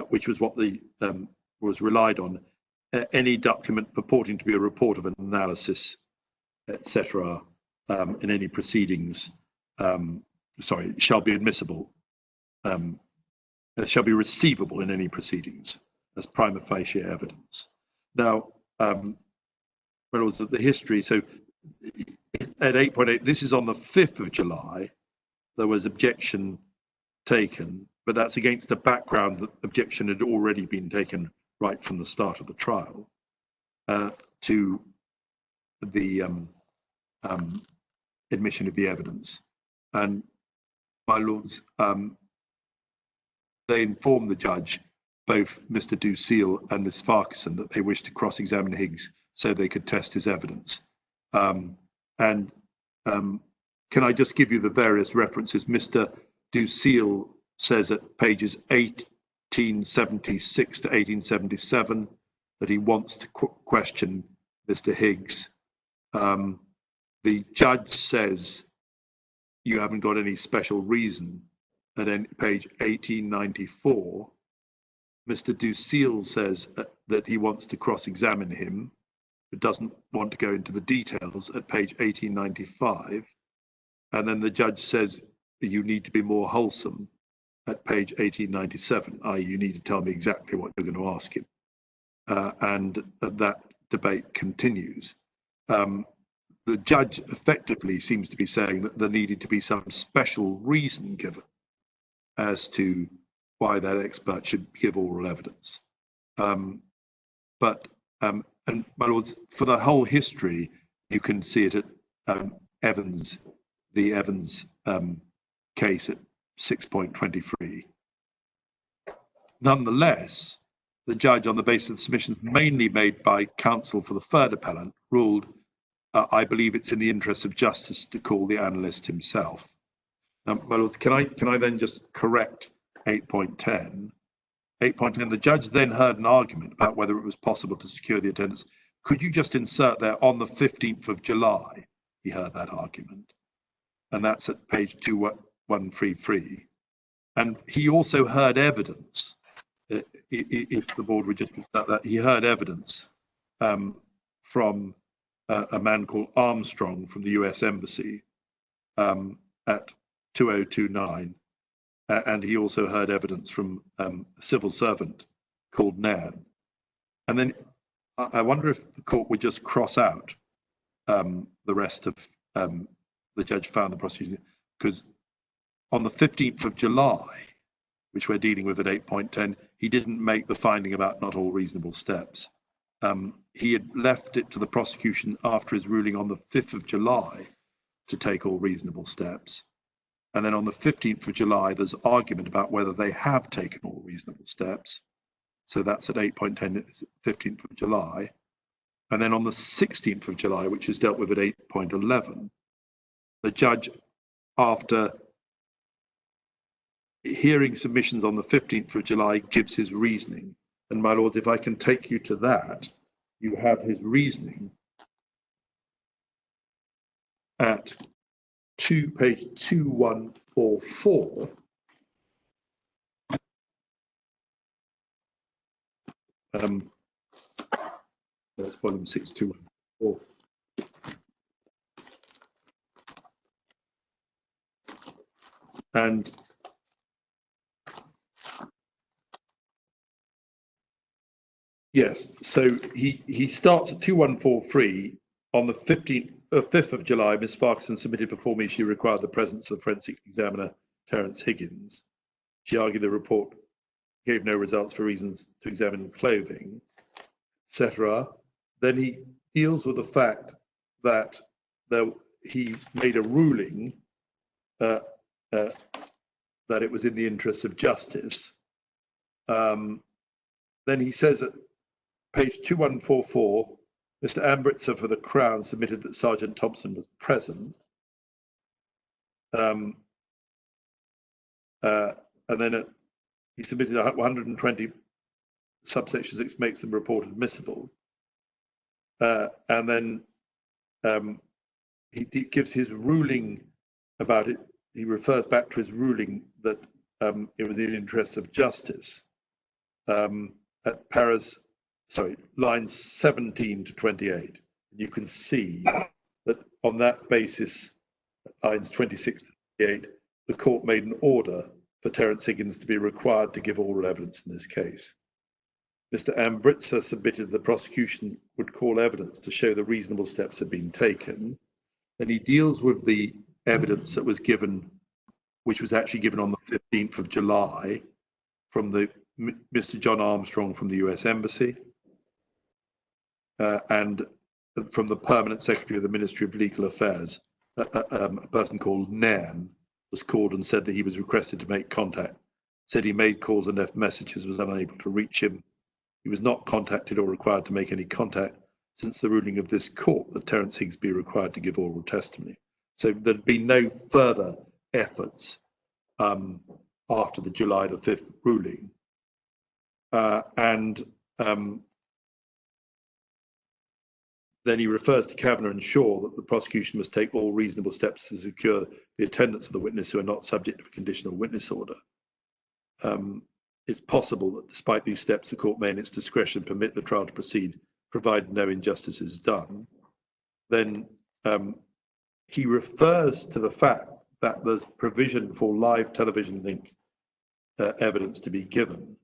which was what was relied on, any document purporting to be a report of an analysis, etc., in any proceedings, shall be admissible, shall be receivable in any proceedings as prima facie evidence. Now, where was the history? So at 8.8, this is on the 5th of July, there was objection taken, but that's against the background that objection had already been taken right from the start of the trial to the admission of the evidence. And my lords, they informed the judge, both Mr. Duseal and Ms. Farquharson, that they wished to cross-examine Higgs so they could test his evidence. Can I just give you the various references? Mr. Duseal says at pages 1876 to 1877 that he wants to question Mr. Higgs. The judge says you haven't got any special reason. And then page 1894, Mr. Duseal says that he wants to cross-examine him, but doesn't want to go into the details at page 1895. And then the judge says you need to be more wholesome at page 1897, i.e. you need to tell me exactly what you're going to ask him. And that debate continues. The judge effectively seems to be saying that there needed to be some special reason given as to why that expert should give oral evidence. And my lords, for the whole history, you can see it at the Evans case at 6.23. Nonetheless, the judge, on the basis of the submissions mainly made by counsel for the third appellant, ruled, I believe it's in the interest of justice to call the analyst himself. Now, my lords, can I then just correct 8.10? 8.10, the judge then heard an argument about whether it was possible to secure the attendance. Could you just insert there, on the 15th of July, he heard that argument. And that's at page 2133. And he also heard evidence, if the board would just insert that, he heard evidence from a man called Armstrong from the US Embassy at 2029. And he also heard evidence from a civil servant called Nairn. And then I wonder if the court would just cross out the rest of the judge found the prosecution, because on the 15th of July, which we're dealing with at 8.10, he didn't make the finding about not all reasonable steps. He had left it to the prosecution after his ruling on the 5th of July to take all reasonable steps. And then on the 15th of July, there's argument about whether they have taken all reasonable steps. So that's at 8.10, it's 15th of July. And then on the 16th of July, which is dealt with at 8.11, the judge, after hearing submissions on the 15th of July, gives his reasoning. And my lords, if I can take you to that, you have his reasoning at page 2144. That's volume 6214. And yes, so he starts at 2143 on the 5th of July. Ms. Farquharson submitted before me she required the presence of forensic examiner Terence Higgins. She argued the report gave no results for reasons to examine clothing, etc. Then he deals with the fact that he made a ruling that it was in the interest of justice. Then he says at page 2144, Mr. Ambritzer for the Crown submitted that Sergeant Thompson was present. And then he submitted 120 subsection 6 makes the report admissible. And then he gives his ruling about it. He refers back to his ruling that it was in the interest of justice at lines 17 to 28. You can see that on that basis, lines 26 to 28, the court made an order for Terence Higgins to be required to give oral evidence in this case. Mr. Ambritzer submitted the prosecution would call evidence to show the reasonable steps had been taken. And he deals with the evidence that was given which was actually given on the 15th of July from Mr. John Armstrong from the US Embassy, and from the Permanent Secretary of the Ministry of Legal Affairs, a person called Nairn was called and said that he was requested to make contact. Said he made calls and left messages, was unable to reach him. He was not contacted or required to make any contact since the ruling of this court that Terence Higgs be required to give oral testimony. So there'd been no further efforts after the July the 5th ruling. Then he refers to Kavanagh and Shaw that the prosecution must take all reasonable steps to secure the attendance of the witness who are not subject to a conditional witness order. It's possible that despite these steps, the court may in its discretion permit the trial to proceed, provided no injustice is done. Then he refers to the fact that there's provision for live television link evidence to be given.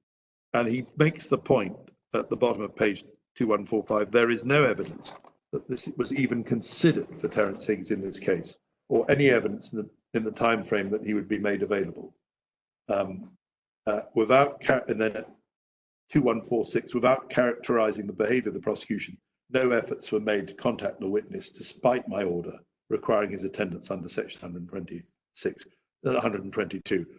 And he makes the point at the bottom of page 2145, there is no evidence that this was even considered for Terence Higgs in this case, or any evidence in the time frame that he would be made available. And then at 2146, without characterizing the behavior of the prosecution, no efforts were made to contact the witness despite my order requiring his attendance under section 122.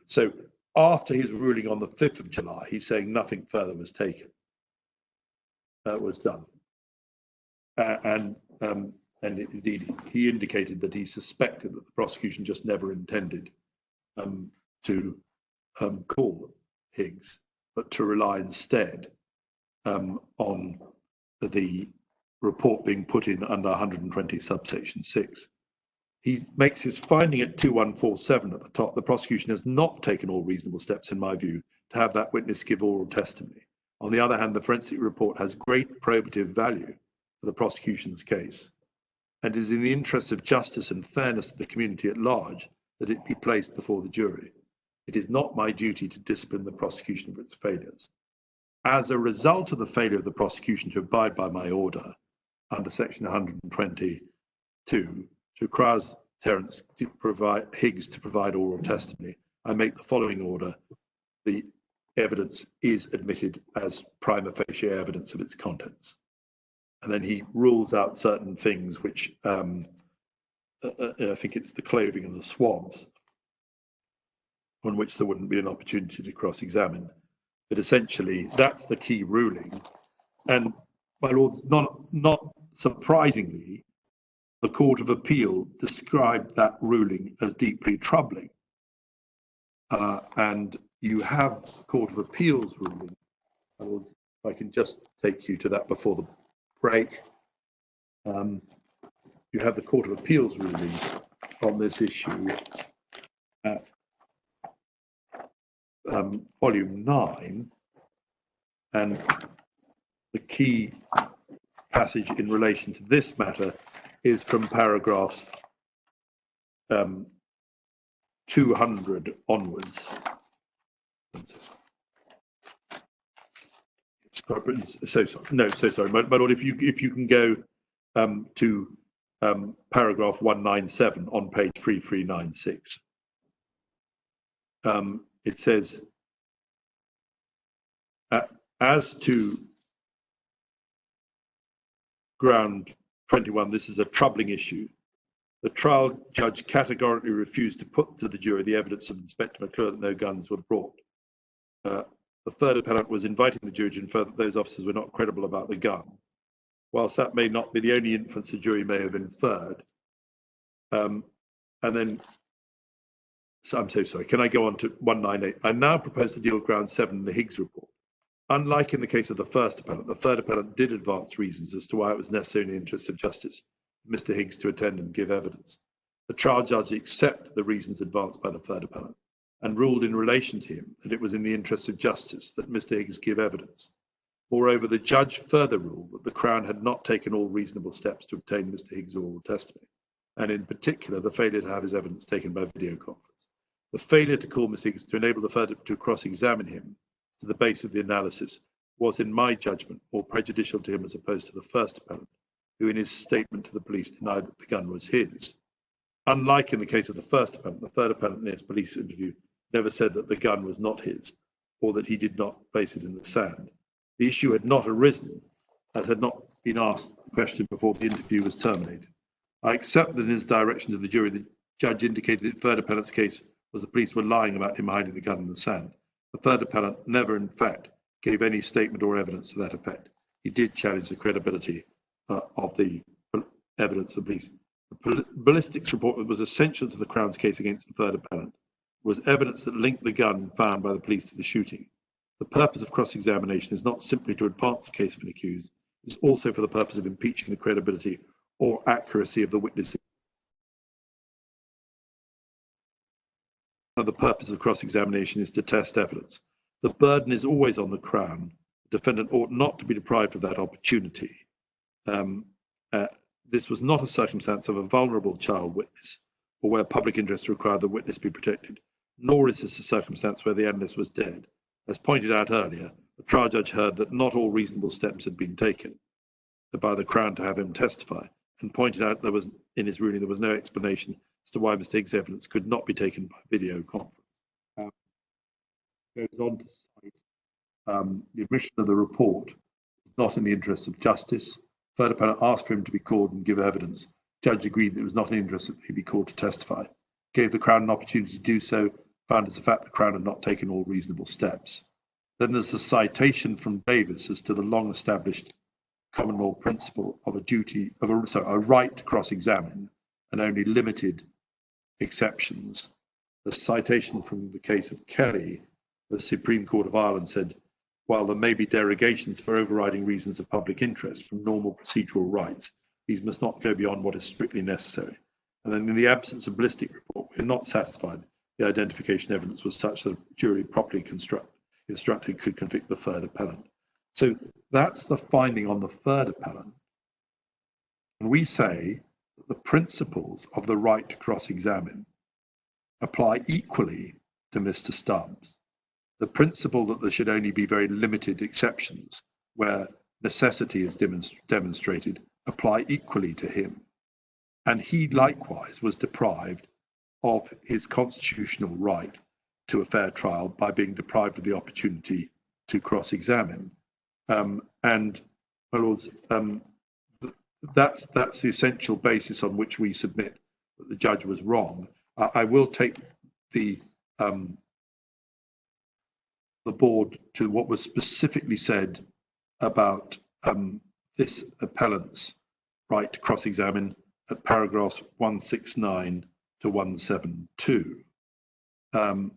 So after his ruling on the 5th of July, he's saying nothing further was taken, was done. And indeed, he indicated that he suspected that the prosecution just never intended to call Higgs, but to rely instead on the report being put in under 120 subsection 6. He makes his finding at 2147 at the top. The prosecution has not taken all reasonable steps, in my view, to have that witness give oral testimony. On the other hand, the forensic report has great probative value for the prosecution's case, and is in the interest of justice and fairness of the community at large that it be placed before the jury. It is not my duty to discipline the prosecution for its failures. As a result of the failure of the prosecution to abide by my order under section 122, which requires Terence to provide Higgs to provide oral testimony, I make the following order: the evidence is admitted as prima facie evidence of its contents. And then he rules out certain things which I think it's the clothing and the swabs, on which there wouldn't be an opportunity to cross-examine. But essentially, that's the key ruling. And my lords, not surprisingly, the Court of Appeal described that ruling as deeply troubling. And you have the Court of Appeal's ruling. If I can just take you to that before the break. You have the Court of Appeal's ruling on this issue at volume 9, and the key passage in relation to this matter is from paragraphs 200 onwards. So sorry, my lord. If you can go to paragraph 197 on page 3396. It says, as to ground 21, this is a troubling issue. The trial judge categorically refused to put to the jury the evidence of Inspector McClure that no guns were brought. The third appellant was inviting the jury to infer that those officers were not credible about the gun. Whilst that may not be the only inference the jury may have inferred. And then, so I'm so sorry, can I go on to 198? I now propose to deal with ground 7 in the Higgs report. Unlike in the case of the first appellant, the third appellant did advance reasons as to why it was necessary in the interest of justice for Mr. Higgs to attend and give evidence. The trial judge accepted the reasons advanced by the third appellant and ruled in relation to him that it was in the interest of justice that Mr. Higgs give evidence. Moreover, the judge further ruled that the Crown had not taken all reasonable steps to obtain Mr. Higgs' oral testimony, and in particular, the failure to have his evidence taken by video conference. The failure to call Mr. Higgs to enable the third to cross-examine him to the base of the analysis was, in my judgment, more prejudicial to him as opposed to the first appellant, who in his statement to the police denied that the gun was his. Unlike in the case of the first appellant, the third appellant in his police interview never said that the gun was not his or that he did not place it in the sand. The issue had not arisen, as had not been asked the question before the interview was terminated. I accept that in his direction to the jury, the judge indicated that the third appellant's case was the police were lying about him hiding the gun in the sand. The third appellant never, in fact, gave any statement or evidence to that effect. He did challenge the credibility of the evidence of the police. The ballistics report that was essential to the Crown's case against the third appellant was evidence that linked the gun found by the police to the shooting. The purpose of cross-examination is not simply to advance the case of an accused, it's also for the purpose of impeaching the credibility or accuracy of the witness. The purpose of cross-examination is to test evidence. The burden is always on the Crown. The defendant ought not to be deprived of that opportunity. This was not a circumstance of a vulnerable child witness or where public interest required the witness be protected, nor is this a circumstance where the analyst was dead. As pointed out earlier, the trial judge heard that not all reasonable steps had been taken by the Crown to have him testify, and pointed out in his ruling there was no explanation as to why Mr. Higgs' evidence could not be taken by video conference. Goes on to cite the admission of the report was not in the interests of justice. Third appellant asked for him to be called and give evidence. Judge agreed that it was not in interest that he be called to testify. Gave the Crown an opportunity to do so, found as a fact the Crown had not taken all reasonable steps. Then there's the citation from Davis as to the long-established common law principle of a right to cross-examine and only limited exceptions. The citation from the case of Kelly, the Supreme Court of Ireland said, while there may be derogations for overriding reasons of public interest from normal procedural rights, these must not go beyond what is strictly necessary. And then in the absence of ballistic report, we're not satisfied the identification evidence was such that a jury properly instructed could convict the third appellant. So that's the finding on the third appellant. And we say that the principles of the right to cross-examine apply equally to Mr. Stubbs. The principle that there should only be very limited exceptions where necessity is demonstrated apply equally to him. And he likewise was deprived of his constitutional right to a fair trial by being deprived of the opportunity to cross-examine. And, my lords, that's the essential basis on which we submit that the judge was wrong. I will take the board to what was specifically said about this appellant's right to cross-examine at paragraphs 169 to 172. And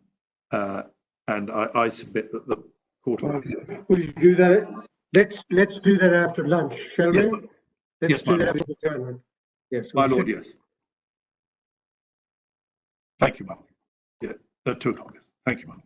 I submit that the court. Will you do that? Let's do that after lunch, shall Yes, we? Let's yes, do that after the adjournment. Yes, my lord, yes. Thank you, ma'am. Yeah, 2 o'clock. Yes. Thank you, ma'am.